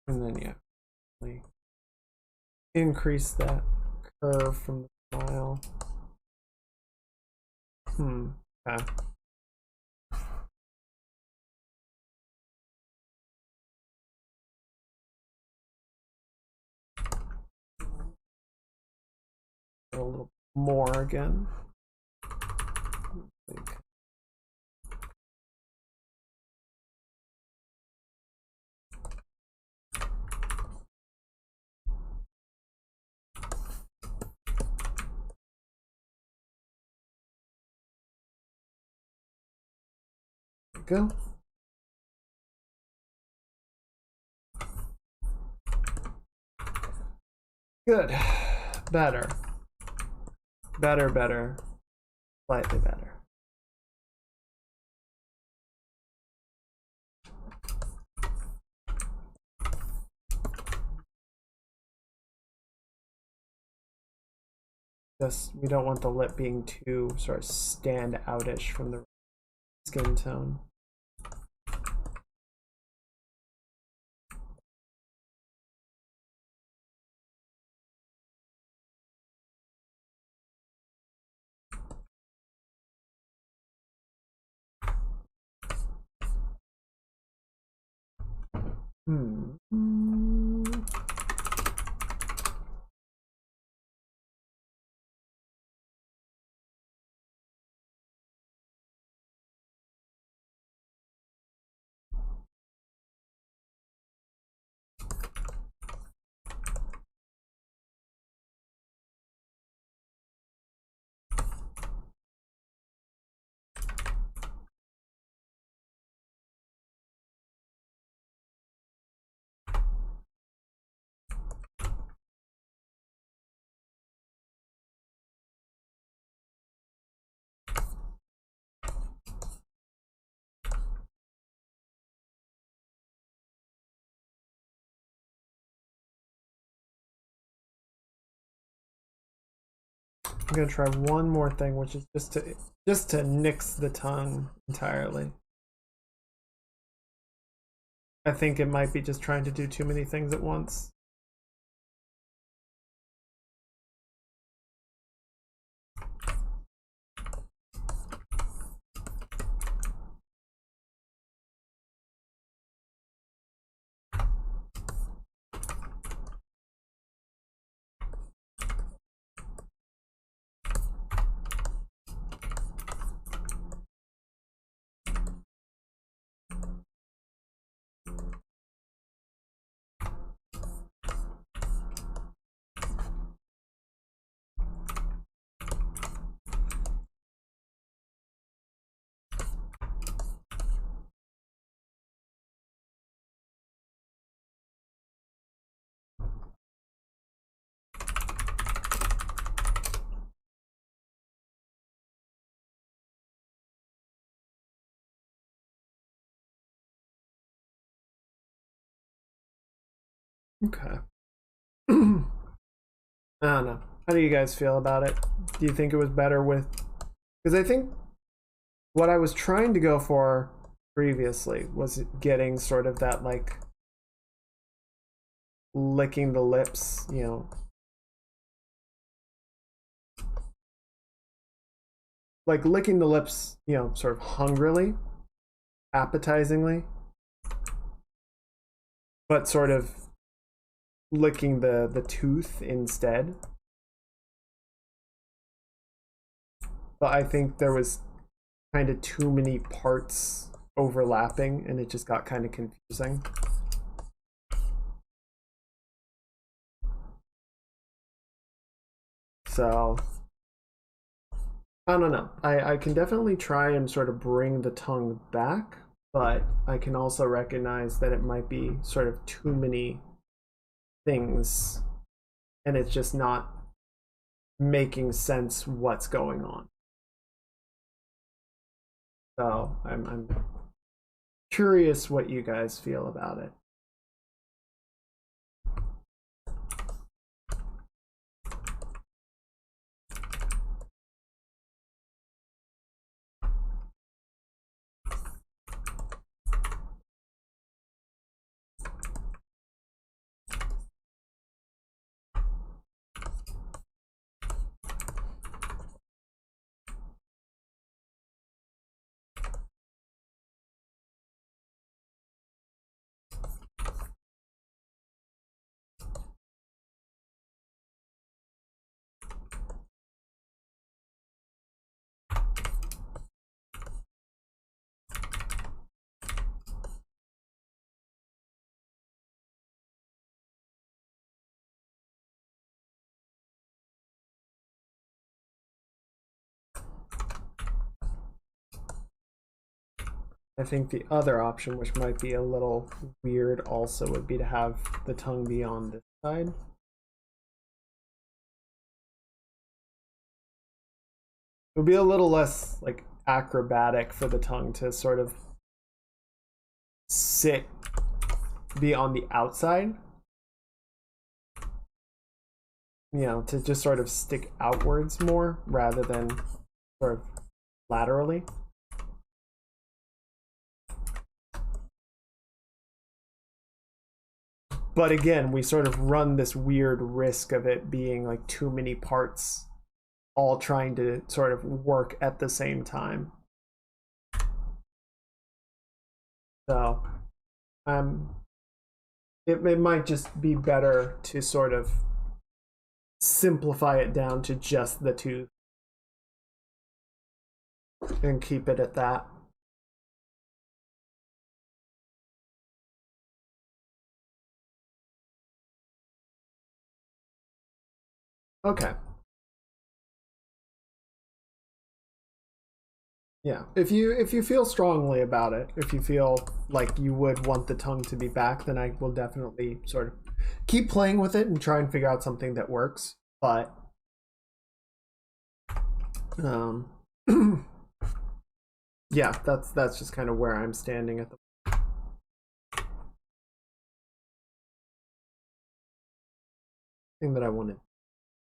And then yeah, increase that curve from the smile. Okay. A little more again. Go. Good. Better. Better. Slightly better. Just, we don't want the lip being too sort of stand outish from the skin tone. I'm gonna try one more thing, which is just to nix the tongue entirely. I think it might be just trying to do too many things at once. Okay. I don't know. How do you guys feel about it? Do you think it was better with... Because I think what I was trying to go for previously was getting sort of that, like, licking the lips, you know, like licking the lips, you know, sort of hungrily, appetizingly, but sort of licking the tooth instead. But I think there was kind of too many parts overlapping and it just got kind of confusing. So I don't know. I can definitely try and sort of bring the tongue back, but I can also recognize that it might be sort of too many things and it's just not making sense what's going on. So I'm curious what you guys feel about it. I think the other option, which might be a little weird also, would be to have the tongue be on this side. It would be a little less like acrobatic for the tongue to sort of be on the outside. You know, to just sort of stick outwards more rather than sort of laterally. But again, we sort of run this weird risk of it being like too many parts all trying to sort of work at the same time. So it might just be better to sort of simplify it down to just the tooth and keep it at that. Okay. Yeah, if you feel strongly about it, if you feel like you would want the tongue to be back, then I will definitely sort of keep playing with it and try and figure out something that works. But yeah, that's just kind of where I'm standing at the thing that I wanted.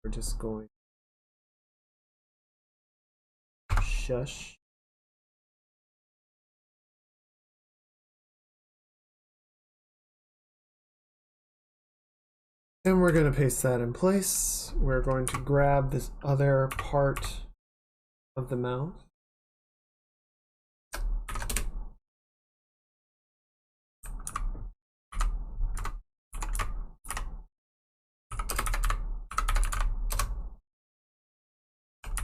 We're just going shush. And we're going to paste that in place. We're going to grab this other part of the mouth.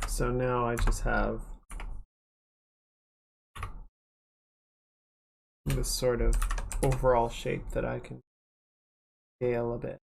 So now I just have this sort of overall shape that I can scale a bit.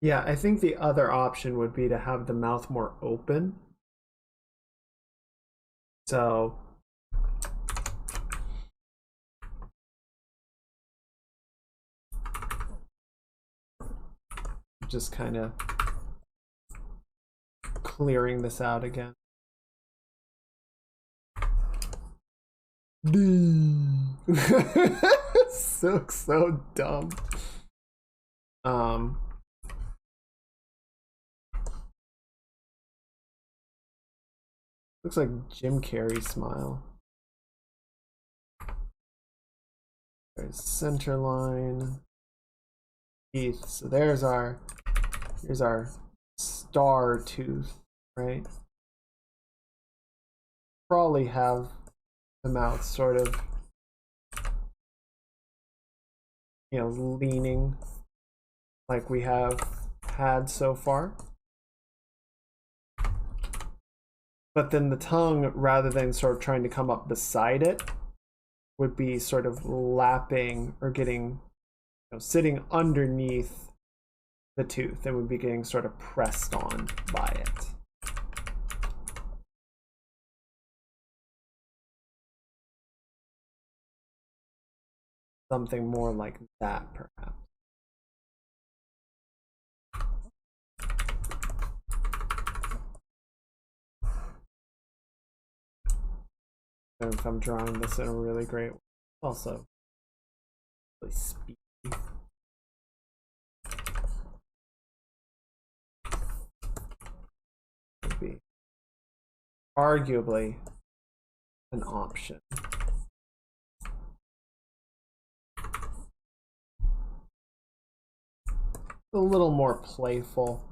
Yeah, I think the other option would be to have the mouth more open. So just kind of clearing this out again. So dumb. Looks like Jim Carrey smile. There's center line. Teeth. So here's our star tooth, right? Probably have the mouth sort of, you know, leaning like we have had so far. But then the tongue, rather than sort of trying to come up beside it, would be sort of lapping or getting, you know, sitting underneath the tooth and would be getting sort of pressed on by it. Something more like that, perhaps. If I'm drawing this in a really great way. Also really speedy. Would be arguably an option. a little more playful.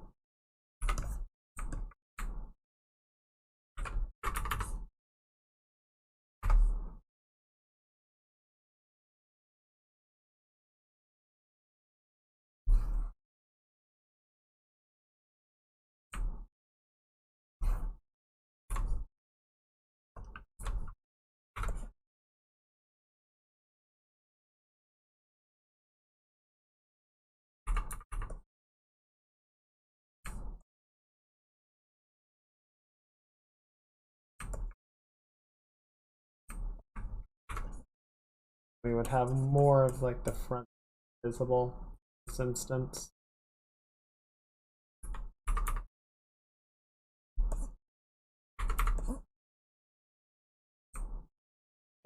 We would have more of like the front visible in this instance.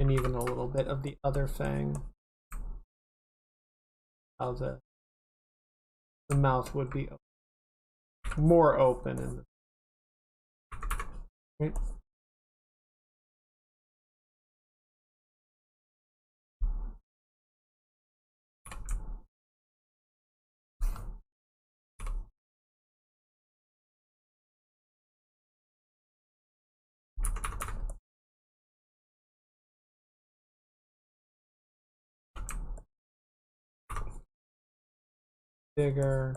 And even a little bit of the other fang. How the mouth would be more open in the right? Bigger.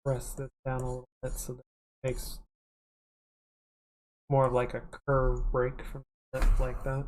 Press this down a little bit so that it makes more of like a curve break from the lip like that.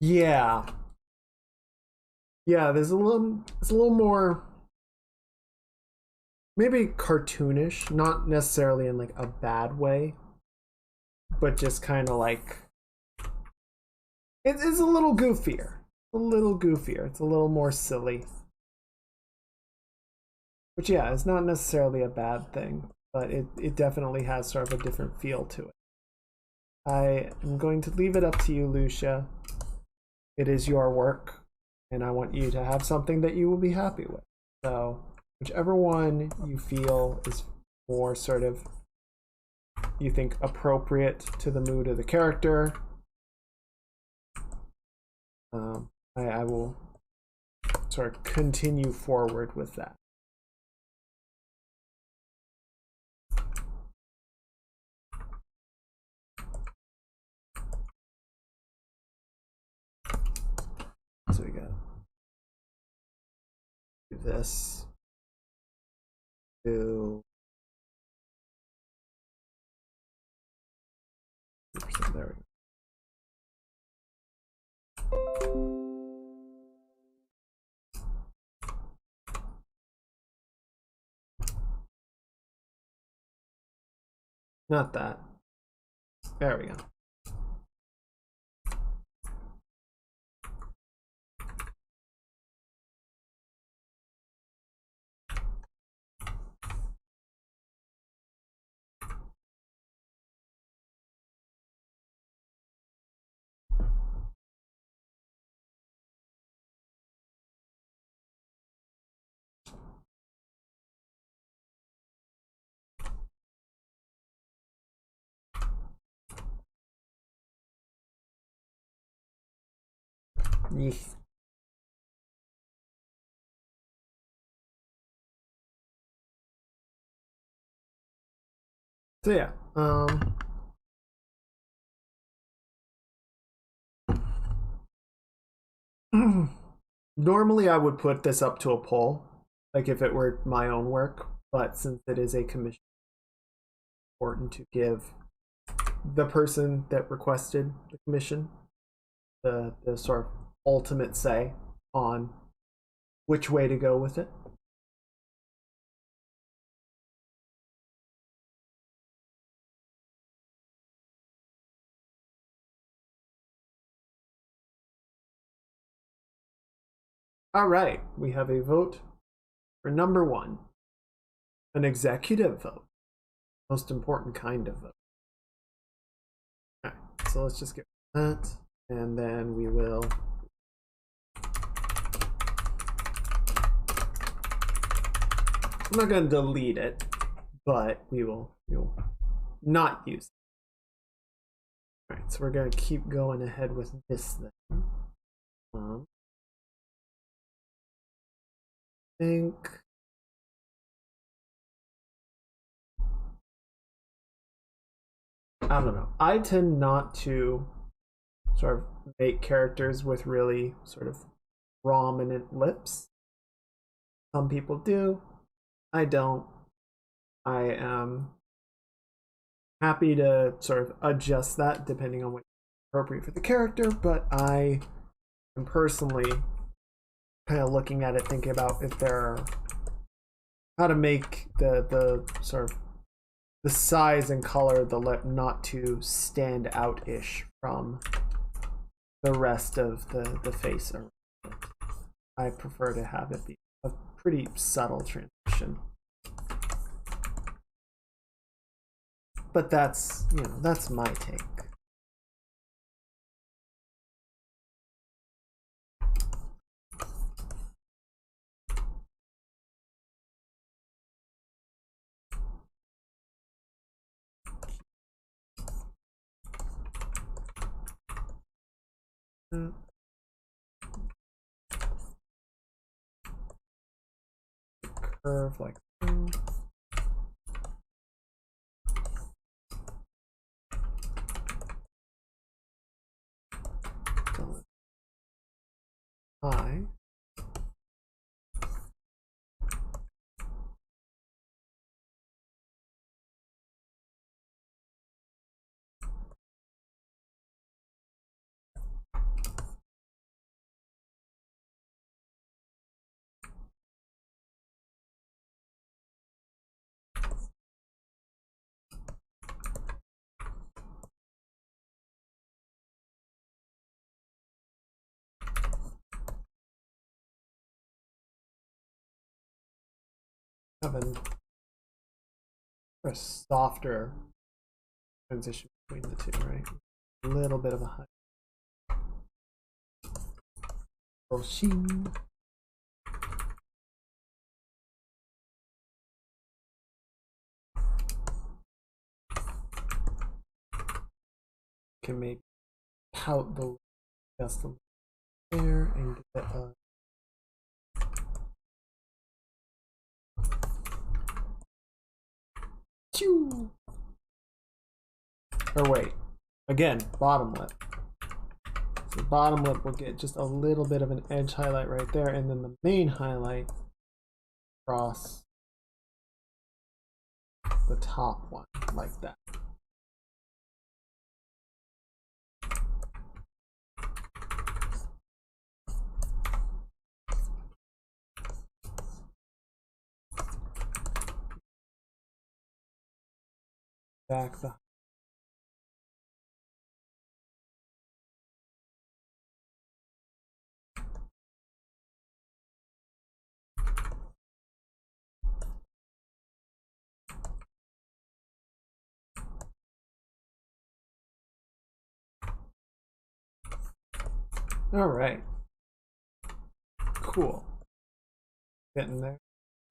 Yeah. Yeah, there's a little more maybe cartoonish, not necessarily in like a bad way, but just kind of like it's a little goofier. A little goofier. It's a little more silly. Which yeah, it's not necessarily a bad thing, but it definitely has sort of a different feel to it. I am going to leave it up to you, Lucia. It is your work, and I want you to have something that you will be happy with. So, whichever one you feel is more sort of, you think, appropriate to the mood of the character, I will sort of continue forward with that. So we got this to there we go. Not that. There we go. Yes. So yeah, normally I would put this up to a poll, like if it were my own work, but since it is a commission, it's important to give the person that requested the commission the sort of ultimate say on which way to go with it. All right, we have a vote for number one, an executive vote, most important kind of vote. All right, so let's just get that, and then we will. I'm not going to delete it, but we'll not use it. All right, so we're going to keep going ahead with this then. I think I don't know. I tend not to sort of make characters with really sort of prominent lips. Some people do. I don't. I am happy to sort of adjust that depending on what's appropriate for the character, but I am personally kind of looking at it, thinking about if there are how to make the sort of the size and color of the lip not to stand out-ish from the rest of the face around it. I prefer to have it be a pretty subtle transition. But that's, you know, that's my take. Curve like that. High. Having a softer transition between the two, right? A little bit of a high. Can maybe pout the just a little there and get a or wait, again, bottom lip. So bottom lip will get just a little bit of an edge highlight right there, and then the main highlight across the top one, like that. Back the all right, cool. Getting there,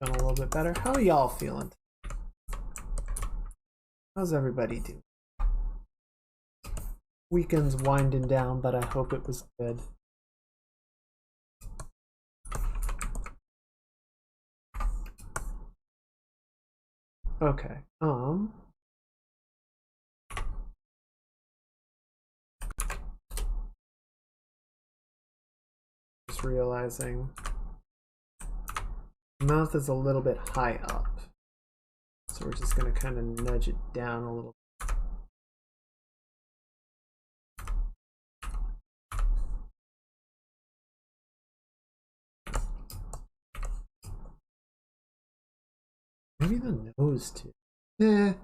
done a little bit better. How are y'all feeling? How's everybody doing? Weekend's winding down, but I hope it was good. Okay. Just realizing mouth is a little bit high up. So we're just gonna kind of nudge it down a little. Maybe the nose too. Yeah,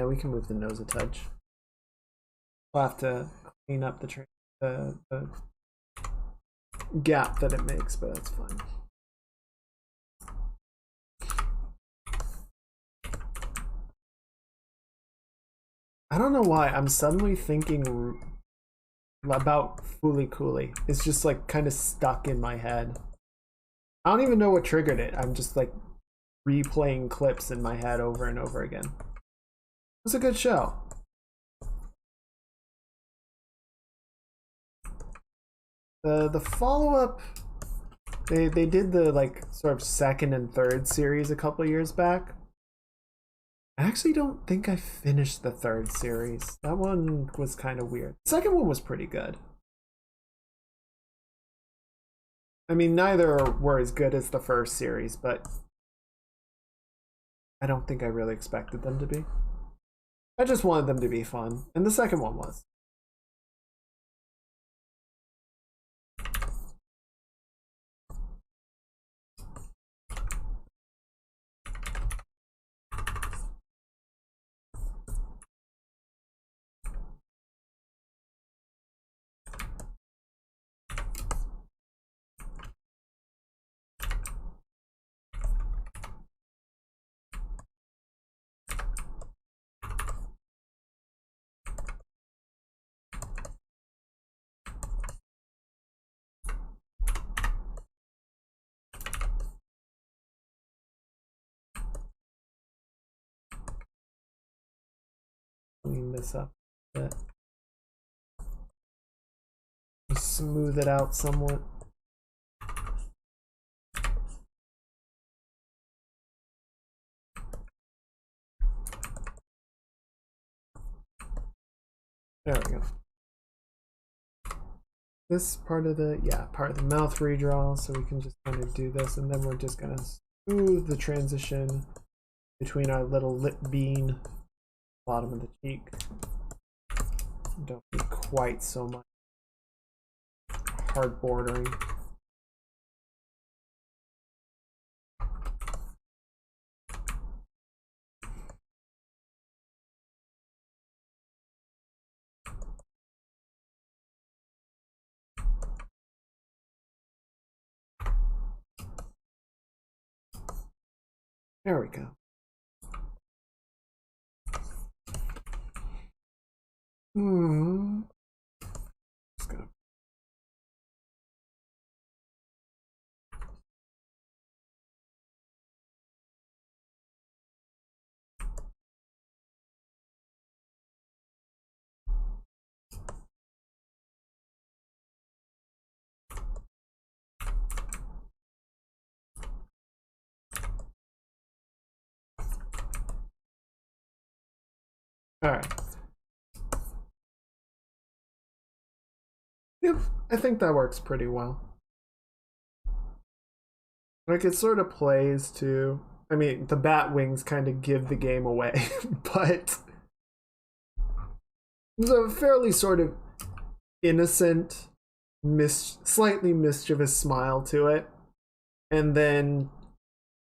we can move the nose a touch. We'll have to clean up the gap that it makes, but that's fine. I don't know why I'm suddenly thinking about Fooly Cooly. It's just like kind of stuck in my head. I don't even know what triggered it. I'm just like replaying clips in my head over and over again. It was a good show. The follow-up, they did the like sort of second and third series a couple years back. I actually don't think I finished the third series. That one was kind of weird. The second one was pretty good. I mean, neither were as good as the first series, but I don't think I really expected them to be. I just wanted them to be fun, and the second one was. Clean this up a bit. Smooth it out somewhat. There we go. This part of the mouth redraw, so we can just kind of do this, and then we're just gonna smooth the transition between our little lip bean, bottom of the cheek. Don't need quite so much hard bordering. There we go. Just gonna. All right. Yep, I think that works pretty well. Like it sort of plays to. I mean, the bat wings kind of give the game away, but there's a fairly sort of innocent, slightly mischievous smile to it, and then,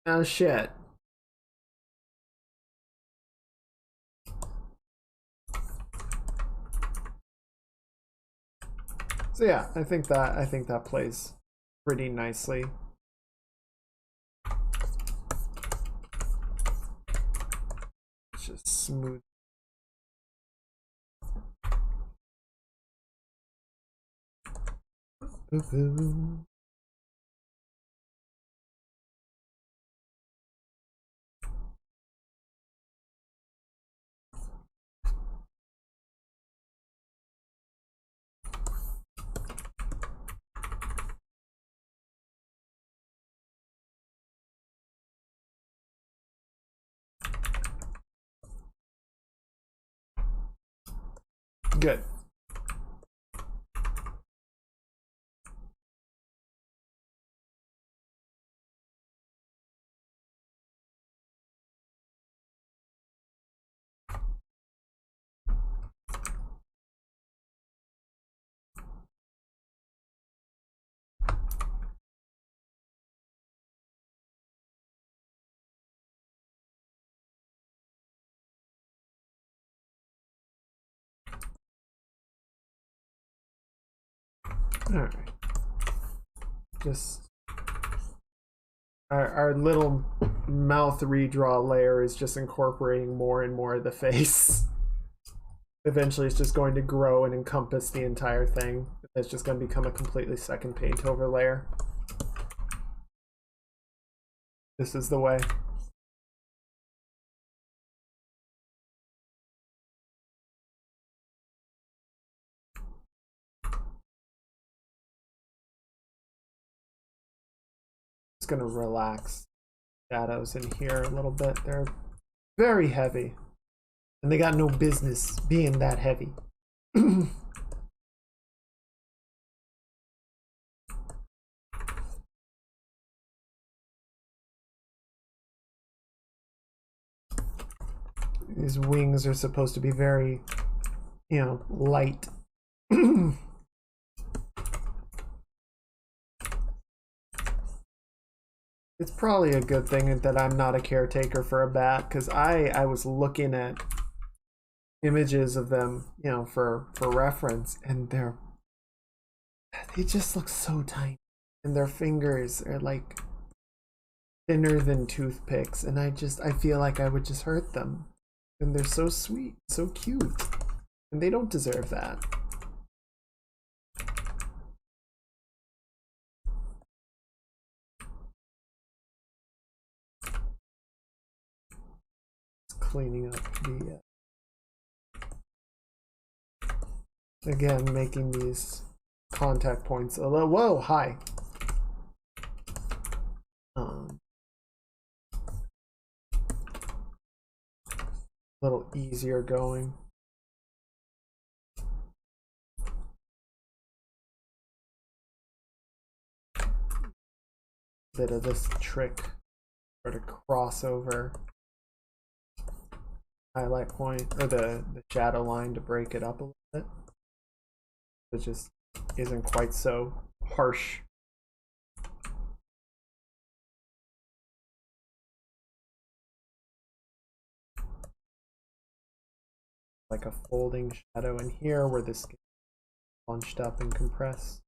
oh shit. So yeah, I think that plays pretty nicely. It's just smooth. Good. All right. Just our little mouth redraw layer is just incorporating more and more of the face. Eventually it's just going to grow and encompass the entire thing. It's just going to become a completely second paint over layer. This is the way. Just going to relax shadows in here a little bit. They're very heavy. And they got no business being that heavy. These wings are supposed to be very, you know, light. It's probably a good thing that I'm not a caretaker for a bat, because I was looking at images of them, you know, for reference, and they just look so tiny, and their fingers are like thinner than toothpicks, and I feel like I would just hurt them. And they're so sweet, so cute, and they don't deserve that. Just cleaning up the again, making these contact points a little, whoa, hi. A little easier going. Bit of this trick, sort of crossover highlight point, or the shadow line to break it up a little bit. It just isn't quite so harsh. Like a folding shadow in here where this gets bunched up and compressed.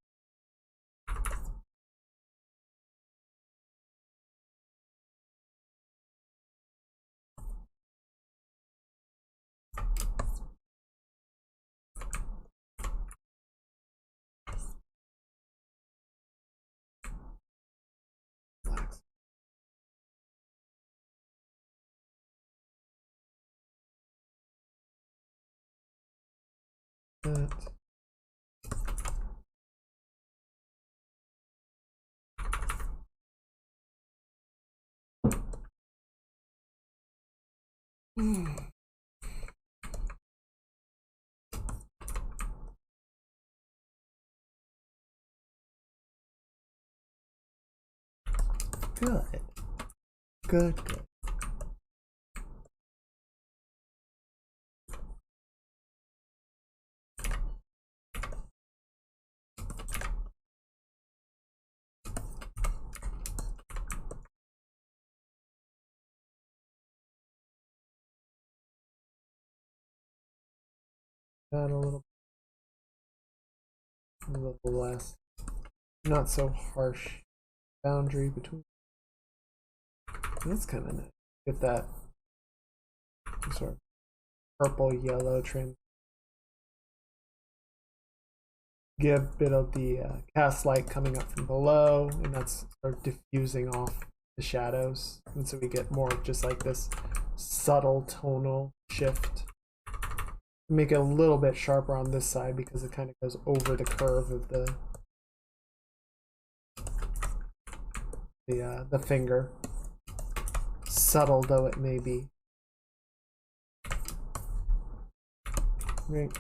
That. Good. Good, good. That a little less, not so harsh boundary between. That's kind of nice. Get that sort of purple yellow trim. Get a bit of the cast light coming up from below, and that's sort of diffusing off the shadows, and so we get more of just like this subtle tonal shift. Make it a little bit sharper on this side because it kind of goes over the curve of the finger, subtle though it may be. Right.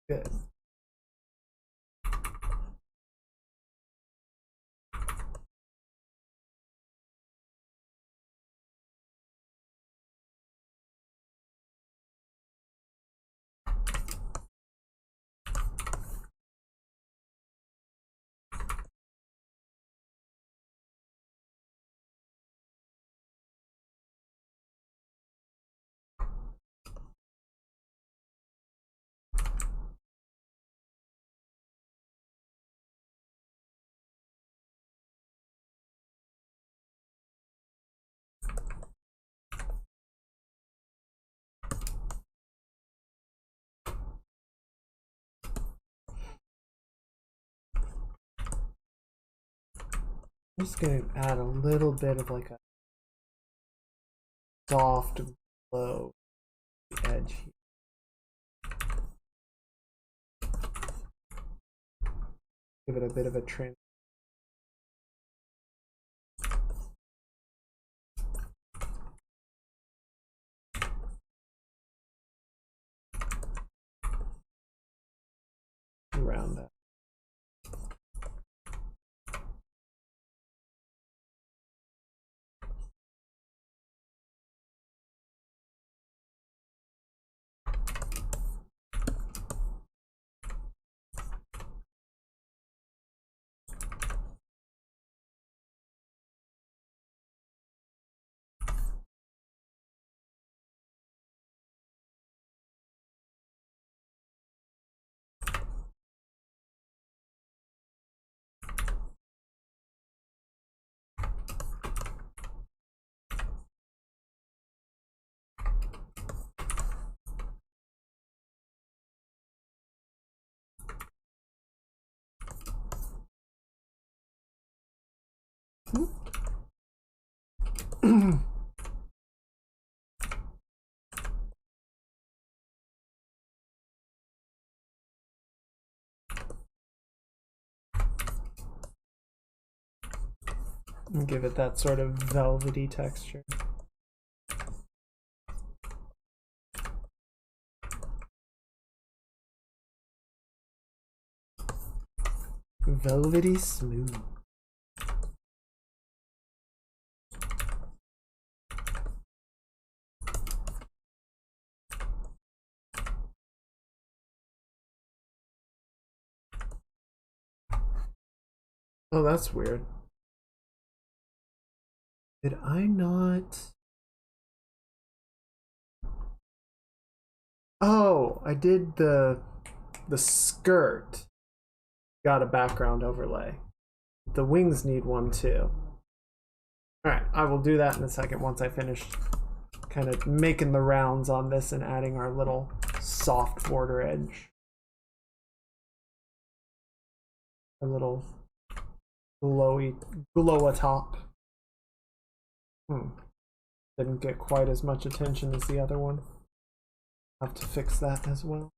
Good. I'm just gonna add a little bit of like a soft glow to the edge here. Give it a bit of a trim. Around that. And give it that sort of velvety texture. Velvety smooth. Oh, that's weird. Did I not? Oh, I did the skirt. Got a background overlay. The wings need one too. Alright, I will do that in a second once I finish kind of making the rounds on this and adding our little soft border edge. A little glow top. Didn't get quite as much attention as the other one. Have to fix that as well.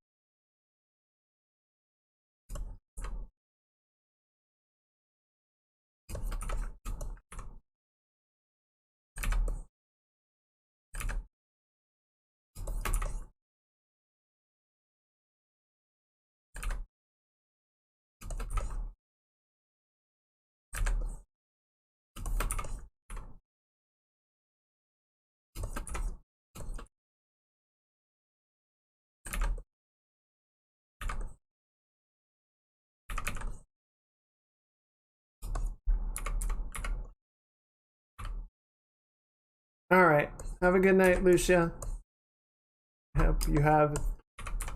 All right. Have a good night, Lucia. I hope you have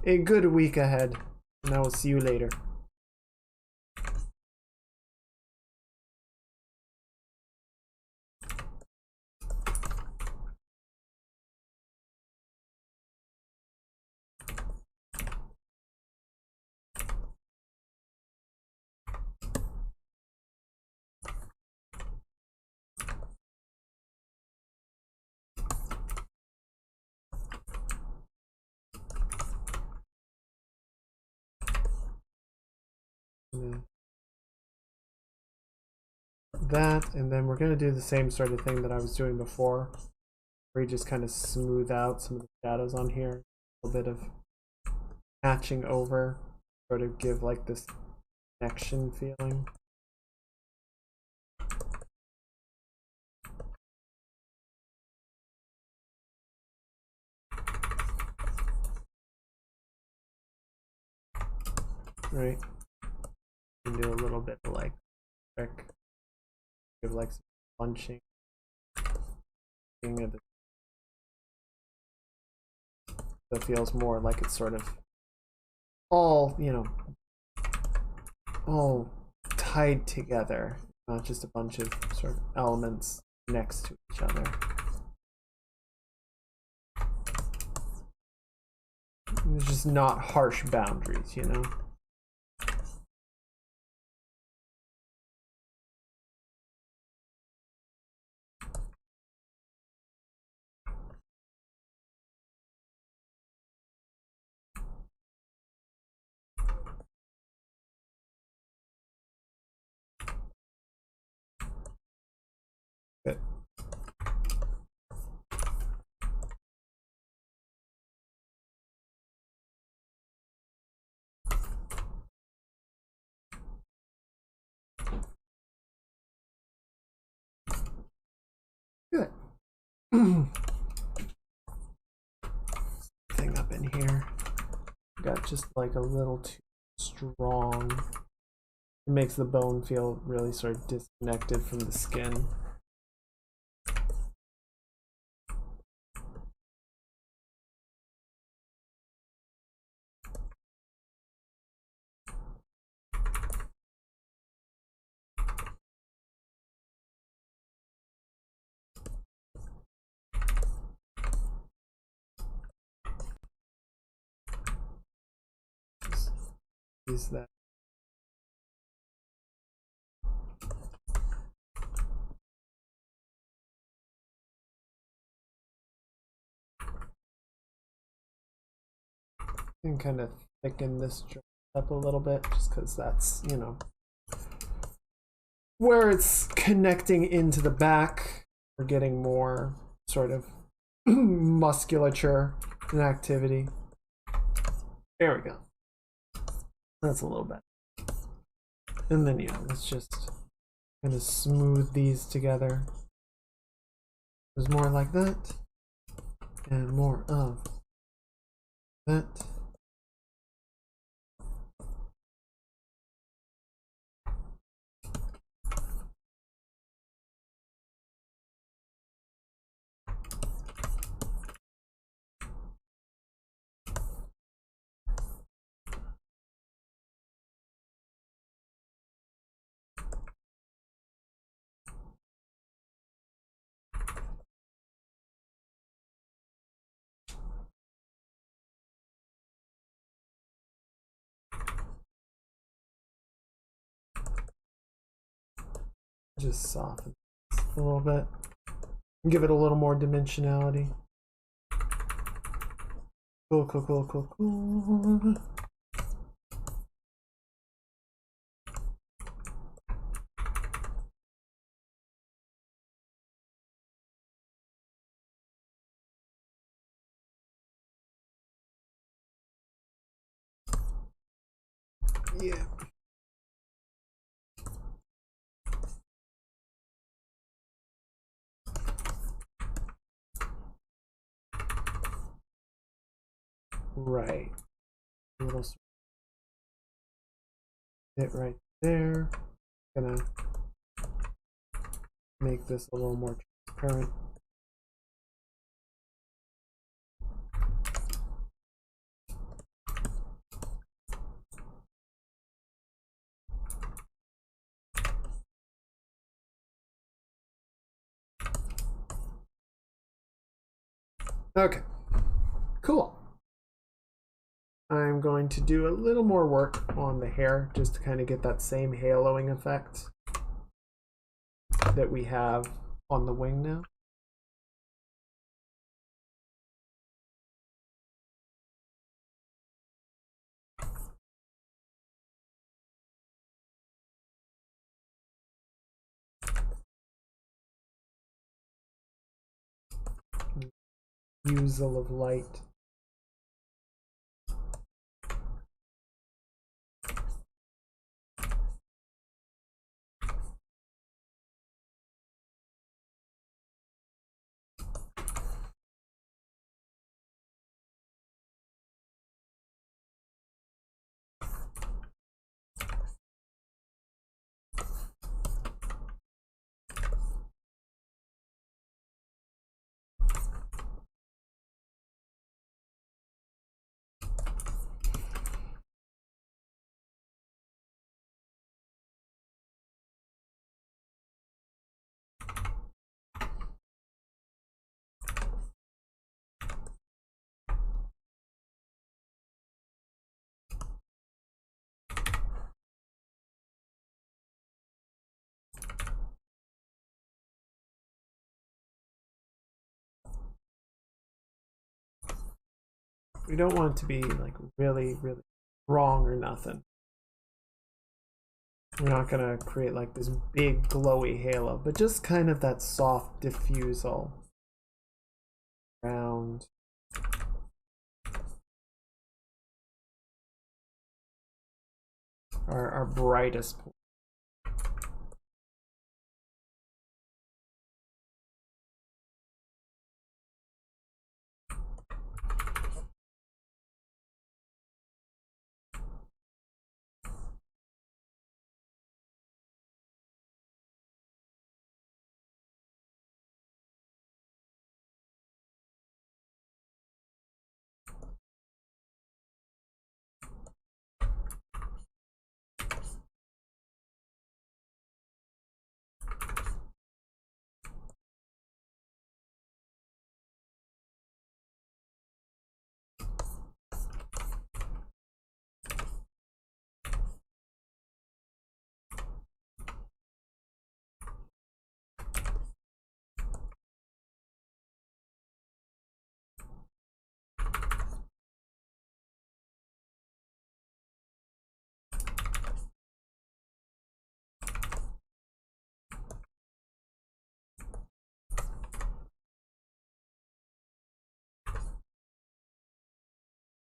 a good week ahead, and I will see you later. That, and then we're going to do the same sort of thing that I was doing before, where you just kind of smooth out some of the shadows on here, a little bit of hatching over, sort of give like this connection feeling. Right, and do a little bit of like trick, give like some punching of the, so it feels more like it's sort of all, you know, all tied together, not just a bunch of sort of elements next to each other. It's just not harsh boundaries, you know? Good. Good. Thing up in here. Got just like a little too strong. It makes the bone feel really sort of disconnected from the skin. Use that. And kind of thicken this joint up a little bit, just because that's, you know, where it's connecting into the back. We're getting more sort of musculature and activity. There we go. That's a little better. And then, yeah, let's just kind of smooth these together. There's more like that, and more of that. Just soften a little bit. Give it a little more dimensionality. Cool, cool, cool, cool, cool. Yeah. Right. A little bit right there. Gonna make this a little more transparent. Okay, cool. I'm going to do a little more work on the hair just to kind of get that same haloing effect that we have on the wing now. Refusal of light. We don't want it to be like really, really wrong or nothing. We're not gonna create like this big glowy halo, but just kind of that soft diffusal around. Our brightest point.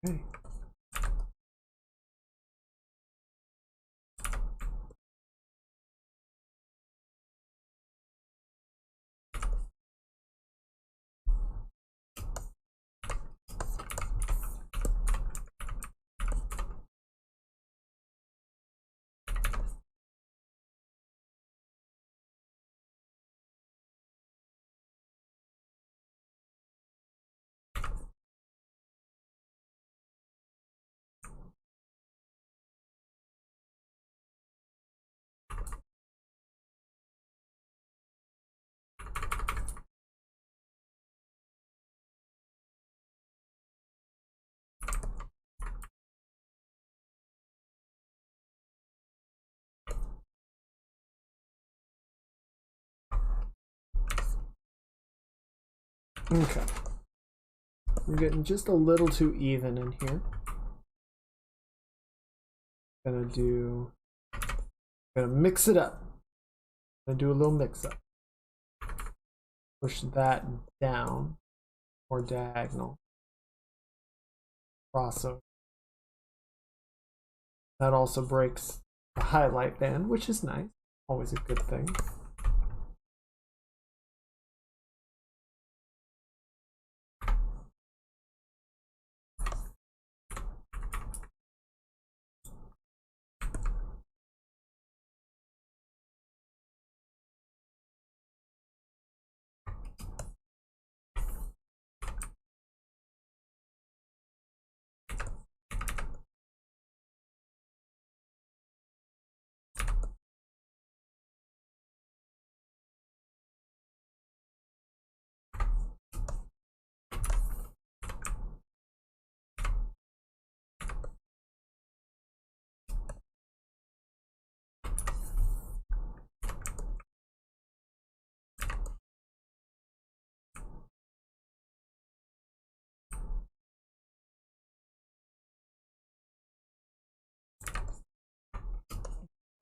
Okay. Okay. We're getting just a little too even in here. Gonna mix it up. Gonna do a little mix up. Push that down or diagonal. Crossover. That also breaks the highlight band, which is nice. Always a good thing.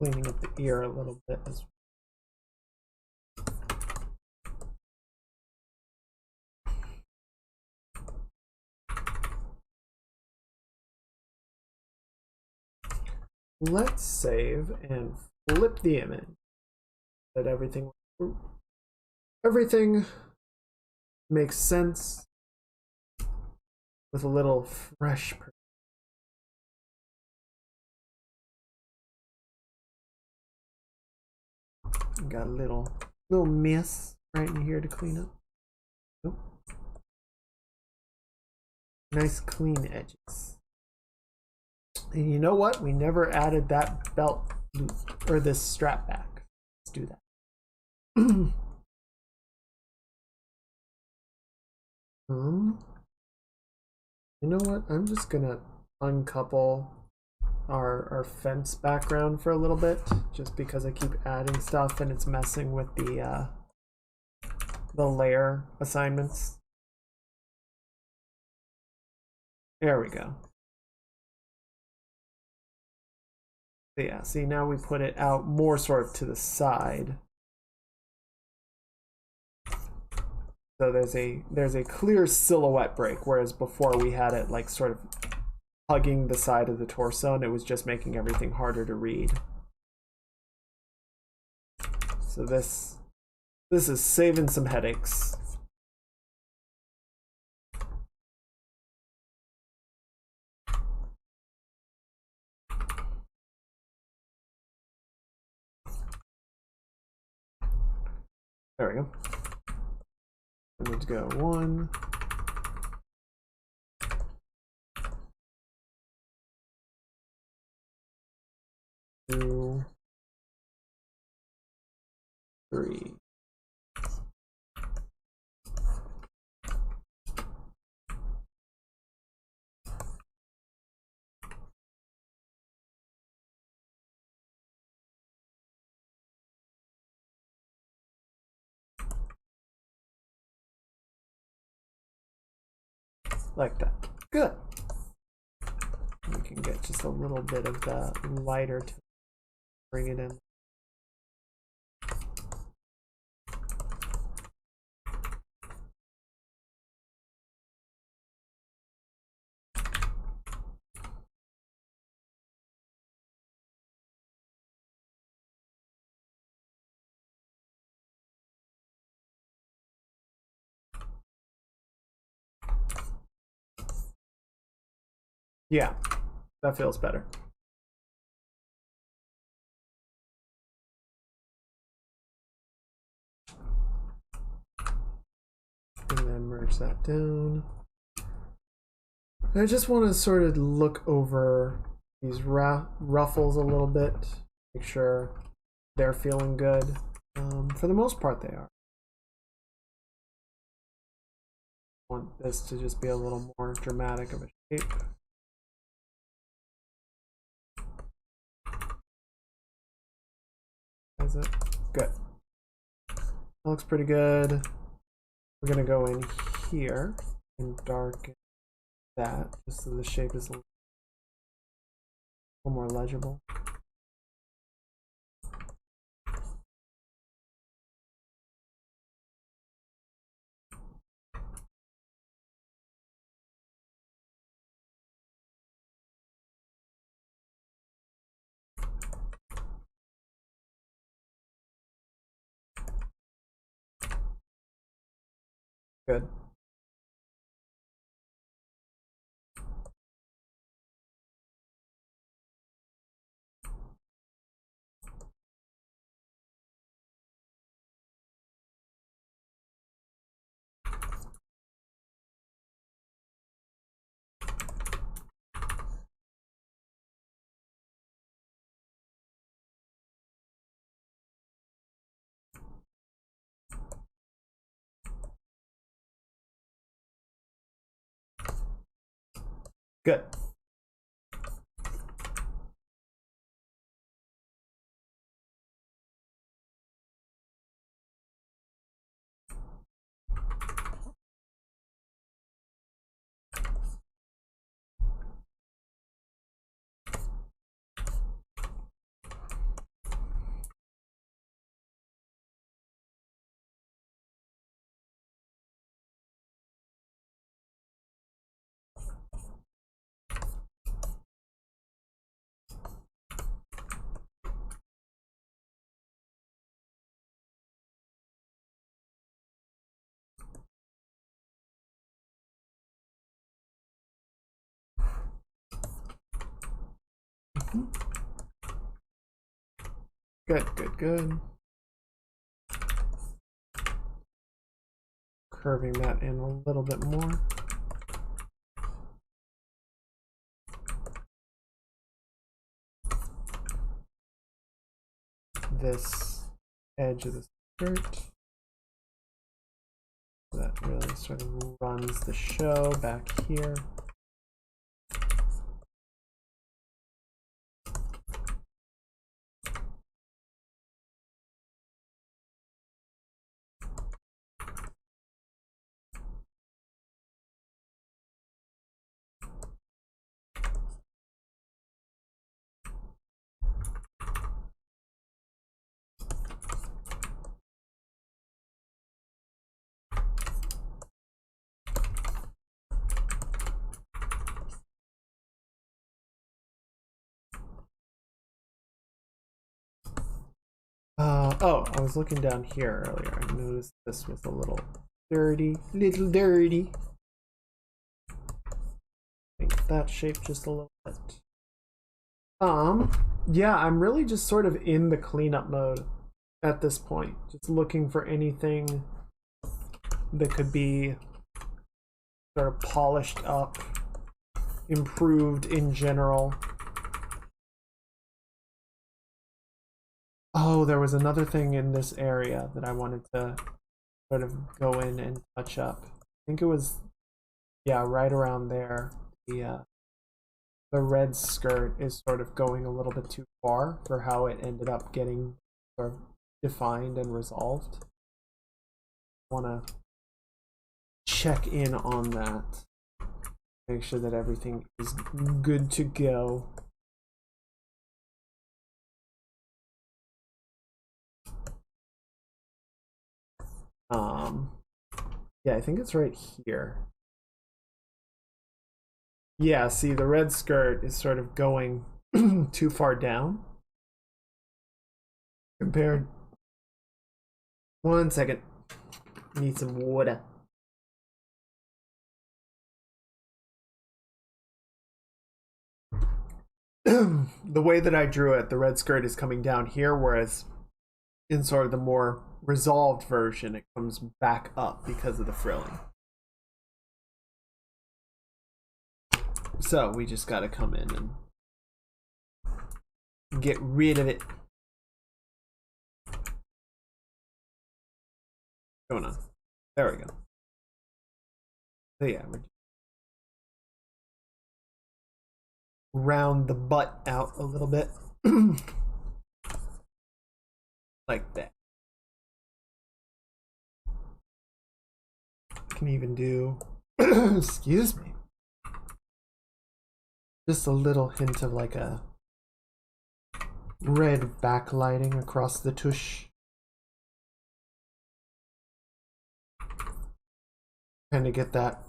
Cleaning up the ear a little bit as well. Let's save and flip the image. That everything makes sense with a little fresh. Got a little mess right in here to clean up. Oh. Nice clean edges. And you know what? We never added that belt loop or this strap back. Let's do that. You know what? I'm just gonna uncouple our fence background for a little bit, just because I keep adding stuff and it's messing with the layer assignments. There we go. So yeah, see, now we put it out more sort of to the side. So there's a clear silhouette break, whereas before we had it like sort of hugging the side of the torso, and it was just making everything harder to read. So this is saving some headaches. There we go. I need to go 1, 2, 3. Like that. Good. We can get just a little bit of that lighter to bring it in. Yeah, that feels better. And then merge that down. And I just want to sort of look over these ruffles a little bit, make sure they're feeling good. For the most part, they are. I want this to just be a little more dramatic of a shape. Is it? Good. That looks pretty good. We're gonna go in here and darken that just so the shape is a little more legible. Good. Good. Good, good, good. Curving that in a little bit more. This edge of the skirt. That really sort of runs the show back here. Oh, I was looking down here earlier. I noticed this was a little dirty. Make that shape just a little bit. Yeah, I'm really just sort of in the cleanup mode at this point. Just looking for anything that could be sort of polished up, improved in general. Oh, there was another thing in this area that I wanted to sort of go in and touch up. I think it was, yeah, right around there. The red skirt is sort of going a little bit too far for how it ended up getting sort of defined and resolved. I want to check in on that. Make sure that everything is good to go. Yeah, I think it's right here. Yeah, see, the red skirt is sort of going too far down compared. One second. Need some water. The way that I drew it, the red skirt is coming down here, whereas in sort of the more resolved version, it comes back up because of the frilling. So we just gotta come in and get rid of it. Going on. There we go. So yeah, we're round the butt out a little bit. Like that. Can even do excuse me, just a little hint of like a red backlighting across the tush. Kind of get that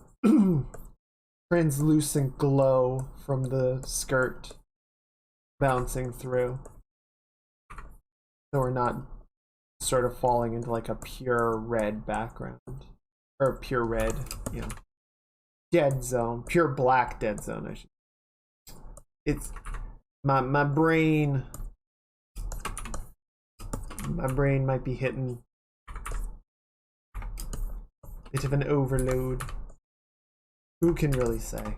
translucent glow from the skirt bouncing through, so we're not sort of falling into like a pure red background, or pure red, you know, dead zone, pure black dead zone. I should. It's my brain. My brain might be hitting a bit of an overload. Who can really say?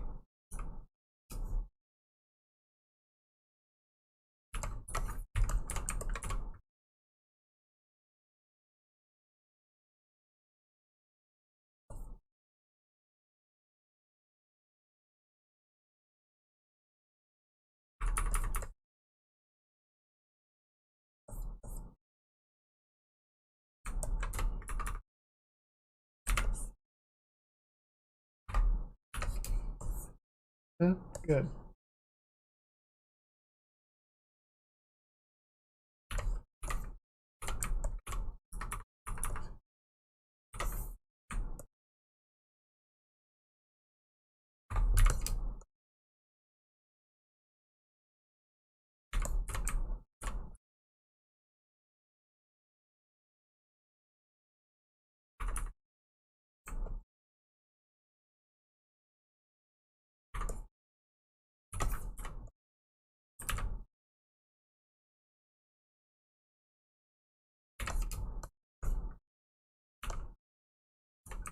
Yeah, good.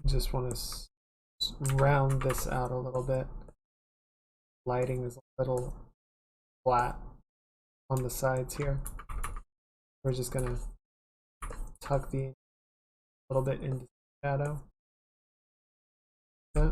Just want to round this out a little bit. Lighting is a little flat on the sides here. We're just gonna tuck the little bit into shadow. Yeah.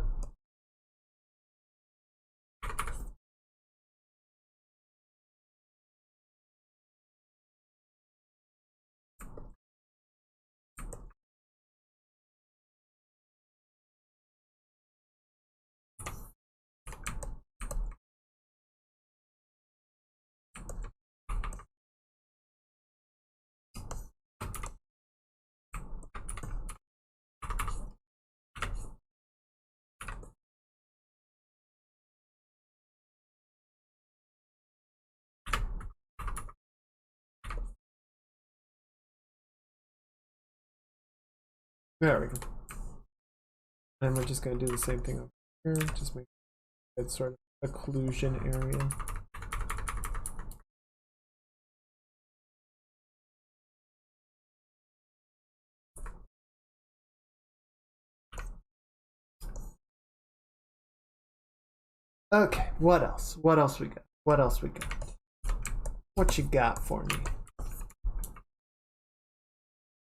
There we go. And we're just going to do the same thing over here. Just make it sort of occlusion area. Okay, what else? What else we got? What else we got? What you got for me?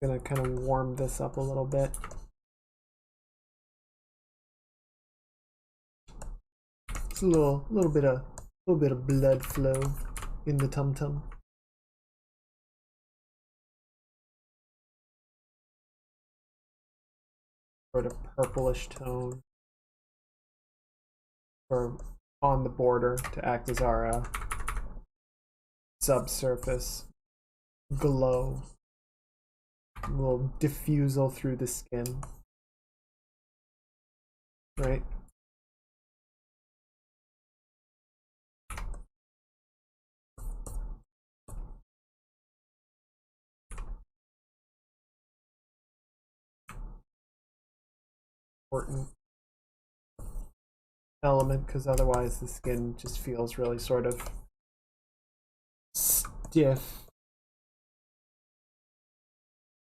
Gonna kind of warm this up a little bit. It's a little bit of blood flow in the tum-tum. Sort of purplish tone, or on the border to act as our subsurface glow. A little diffusal through the skin, right? Important element, because otherwise the skin just feels really sort of stiff.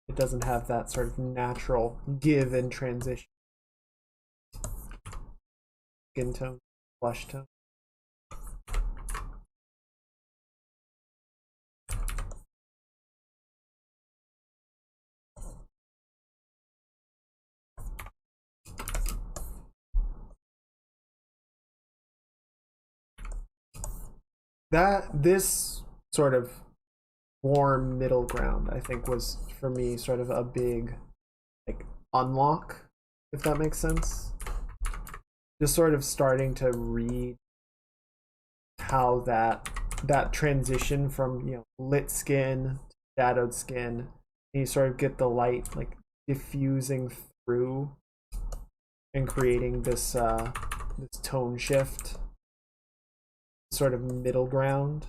It doesn't have that sort of natural give and transition. Skin tone, blush tone. This sort of warm middle ground, I think, was for me sort of a big like unlock, if that makes sense. Just sort of starting to read how that transition from, you know, lit skin to shadowed skin, and you sort of get the light like diffusing through and creating this this tone shift, sort of middle ground.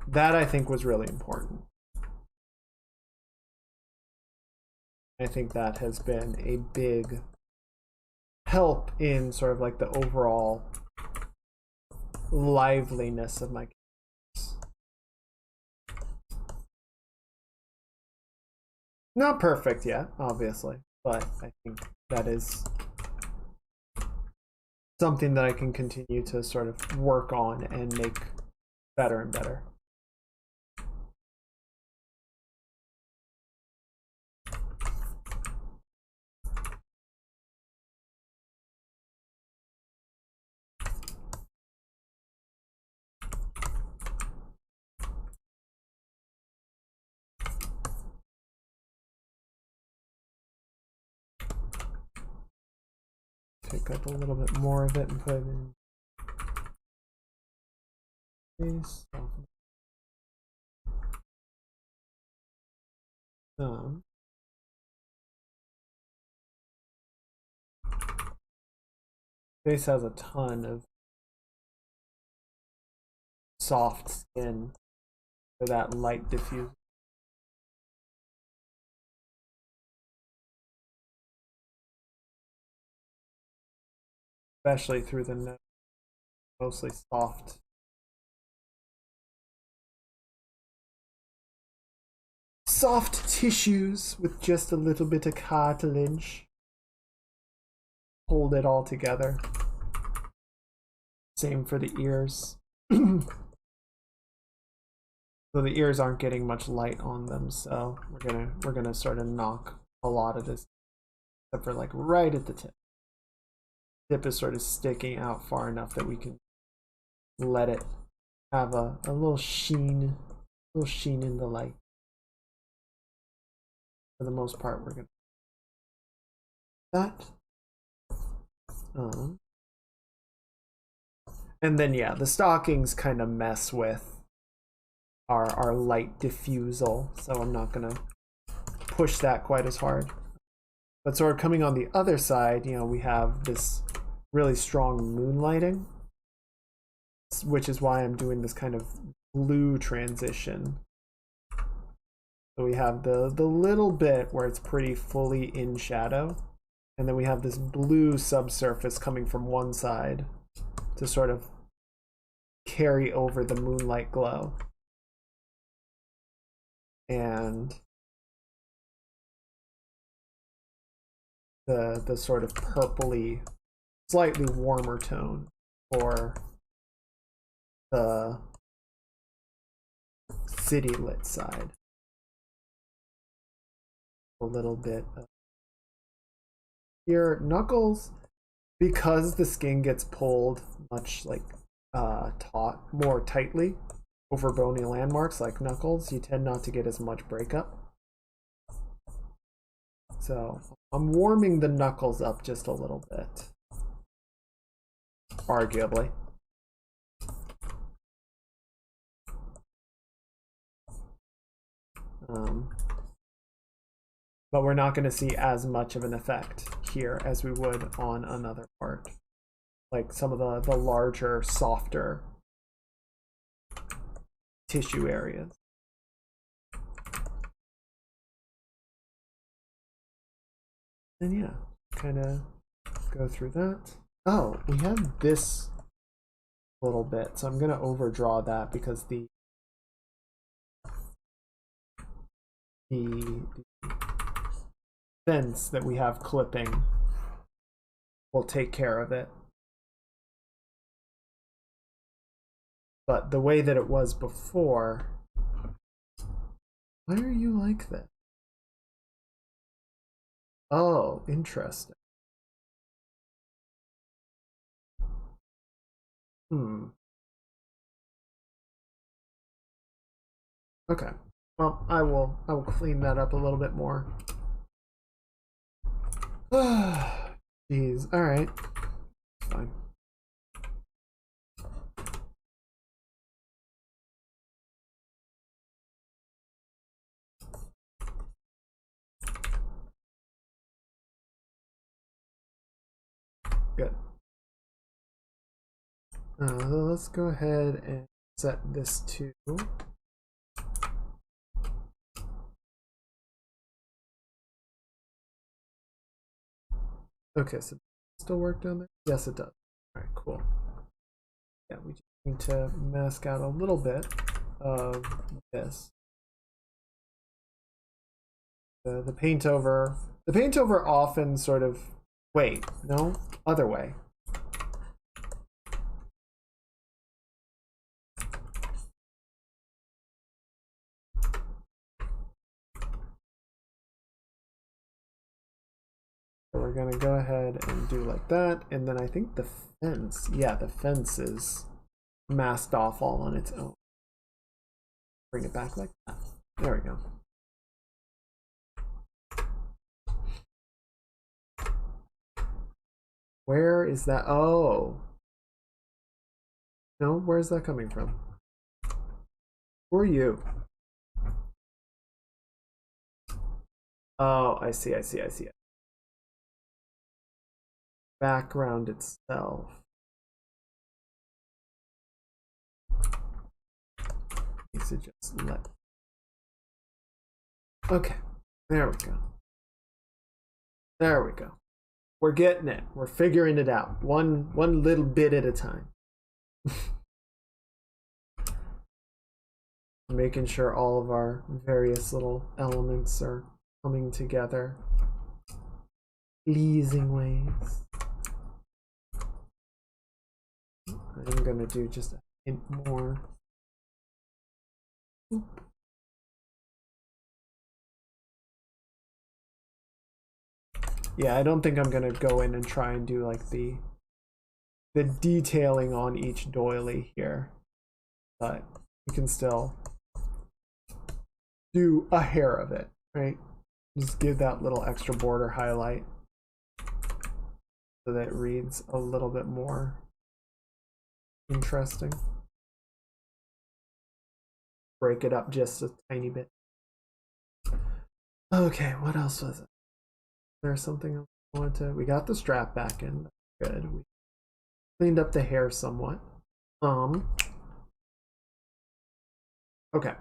That I think was really important. I think that has been a big help in sort of like the overall liveliness of my characters. Not perfect yet, obviously, but I think that is something that I can continue to sort of work on and make better and better. Pick up a little bit more of it and put it in this. Face has a ton of soft skin for that light diffuse. Especially through the nose, mostly soft. Soft tissues with just a little bit of cartilage. Hold it all together. Same for the ears. So the ears aren't getting much light on them, so we're gonna sort of knock a lot of this, except for like right at the tip. Tip is sort of sticking out far enough that we can let it have a little sheen in the light. For the most part, we're gonna that. And then yeah, the stockings kind of mess with our light diffusal, so I'm not gonna push that quite as hard. But sort of coming on the other side, you know, we have this really strong moonlighting, which is why I'm doing this kind of blue transition So we have the little bit where it's pretty fully in shadow, and then we have this blue subsurface coming from one side to sort of carry over the moonlight glow. And the sort of purpley, slightly warmer tone for the city lit side. A little bit of here. Knuckles, because the skin gets pulled much like taut more tightly over bony landmarks like Knuckles, you tend not to get as much breakup. So I'm warming the Knuckles up just a little bit, arguably. But we're not going to see as much of an effect here as we would on another part, like some of the larger, softer tissue areas. And yeah, kind of go through that. Oh, we have this little bit, so I'm going to overdraw that because the fence that we have clipping will take care of it. But the way that it was before, why are you like that? Oh, interesting. Okay. Well, I will clean that up a little bit more. Jeez. All right. Fine. Good. Let's go ahead and set this to okay, so still work down there? Yes, it does. All right, cool. Yeah, we just need to mask out a little bit of this. The paint over often sort of, wait, no, other way. So we're gonna go ahead and do like that, and then I think the fence, yeah, the fence is masked off all on its own. Bring it back like that. There we go. Where is that? Oh. No, where's that coming from? Who are you? Oh, I see. Background itself. Needs to just let. Okay, there we go. There we go. We're getting it. We're figuring it out. One little bit at a time. Making sure all of our various little elements are coming together. Pleasing ways. I'm gonna do just a hint more. Oop. Yeah, I don't think I'm gonna go in and try and do like the detailing on each doily here, but you can still do a hair of it, right? Just give that little extra border highlight so that it reads a little bit more interesting. Break it up just a tiny bit. Okay, what else was it? There's something else I wanted to. We got the strap back in. Good. We cleaned up the hair somewhat. Okay.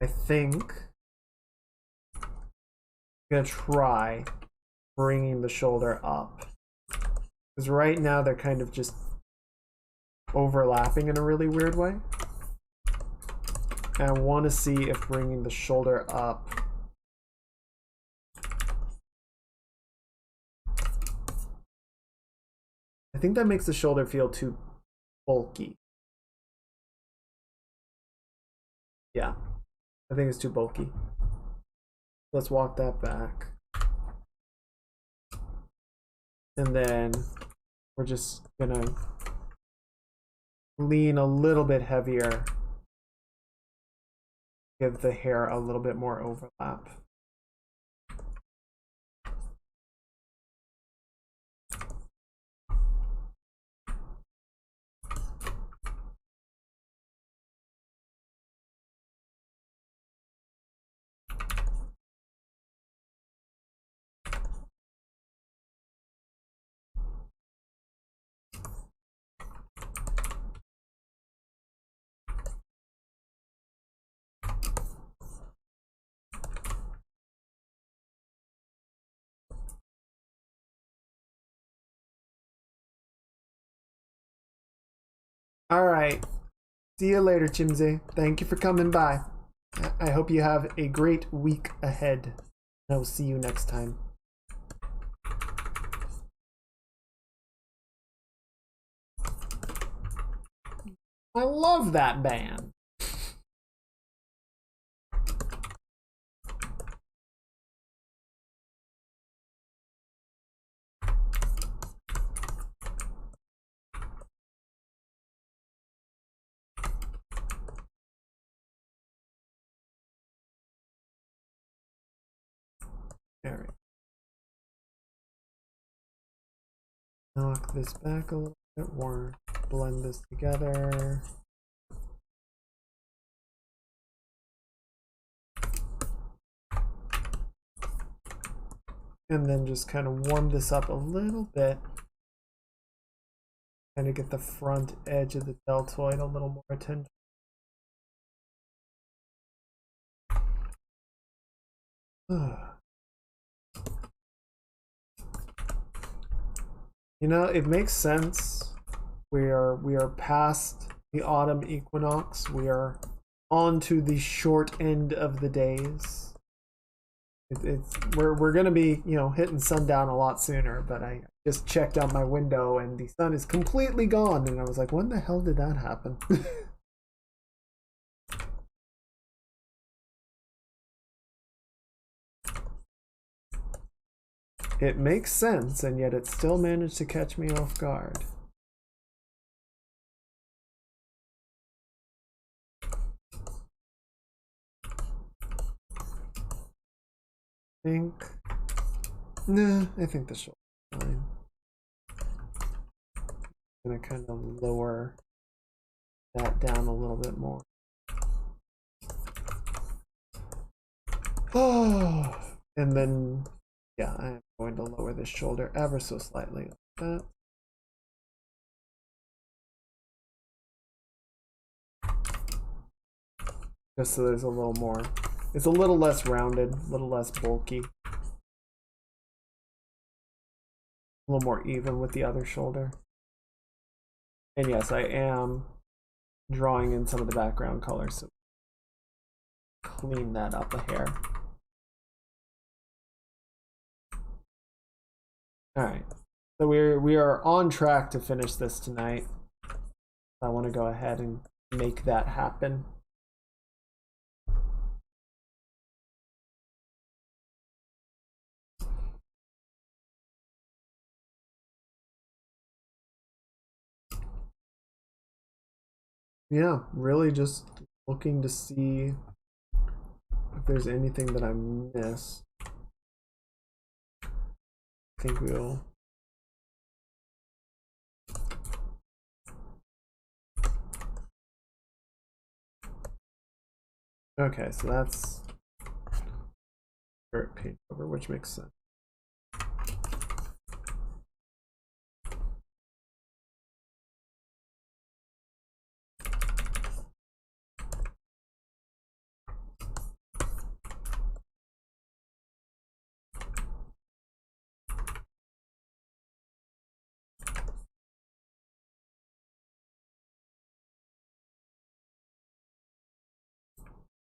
I think I'm gonna try bringing the shoulder up, because right now they're kind of just overlapping in a really weird way. And I want to see if bringing the shoulder up I think that makes the shoulder feel too bulky. Yeah, I think it's too bulky. Let's walk that back. And then we're just gonna lean a little bit heavier. Give the hair a little bit more overlap. All right. See you later, Chiisei. Thank you for coming by. I hope you have a great week ahead. I will see you next time. I love that band. All right. Knock this back a little bit more. Blend this together. And then just kind of warm this up a little bit. Kind of get the front edge of the deltoid a little more attention. You know, it makes sense. We are past the autumn equinox. We are on to the short end of the days. We're gonna be, you know, hitting sundown a lot sooner, but I just checked out my window and the sun is completely gone, and I was like, when the hell did that happen? It makes sense, and yet it still managed to catch me off guard. I think this shoulder is fine. I'm gonna kind of lower that down a little bit more. Oh, and then, yeah, I'm going to lower this shoulder ever so slightly like that. Just so there's a little more, it's a little less rounded, a little less bulky. A little more even with the other shoulder. And yes, I am drawing in some of the background color, so clean that up a hair. All right, so we are on track to finish this tonight. I want to go ahead and make that happen. Yeah, really just looking to see if there's anything that I missed. I think we'll okay, so that's paint over, which makes sense.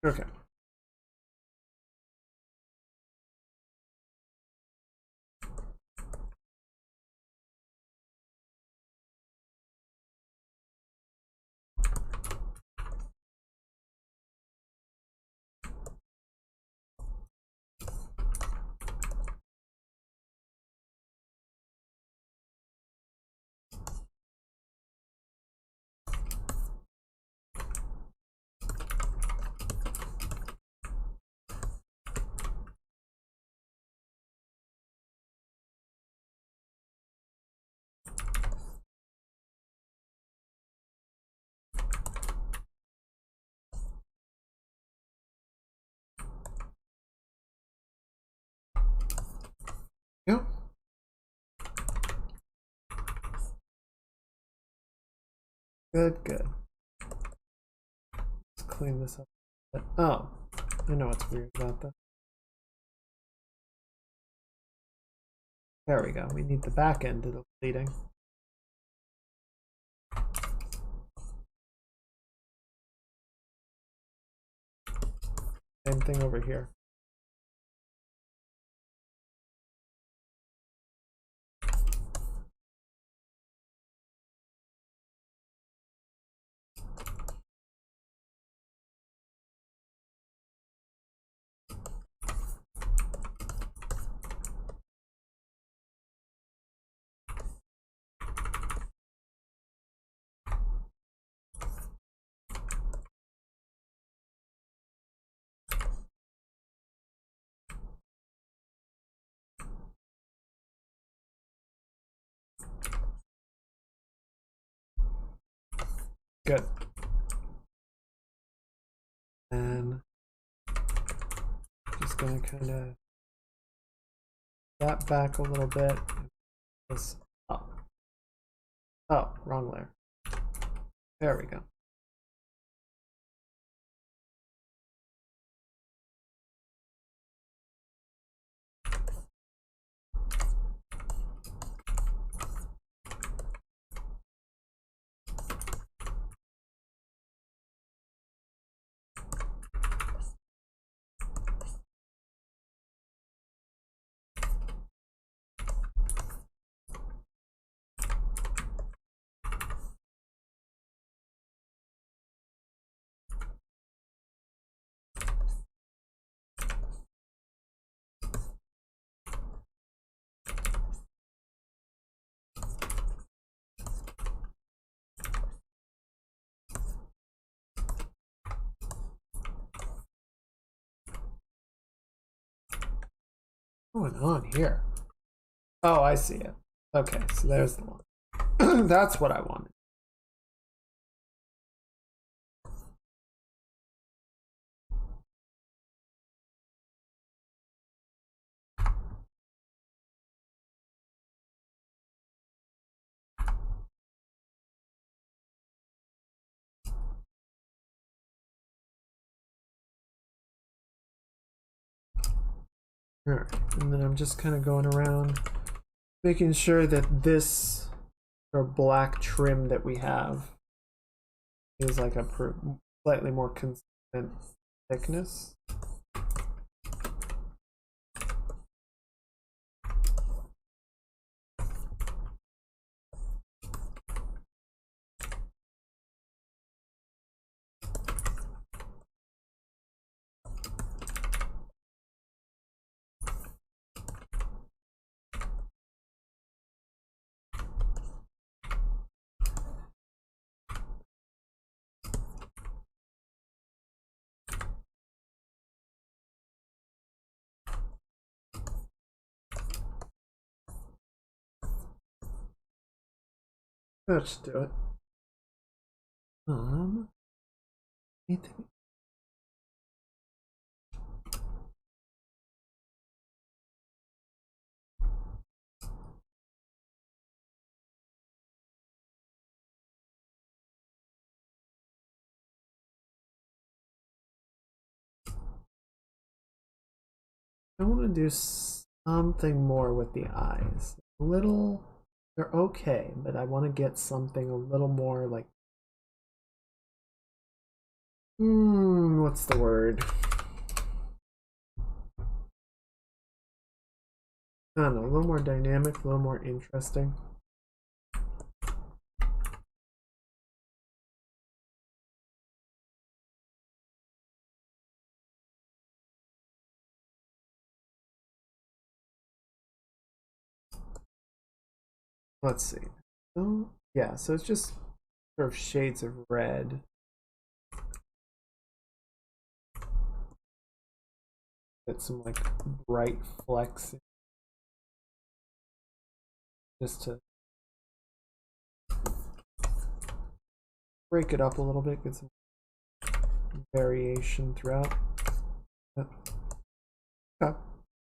Okay. Yep. Good, good. Let's clean this up. Oh, I know what's weird about this. There we go. We need the back end of the bleeding. Same thing over here. Good. And just gonna kind of that back a little bit. This up. Oh, wrong layer. There we go. What's going on here? Oh, I see it. Okay, so there's the one. That's what I wanted. All right, and then I'm just kind of going around making sure that this black trim that we have is like a slightly more consistent thickness. Let's do it. Anything? I want to do something more with the eyes. A little, they're okay, but I want to get something a little more like What's the word? I don't know, a little more dynamic, a little more interesting. Let's see. Oh, yeah, so it's just sort of shades of red. Get some like bright flecks just to break it up a little bit, get some variation throughout. Okay,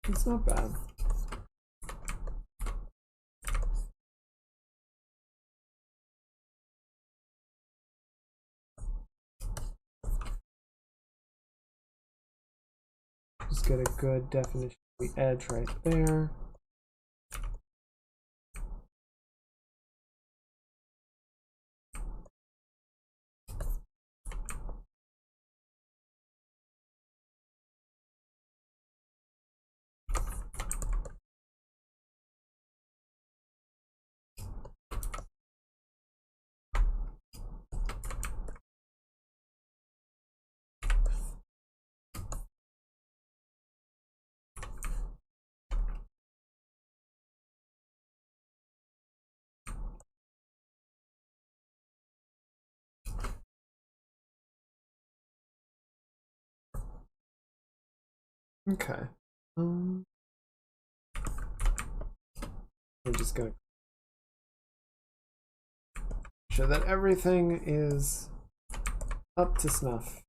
it's not bad. Just get a good definition of the edge right there. Okay. I'm just gonna show that everything is up to snuff.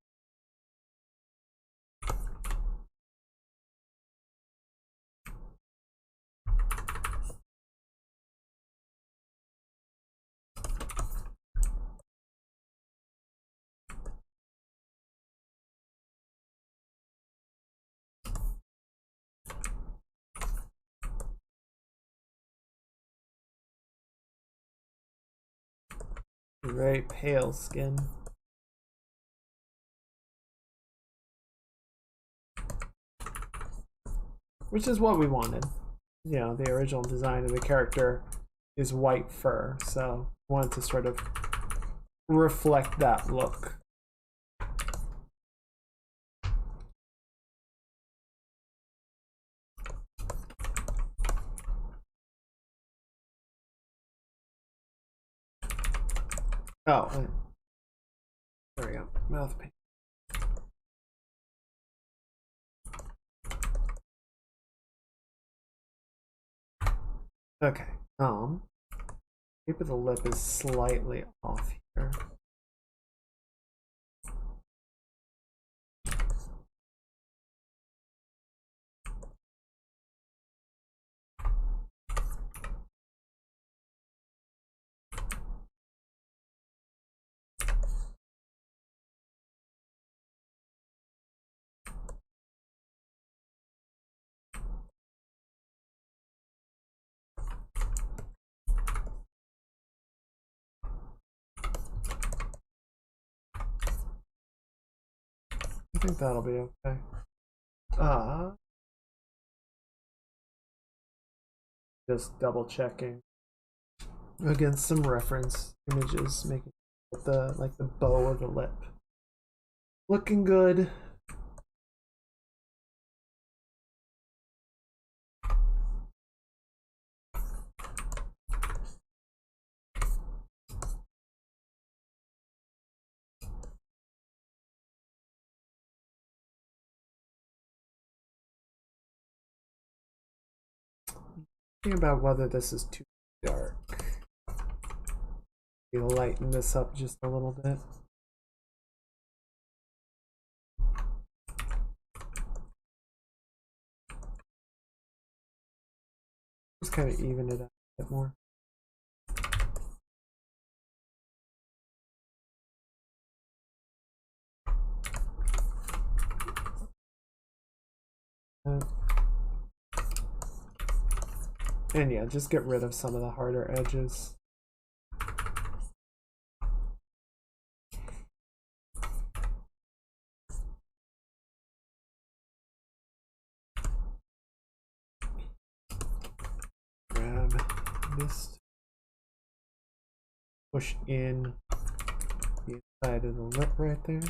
Very pale skin. Which is what we wanted. You know, the original design of the character is white fur, so I wanted to sort of reflect that look. Oh, there we go. Mouth paint. Okay. Shape of the lip is slightly off here. I think that'll be okay. Just double checking against some reference images, making the bow of the lip looking good. Thinking about whether this is too dark. You lighten this up just a little bit. Just kind of even it up a bit more. And yeah, just get rid of some of the harder edges. Just push in the inside of the lip right there.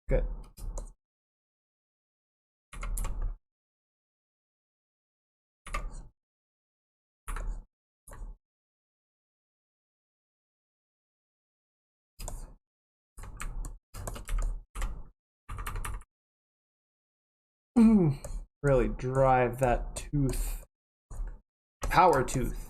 Good. Really drive that tooth. Power tooth.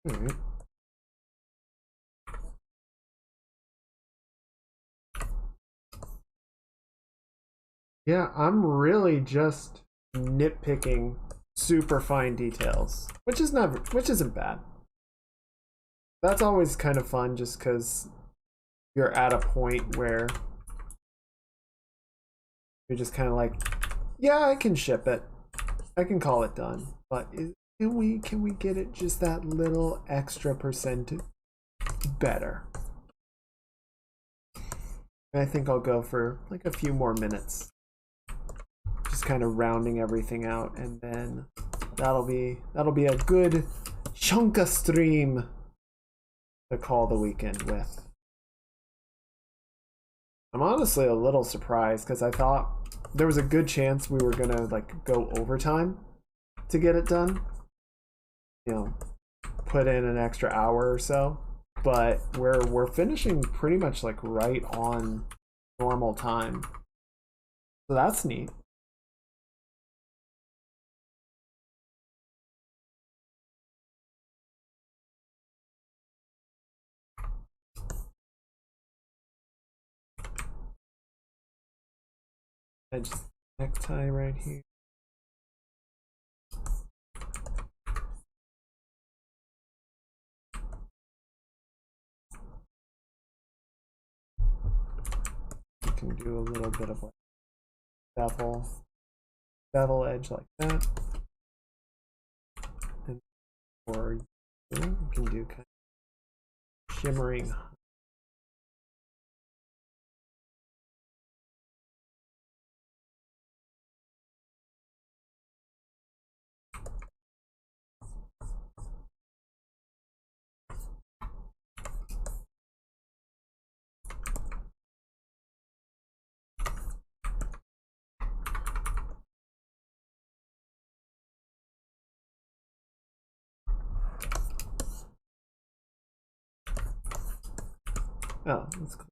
All right. Yeah, I'm really just nitpicking super fine details, which isn't bad. That's always kind of fun just because you're at a point where you're just kind of like, yeah, I can ship it. I can call it done. But can we get it just that little extra percent better? And I think I'll go for like a few more minutes. Just kind of rounding everything out, and then that'll be a good chunk of stream to call the weekend with. I'm honestly a little surprised because I thought there was a good chance we were gonna like go overtime to get it done. You know, put in an extra hour or so, but we're finishing pretty much like right on normal time. So that's neat. I just necktie right here. You can do a little bit of like bevel edge like that. And for you can do kind of shimmering. Oh, that's cool.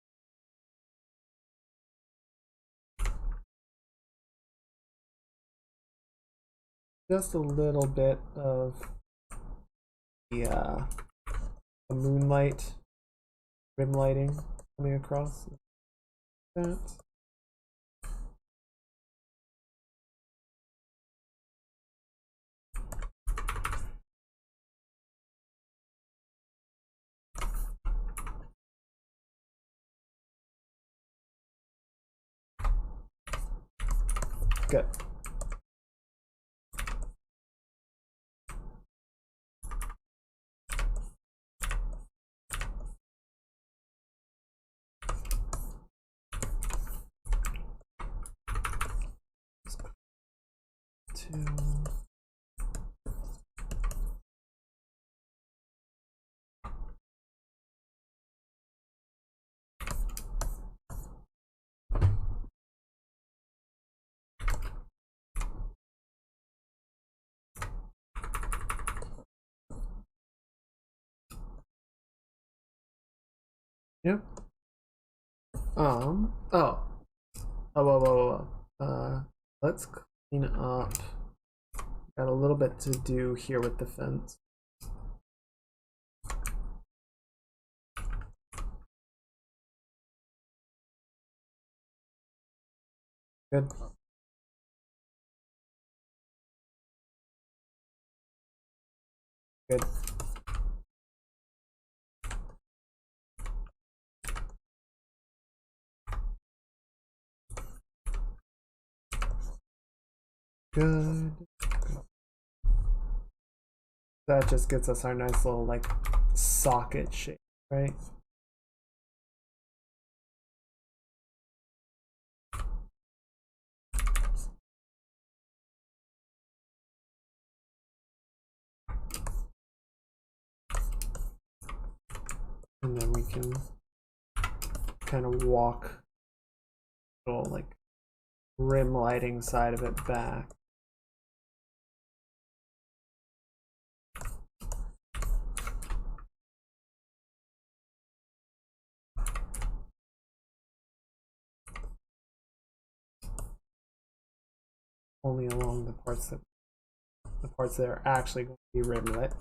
Just a little bit of the moonlight rim lighting coming across that. Good. Yep. Oh. Let's clean up. Got a little bit to do here with the fence. Good. Good. Good. That just gets us our nice little like socket shape, right? And then we can kind of walk the little like rim lighting side of it back. Only along the parts that are actually going to be rim lit.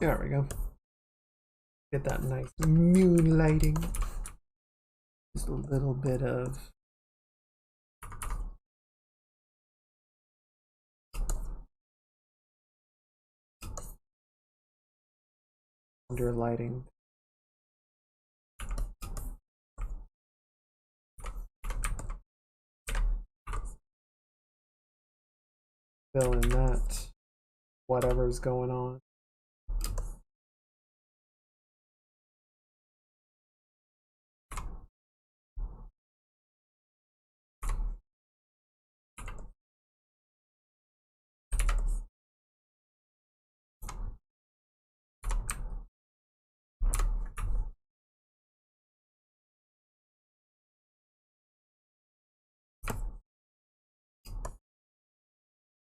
There we go. Get that nice moonlighting. Just a little bit of under lighting. Fill in that whatever's going on.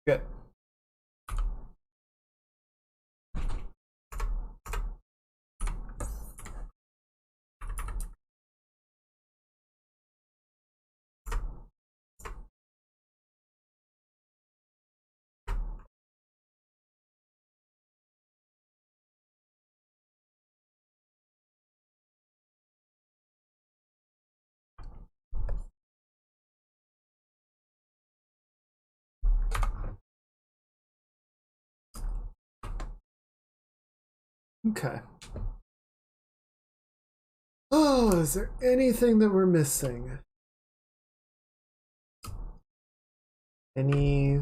Good. Okay. Oh, is there anything that we're missing? Any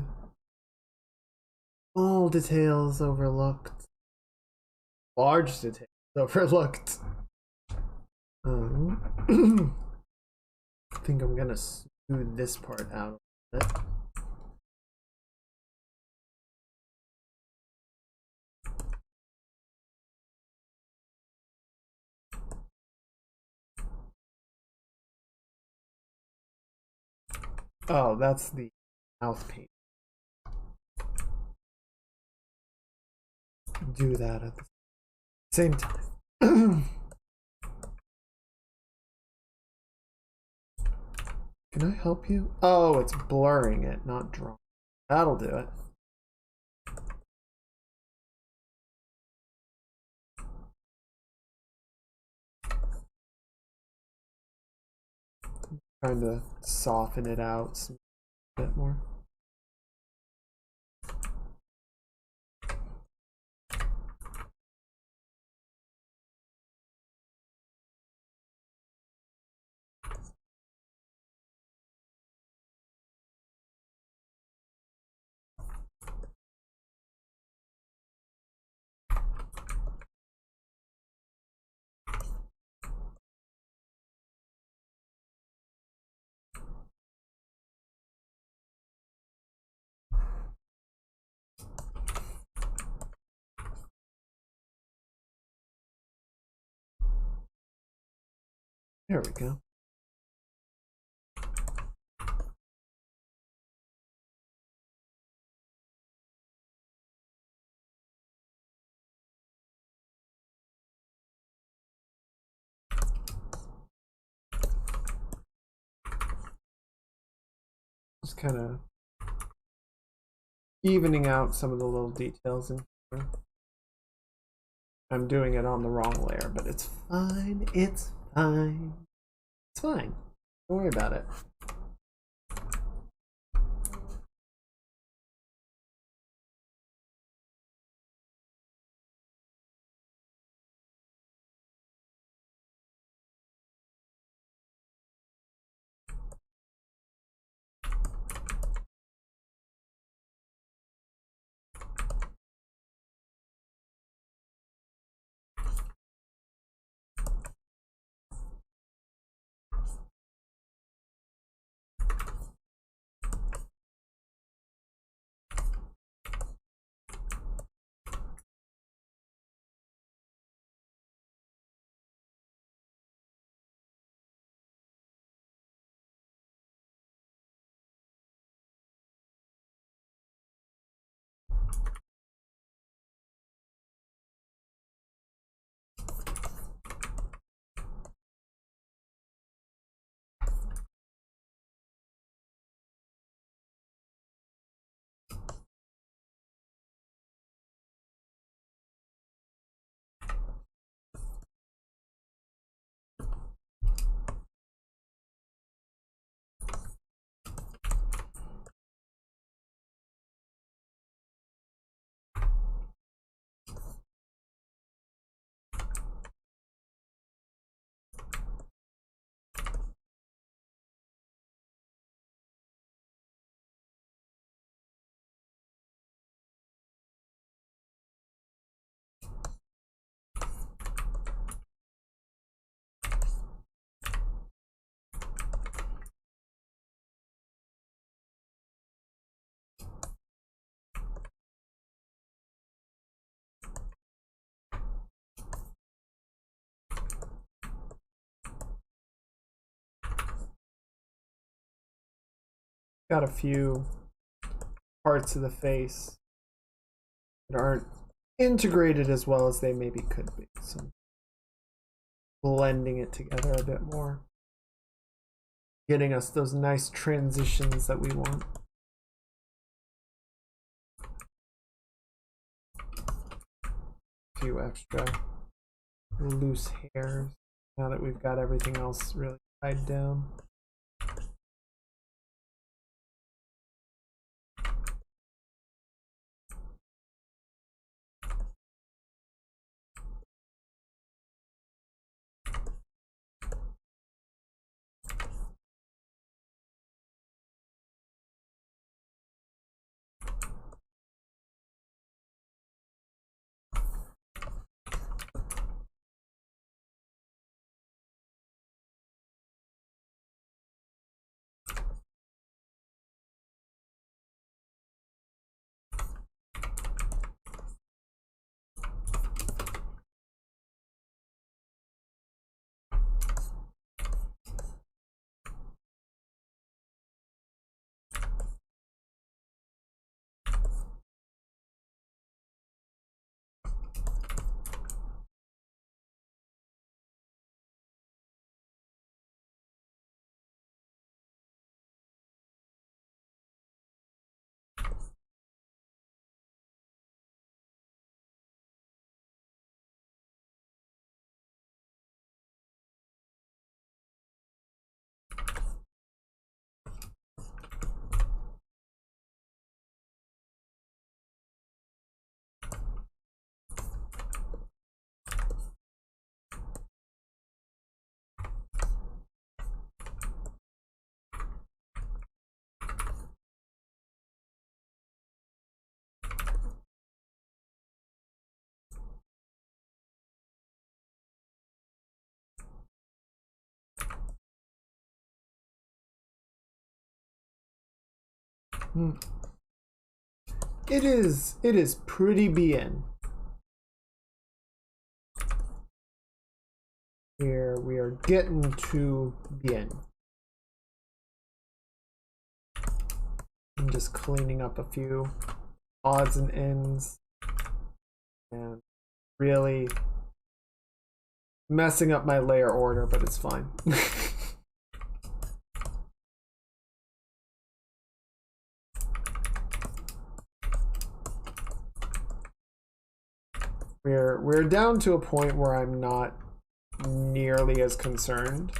small details overlooked? Large details overlooked. I think I'm gonna smooth this part out a bit. Oh, that's the mouth paint. Do that at the same time. Can I help you? Oh, it's blurring it, not drawing. That'll do it. Trying to soften it out a bit more. There we go. Just kind of evening out some of the little details in here. I'm doing it on the wrong layer, but it's fine. It's fine. It's fine. Don't worry about it. Got a few parts of the face that aren't integrated as well as they maybe could be. So blending it together a bit more, getting us those nice transitions that we want. A few extra loose hairs now that we've got everything else really tied down. It is pretty bien. Here we are getting to bien. I'm just cleaning up a few odds and ends and really messing up my layer order, but it's fine. We're down to a point where I'm not nearly as concerned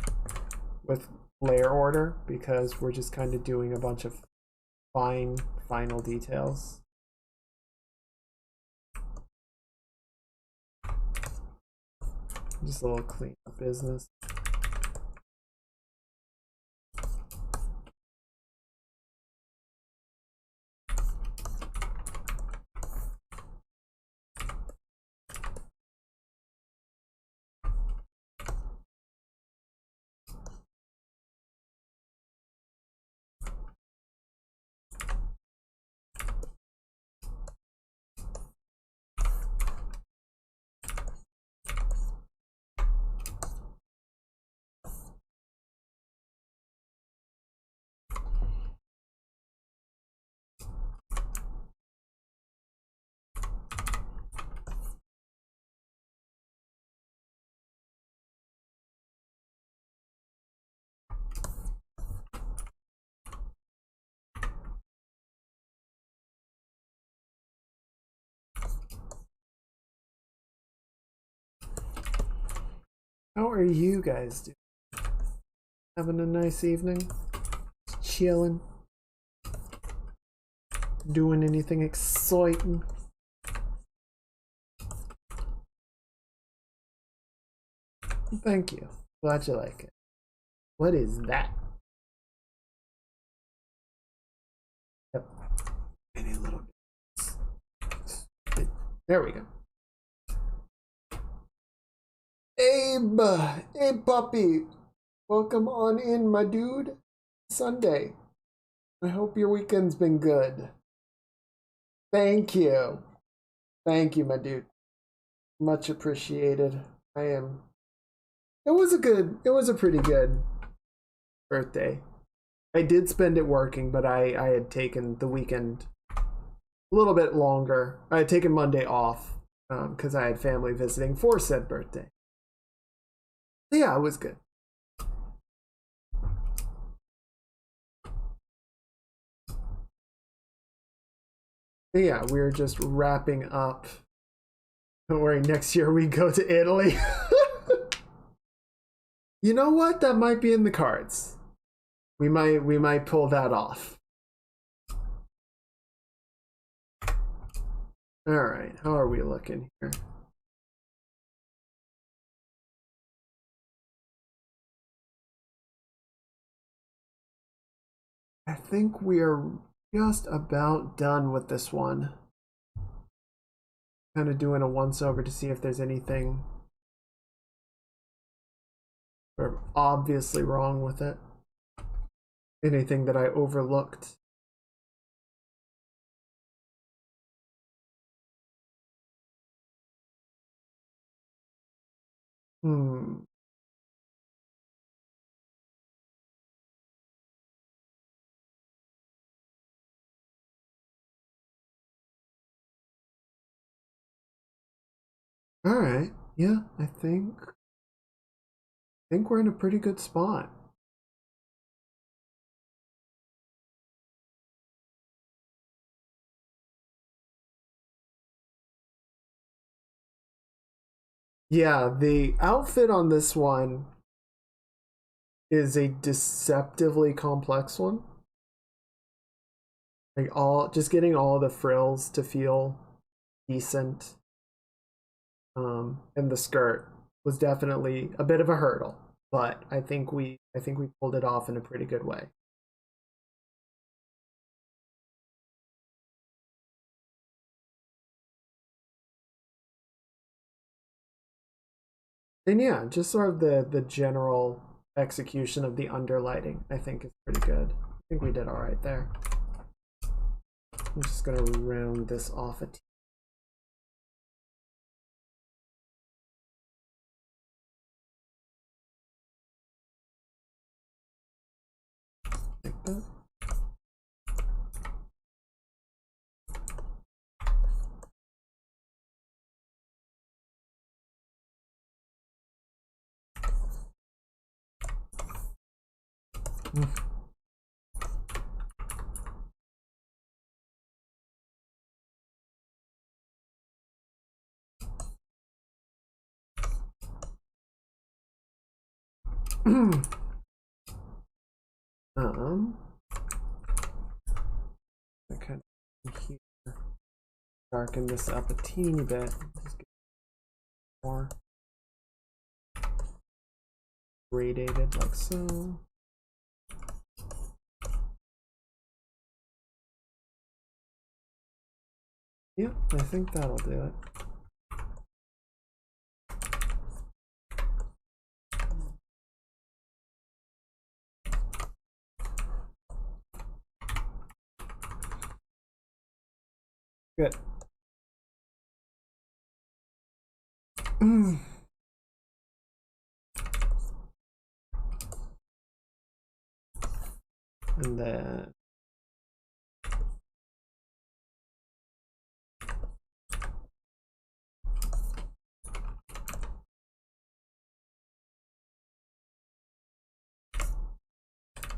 with layer order because we're just kind of doing a bunch of final details. Just a little cleanup business. How are you guys doing? Having a nice evening? Chilling? Doing anything exciting? Thank you. Glad you like it. What is that? Yep. Any little bit. There we go. Abe! Hey, puppy! Welcome on in, my dude. Sunday. I hope your weekend's been good. Thank you. Thank you, my dude. Much appreciated. It was a pretty good birthday. I did spend it working, but I had taken the weekend a little bit longer. I had taken Monday off because I had family visiting for said birthday. Yeah, it was good. Yeah, we're just wrapping up. Don't worry, next year we go to Italy. You know what? That might be in the cards. We might pull that off. All right, how are we looking here? I think we are just about done with this one. Kind of doing a once over to see if there's anything sort of obviously wrong with it. Anything that I overlooked. All right. Yeah, I think we're in a pretty good spot. Yeah, the outfit on this one is a deceptively complex one. Like just getting all the frills to feel decent. And the skirt was definitely a bit of a hurdle, but I think we pulled it off in a pretty good way. And yeah, just sort of the general execution of the underlighting, I think is pretty good. I think we did all right there. I'm just gonna round this off a teeny. Like that. I kind of here darken this up a teeny bit. Just get more gradated like so. Yep, I think that'll do it. Good. And then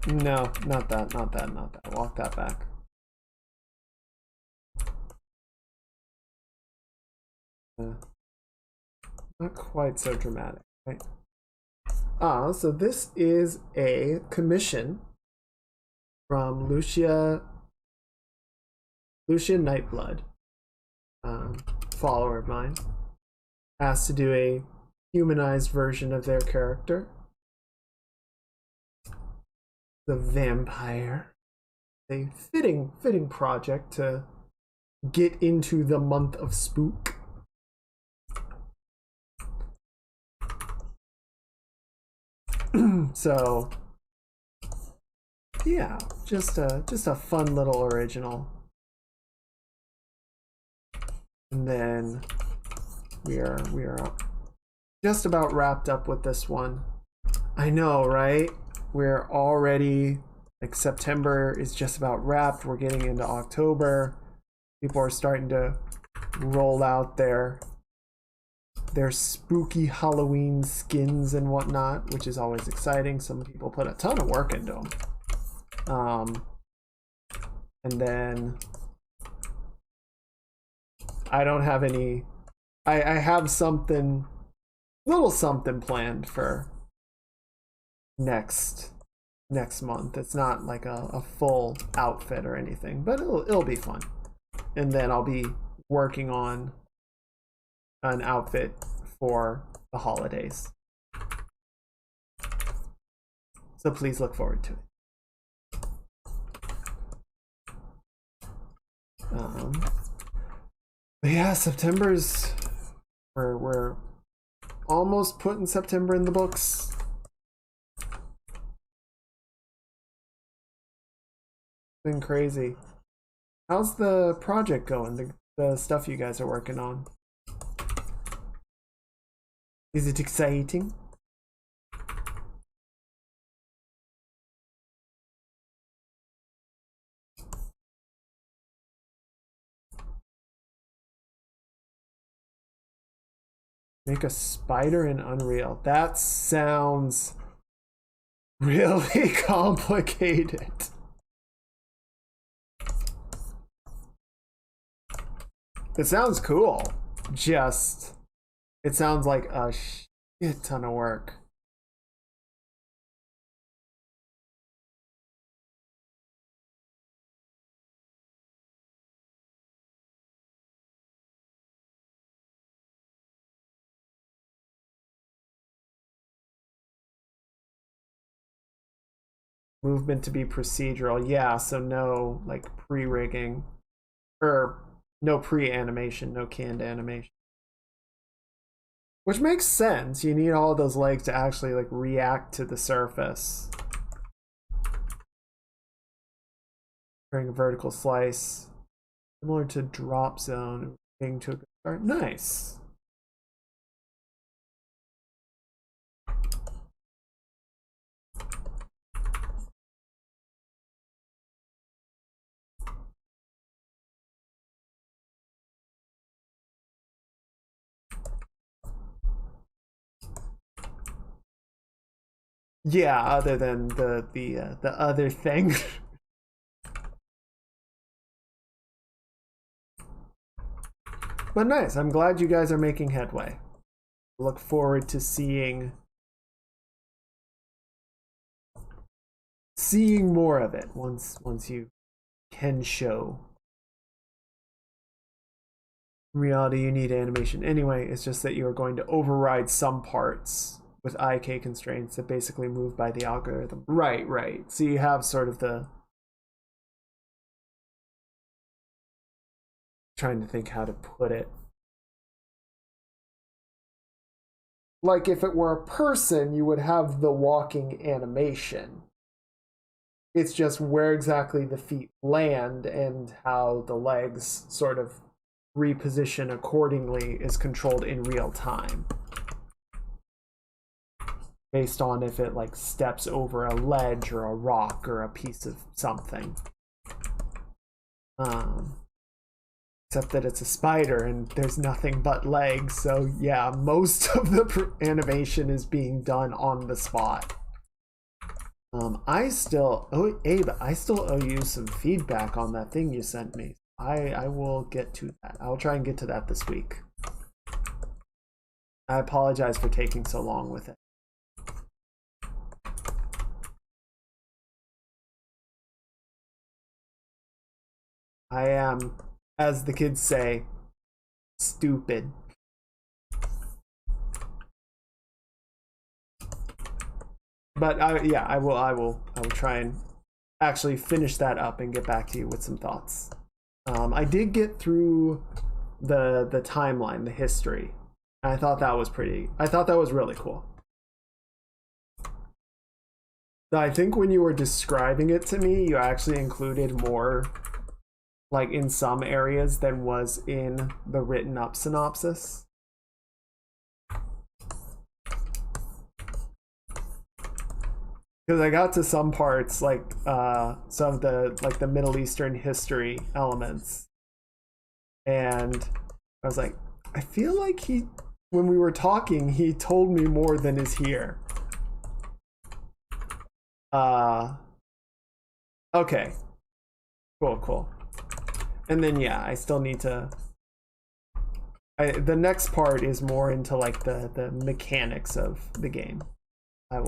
no, not that. Walk that back. Not quite so dramatic, right? So this is a commission from Lucia Nightblood, follower of mine, asked to do a humanized version of their character, the vampire. A fitting project to get into the month of spook. So yeah, just a fun little original. And then we are just about wrapped up with this one. I know, right? We're already, like, September is just about wrapped. We're getting into October. People are starting to roll out their spooky Halloween skins and whatnot, which is always exciting. Some people put a ton of work into them. And then I don't have any, I have something, little something planned for next month. It's not like a full outfit or anything, but it'll be fun. And then I'll be working on an outfit for the holidays. So please look forward to it. But yeah, September's, we're almost putting September in the books. Been crazy. How's the project going? The stuff you guys are working on? Is it exciting? Make a spider in Unreal. That sounds really complicated. It sounds cool. Just, it sounds like a shit ton of work. Movement to be procedural. Yeah, so no like pre-rigging or no pre-animation, no canned animation. Which makes sense. You need all those legs to actually like react to the surface. During a vertical slice. Similar to Drop Zone, being to a good start. Nice. Yeah, other than the other thing. But nice. I'm glad you guys are making headway. Look forward to seeing more of it once you can show. In reality, you need animation anyway. It's just that you're going to override some parts with IK constraints that basically move by the algorithm. Right, right. So you have sort of the... Trying to think how to put it. Like if it were a person, you would have the walking animation. It's just where exactly the feet land and how the legs sort of reposition accordingly is controlled in real time. Based on if it like steps over a ledge or a rock or a piece of something. Except that it's a spider and there's nothing but legs, so yeah, most of the animation is being done on the spot. I still owe you some feedback on that thing you sent me. I will get to that. I'll try and get to that this week. I apologize for taking so long with it. I am, as the kids say, stupid. But yeah, I will try and actually finish that up and get back to you with some thoughts. I did get through the timeline, the history. I thought that was really cool. I think when you were describing it to me, you actually included more, like in some areas, than was in the written up synopsis. Because I got to some parts, like some of the Middle Eastern history elements, and I was like, I feel like when we were talking, he told me more than is here. Okay, cool. And then yeah, I still need to. The next part is more into like the mechanics of the game. I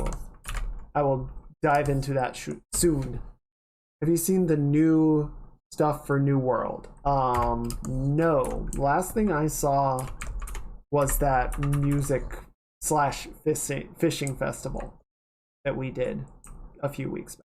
will dive into that soon. Have you seen the new stuff for New World? No. Last thing I saw was that music/fishing festival that we did a few weeks back.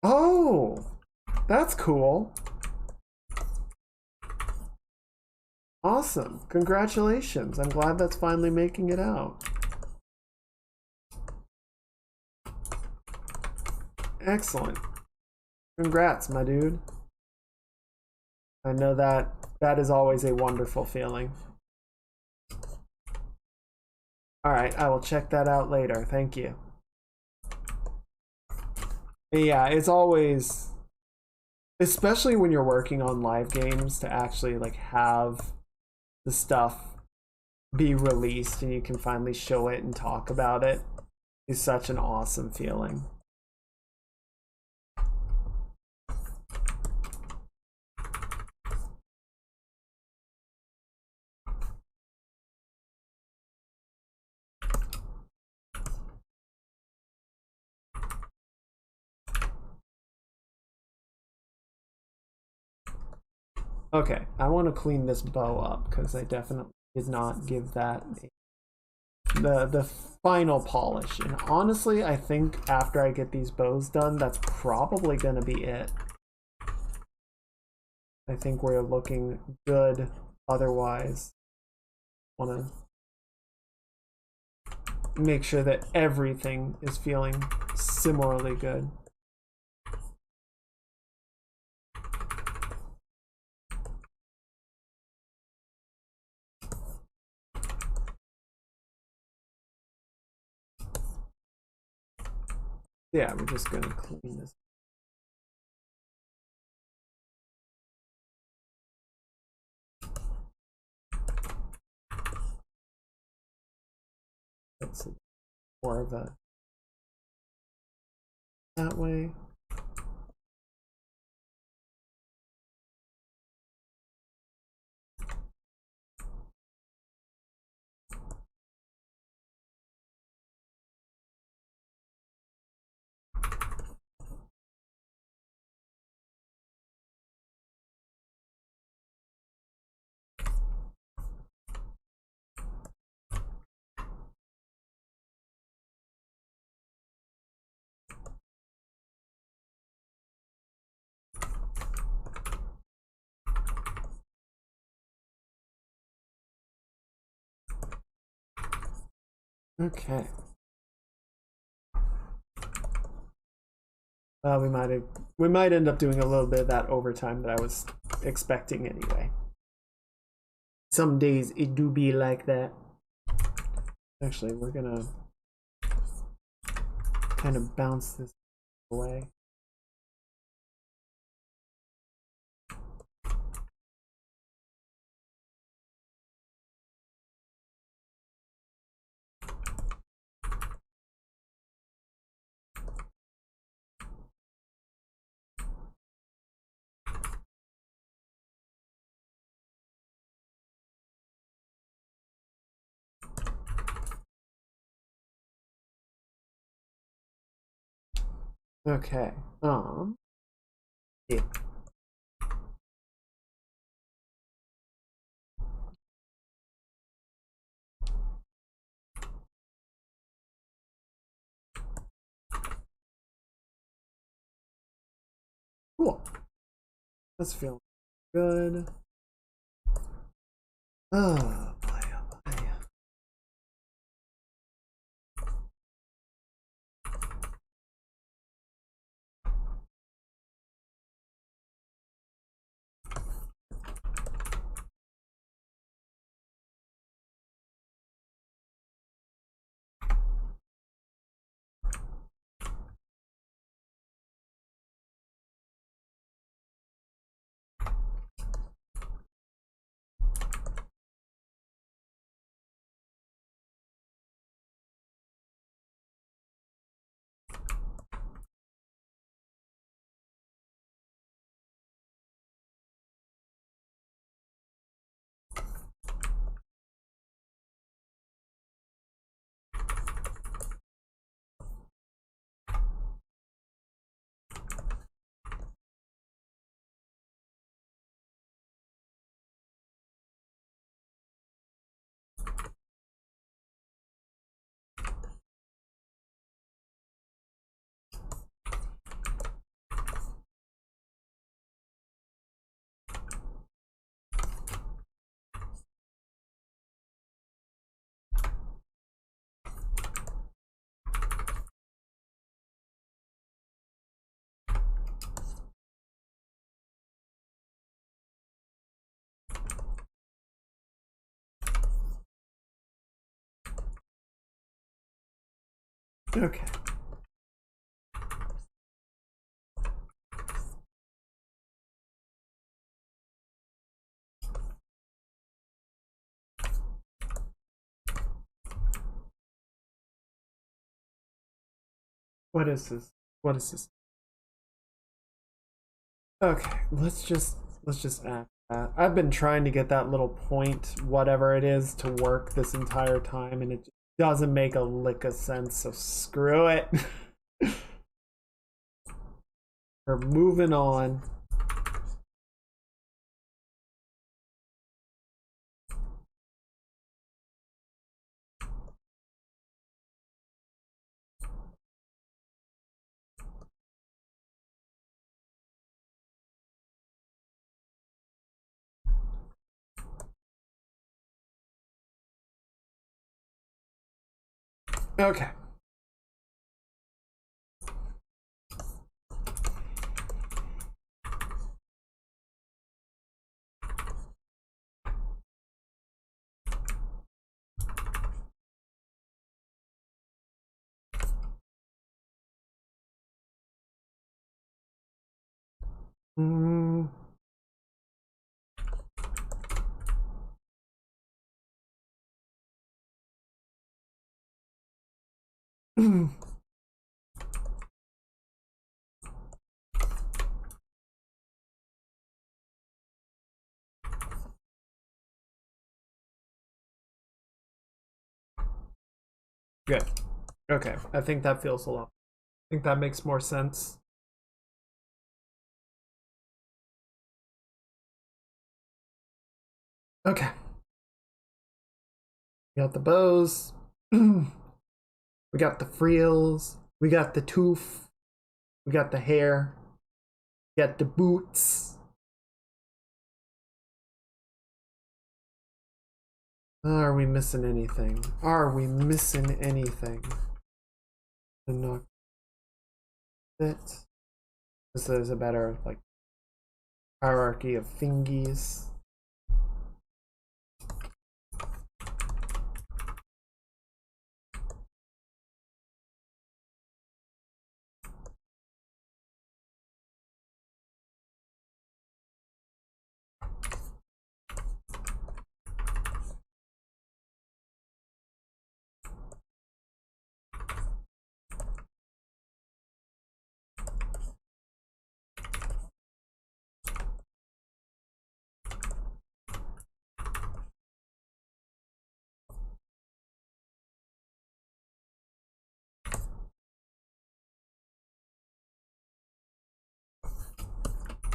Oh, that's cool. Awesome. Congratulations. I'm glad that's finally making it out. Excellent. Congrats, my dude. I know that is always a wonderful feeling. All right, I will check that out later. Thank you. Yeah, it's always, especially when you're working on live games, to actually like have the stuff be released and you can finally show it and talk about it is such an awesome feeling. Okay, I want to clean this bow up because I definitely did not give that a the final polish. And honestly, I think after I get these bows done, that's probably gonna be it. I think we're looking good otherwise. Wanna make sure that everything is feeling similarly good. Yeah, we're just gonna clean this. That's more of a that way. Okay. We might end up doing a little bit of that overtime that I was expecting anyway. Some days it do be like that. Actually, we're gonna kind of bounce this away. Okay. Yeah. Cool. That's feeling good. Oh boy, oh boy. Okay. What is this? What is this? Okay, let's just add that. I've been trying to get that little point, whatever it is, to work this entire time, and it just doesn't make a lick of sense, so screw it. We're moving on. Okay. Mm. Good. Okay, I think that feels a lot. I think that makes more sense. Okay. We got the bows. We got the frills. We got the tooth. We got the hair. We got the boots. Are we missing anything? Are we missing anything? I'm not fit. This is a better like hierarchy of thingies.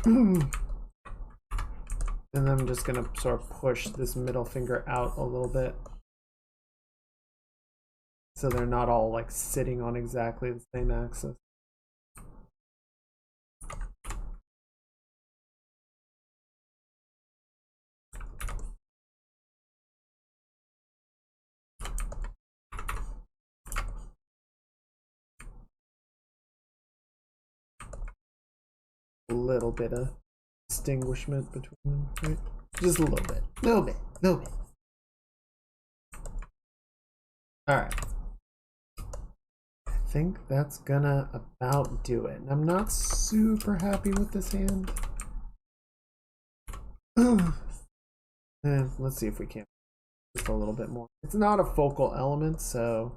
And then I'm just gonna sort of push this middle finger out a little bit, so they're not all like sitting on exactly the same axis. A little bit of distinguishment between them, right? Just a little bit. Little bit. Alright. I think that's gonna about do it. I'm not super happy with this hand. Let's see if we can just a little bit more. It's not a focal element, so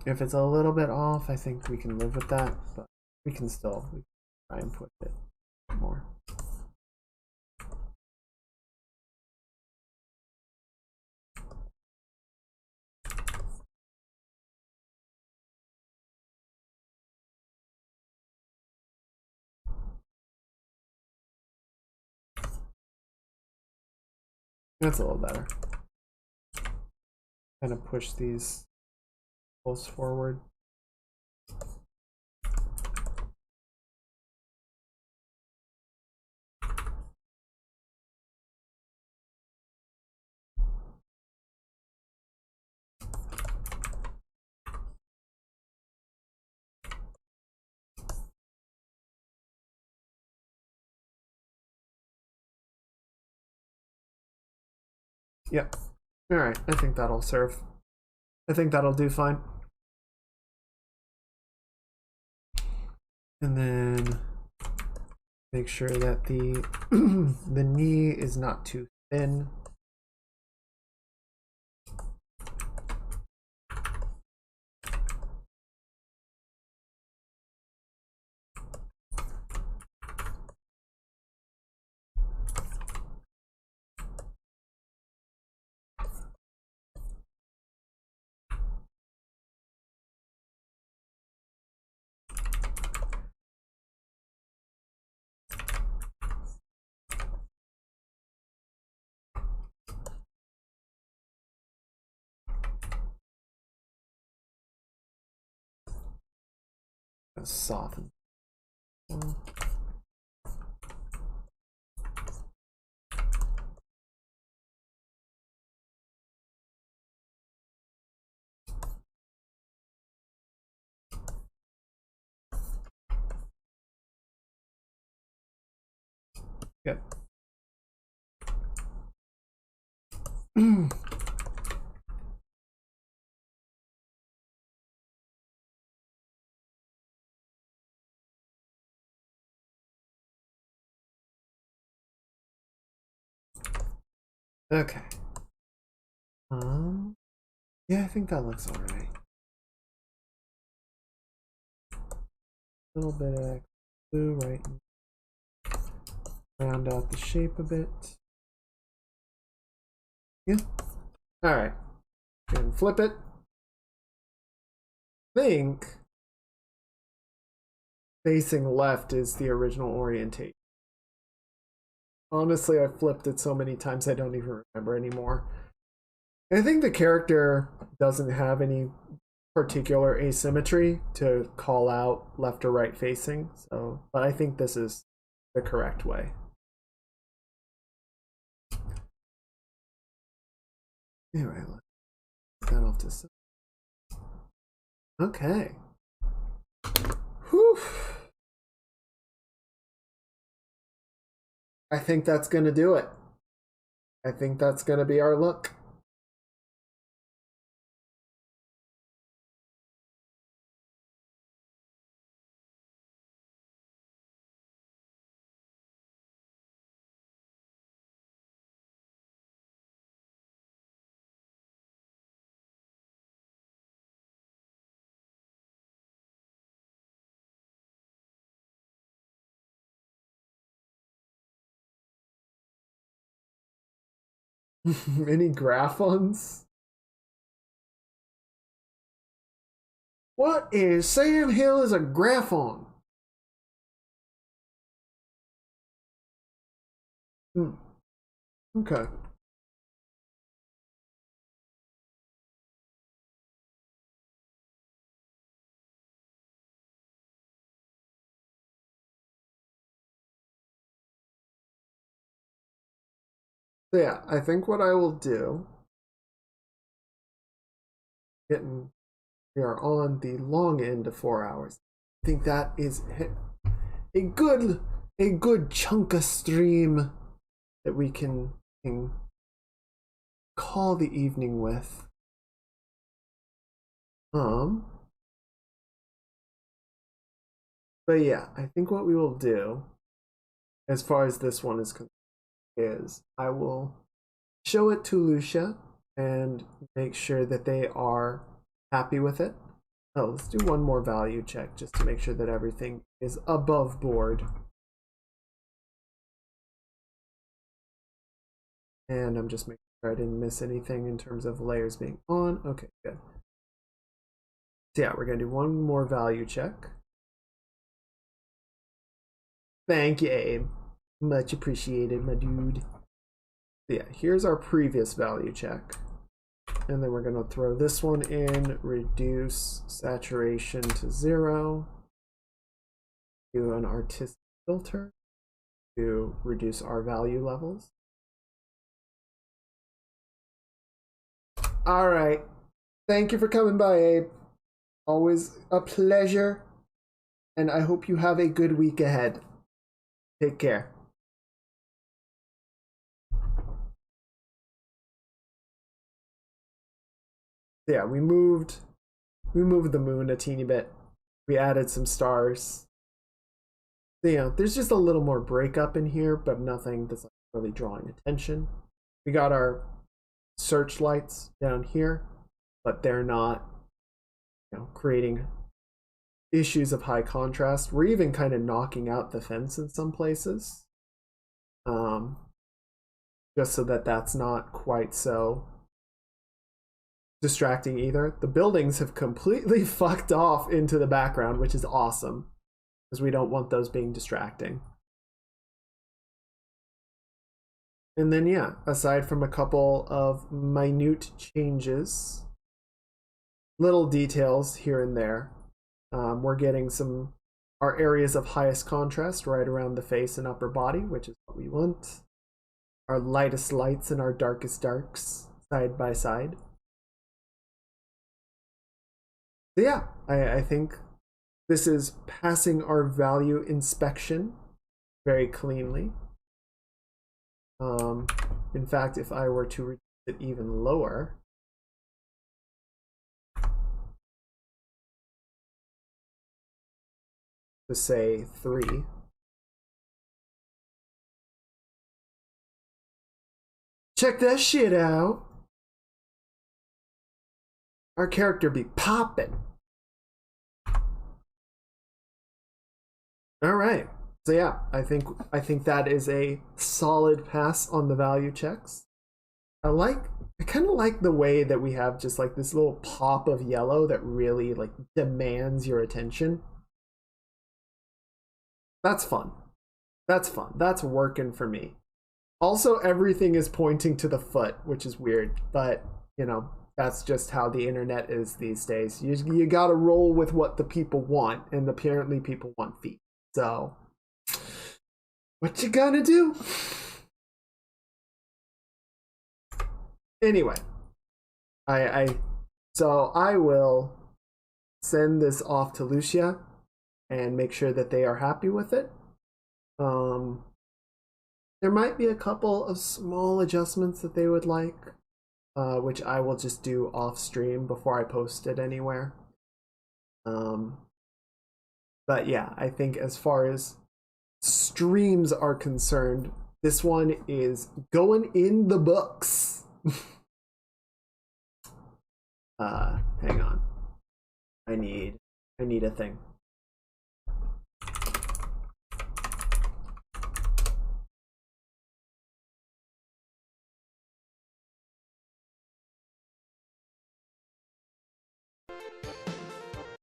if it's a little bit off, I think we can live with that, but we can try and push it more. That's a little better. Kind of push these close forward. Yep. Alright, I think that'll serve. I think that'll do fine. And then make sure that the the knee is not too thin. Soften. Good. Okay. Yeah, I think that looks all right. A little bit of blue right. Round out the shape a bit. Yeah. All right. And flip it. Think facing left is the original orientation. Honestly, I've flipped it so many times I don't even remember anymore. I think the character doesn't have any particular asymmetry to call out left or right facing, so but I think this is the correct way. Anyway, let's get that off to side. Okay. Whew. I think that's gonna do it. I think that's gonna be our look. Any graphons? What is Sam Hill is a graphon? Okay. So yeah, I think what I will do, we are on the long end of 4 hours. I think that is a good chunk of stream that we can call the evening with. But yeah, I think what we will do, as far as this one is concerned, is I will show it to Lucia and make sure that they are happy with it. Oh, let's do one more value check just to make sure that everything is above board. And I'm just making sure I didn't miss anything in terms of layers being on. Okay, good. So yeah, we're gonna do one more value check. Thank you, Abe. Much appreciated, my dude. So yeah, here's our previous value check. And then we're gonna throw this one in, reduce saturation to 0. Do an artistic filter to reduce our value levels. All right. Thank you for coming by, Abe. Always a pleasure. And I hope you have a good week ahead. Take care. Yeah, we moved the moon a teeny bit. We added some stars. So, yeah, there's just a little more breakup in here, but nothing that's like really drawing attention. We got our searchlights down here, but they're not, creating issues of high contrast. We're even kind of knocking out the fence in some places, just so that that's not quite so distracting either. The buildings have completely fucked off into the background, which is awesome, because we don't want those being distracting. And then, yeah, aside from a couple of minute changes, little details here and there, we're getting our areas of highest contrast right around the face and upper body, which is what we want. Our lightest lights and our darkest darks side by side. So yeah, I think this is passing our value inspection very cleanly. In fact, if I were to reduce it even lower, to say 3, check that shit out. Our character be popping. All right. So yeah, I think that is a solid pass on the value checks. I kind of like the way that we have just like this little pop of yellow that really like demands your attention. That's fun. That's fun. That's working for me. Also, everything is pointing to the foot, which is weird, but you know, that's just how the internet is these days. You gotta roll with what the people want, and apparently people want feet. So, what you gonna do? Anyway, so I will send this off to Lucia and make sure that they are happy with it. There might be a couple of small adjustments that they would like, which I will just do off stream before I post it anywhere. But yeah, I think as far as streams are concerned, this one is going in the books. Hang on. I need a thing.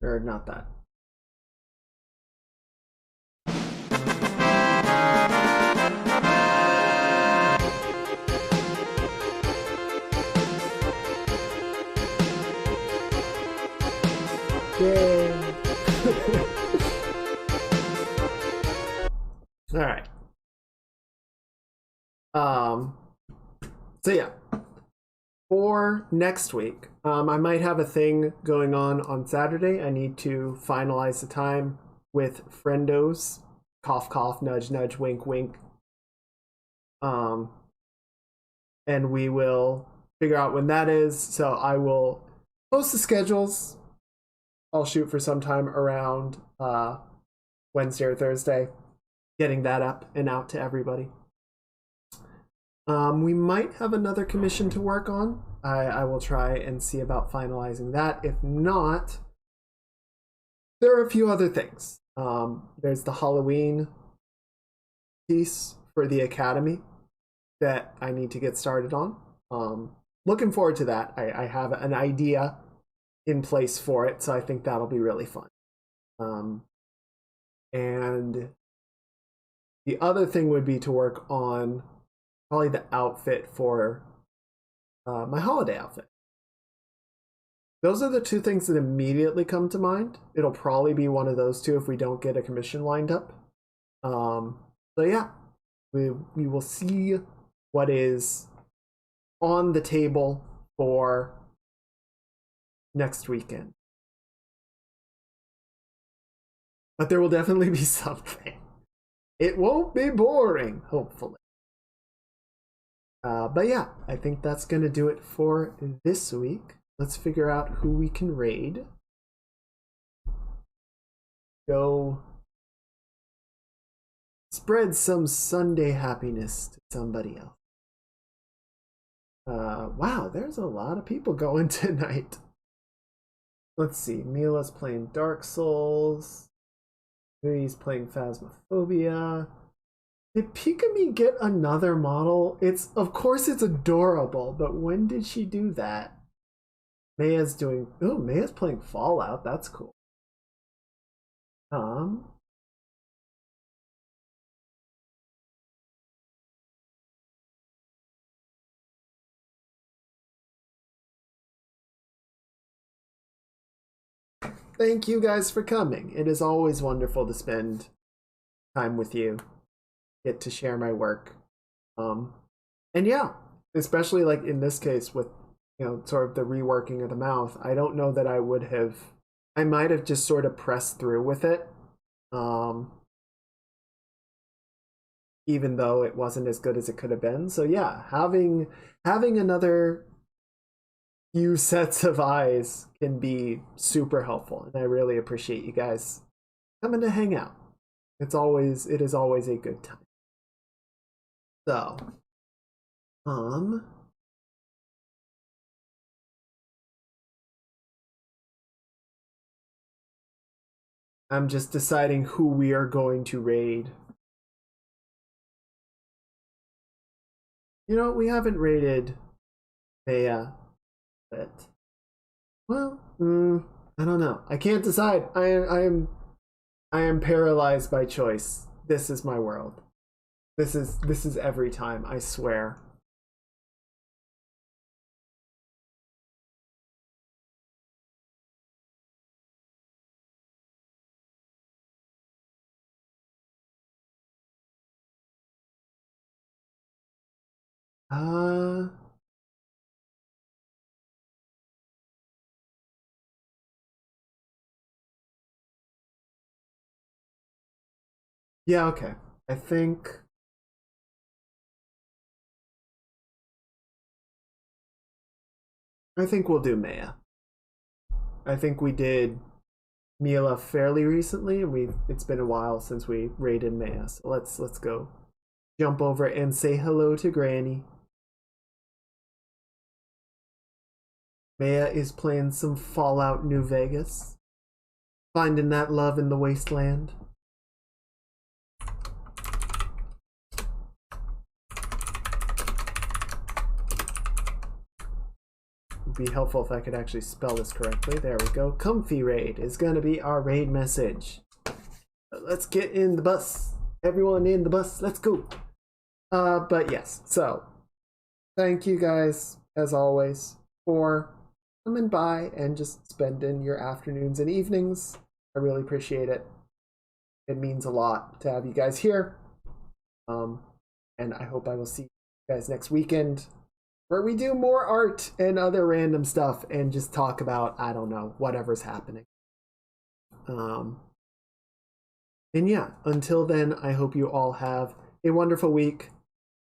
Or not that. Yay. All right. So yeah, for next week, I might have a thing going on Saturday. I need to finalize the time with friendos. Cough, cough, nudge, nudge, wink, wink. And we will figure out when that is. So I will post the schedules. I'll shoot for sometime around Wednesday or Thursday, getting that up and out to everybody. We might have another commission to work on. I will try and see about finalizing that. If not, there are a few other things. There's the Halloween piece for the Academy that I need to get started on. Looking forward to that. I have an idea in place for it, so I think that'll be really fun. And the other thing would be to work on probably the outfit for my holiday outfit. Those are the two things that immediately come to mind. It'll probably be one of those two if we don't get a commission lined up. So yeah, we will see what is on the table for next weekend. But there will definitely be something. It won't be boring, hopefully. But yeah, I think that's going to do it for this week. Let's figure out who we can raid. Go spread some Sunday happiness to somebody else. Wow, there's a lot of people going tonight. Let's see, Mila's playing Dark Souls. He's playing Phasmophobia. Did Pikami get another model? Of course it's adorable, but when did she do that? Maya's playing Fallout. That's cool. Thank you guys for coming. It is always wonderful to spend time with you. Get to share my work. And yeah, especially like in this case with, sort of the reworking of the mouth, I don't know that I might have just sort of pressed through with it. even though it wasn't as good as it could have been. So yeah, having another few sets of eyes can be super helpful, and I really appreciate you guys coming to hang out. It is always a good time. So, I'm just deciding who we are going to raid. You know, we haven't raided Maya, but well, I don't know. I can't decide. I am paralyzed by choice. This is my world. This is every time, I swear. Uh yeah, okay. I think we'll do Maya. I think we did Mila fairly recently, and it's been a while since we raided Maya. So let's go jump over and say hello to Granny. Maya is playing some Fallout New Vegas, finding that love in the wasteland. It'd be helpful if I could actually spell this correctly. There we go. Comfy raid is gonna be our raid message. Let's get in the bus. Everyone in the bus. Let's go. But yes. So, thank you guys as always for coming by and just spending your afternoons and evenings. I really appreciate it. It means a lot to have you guys here. And I hope I will see you guys next weekend, where we do more art and other random stuff and just talk about, I don't know, whatever's happening. And yeah, until then, I hope you all have a wonderful week.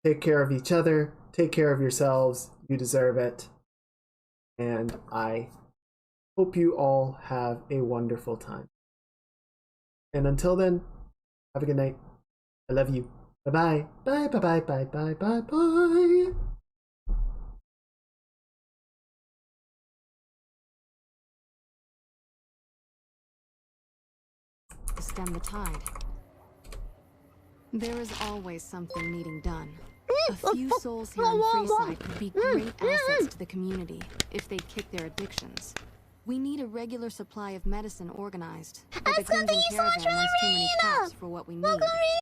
Take care of each other. Take care of yourselves. You deserve it. And I hope you all have a wonderful time. And until then, have a good night. I love you. Bye-bye. Bye, bye, bye, bye, bye, bye, bye. Stem the tide. There is always something needing done. A few souls here on Freeside could be great assets to the community if they'd kick their addictions. We need a regular supply of medicine organized, but the cleansing caravan runs too many taps for what we need.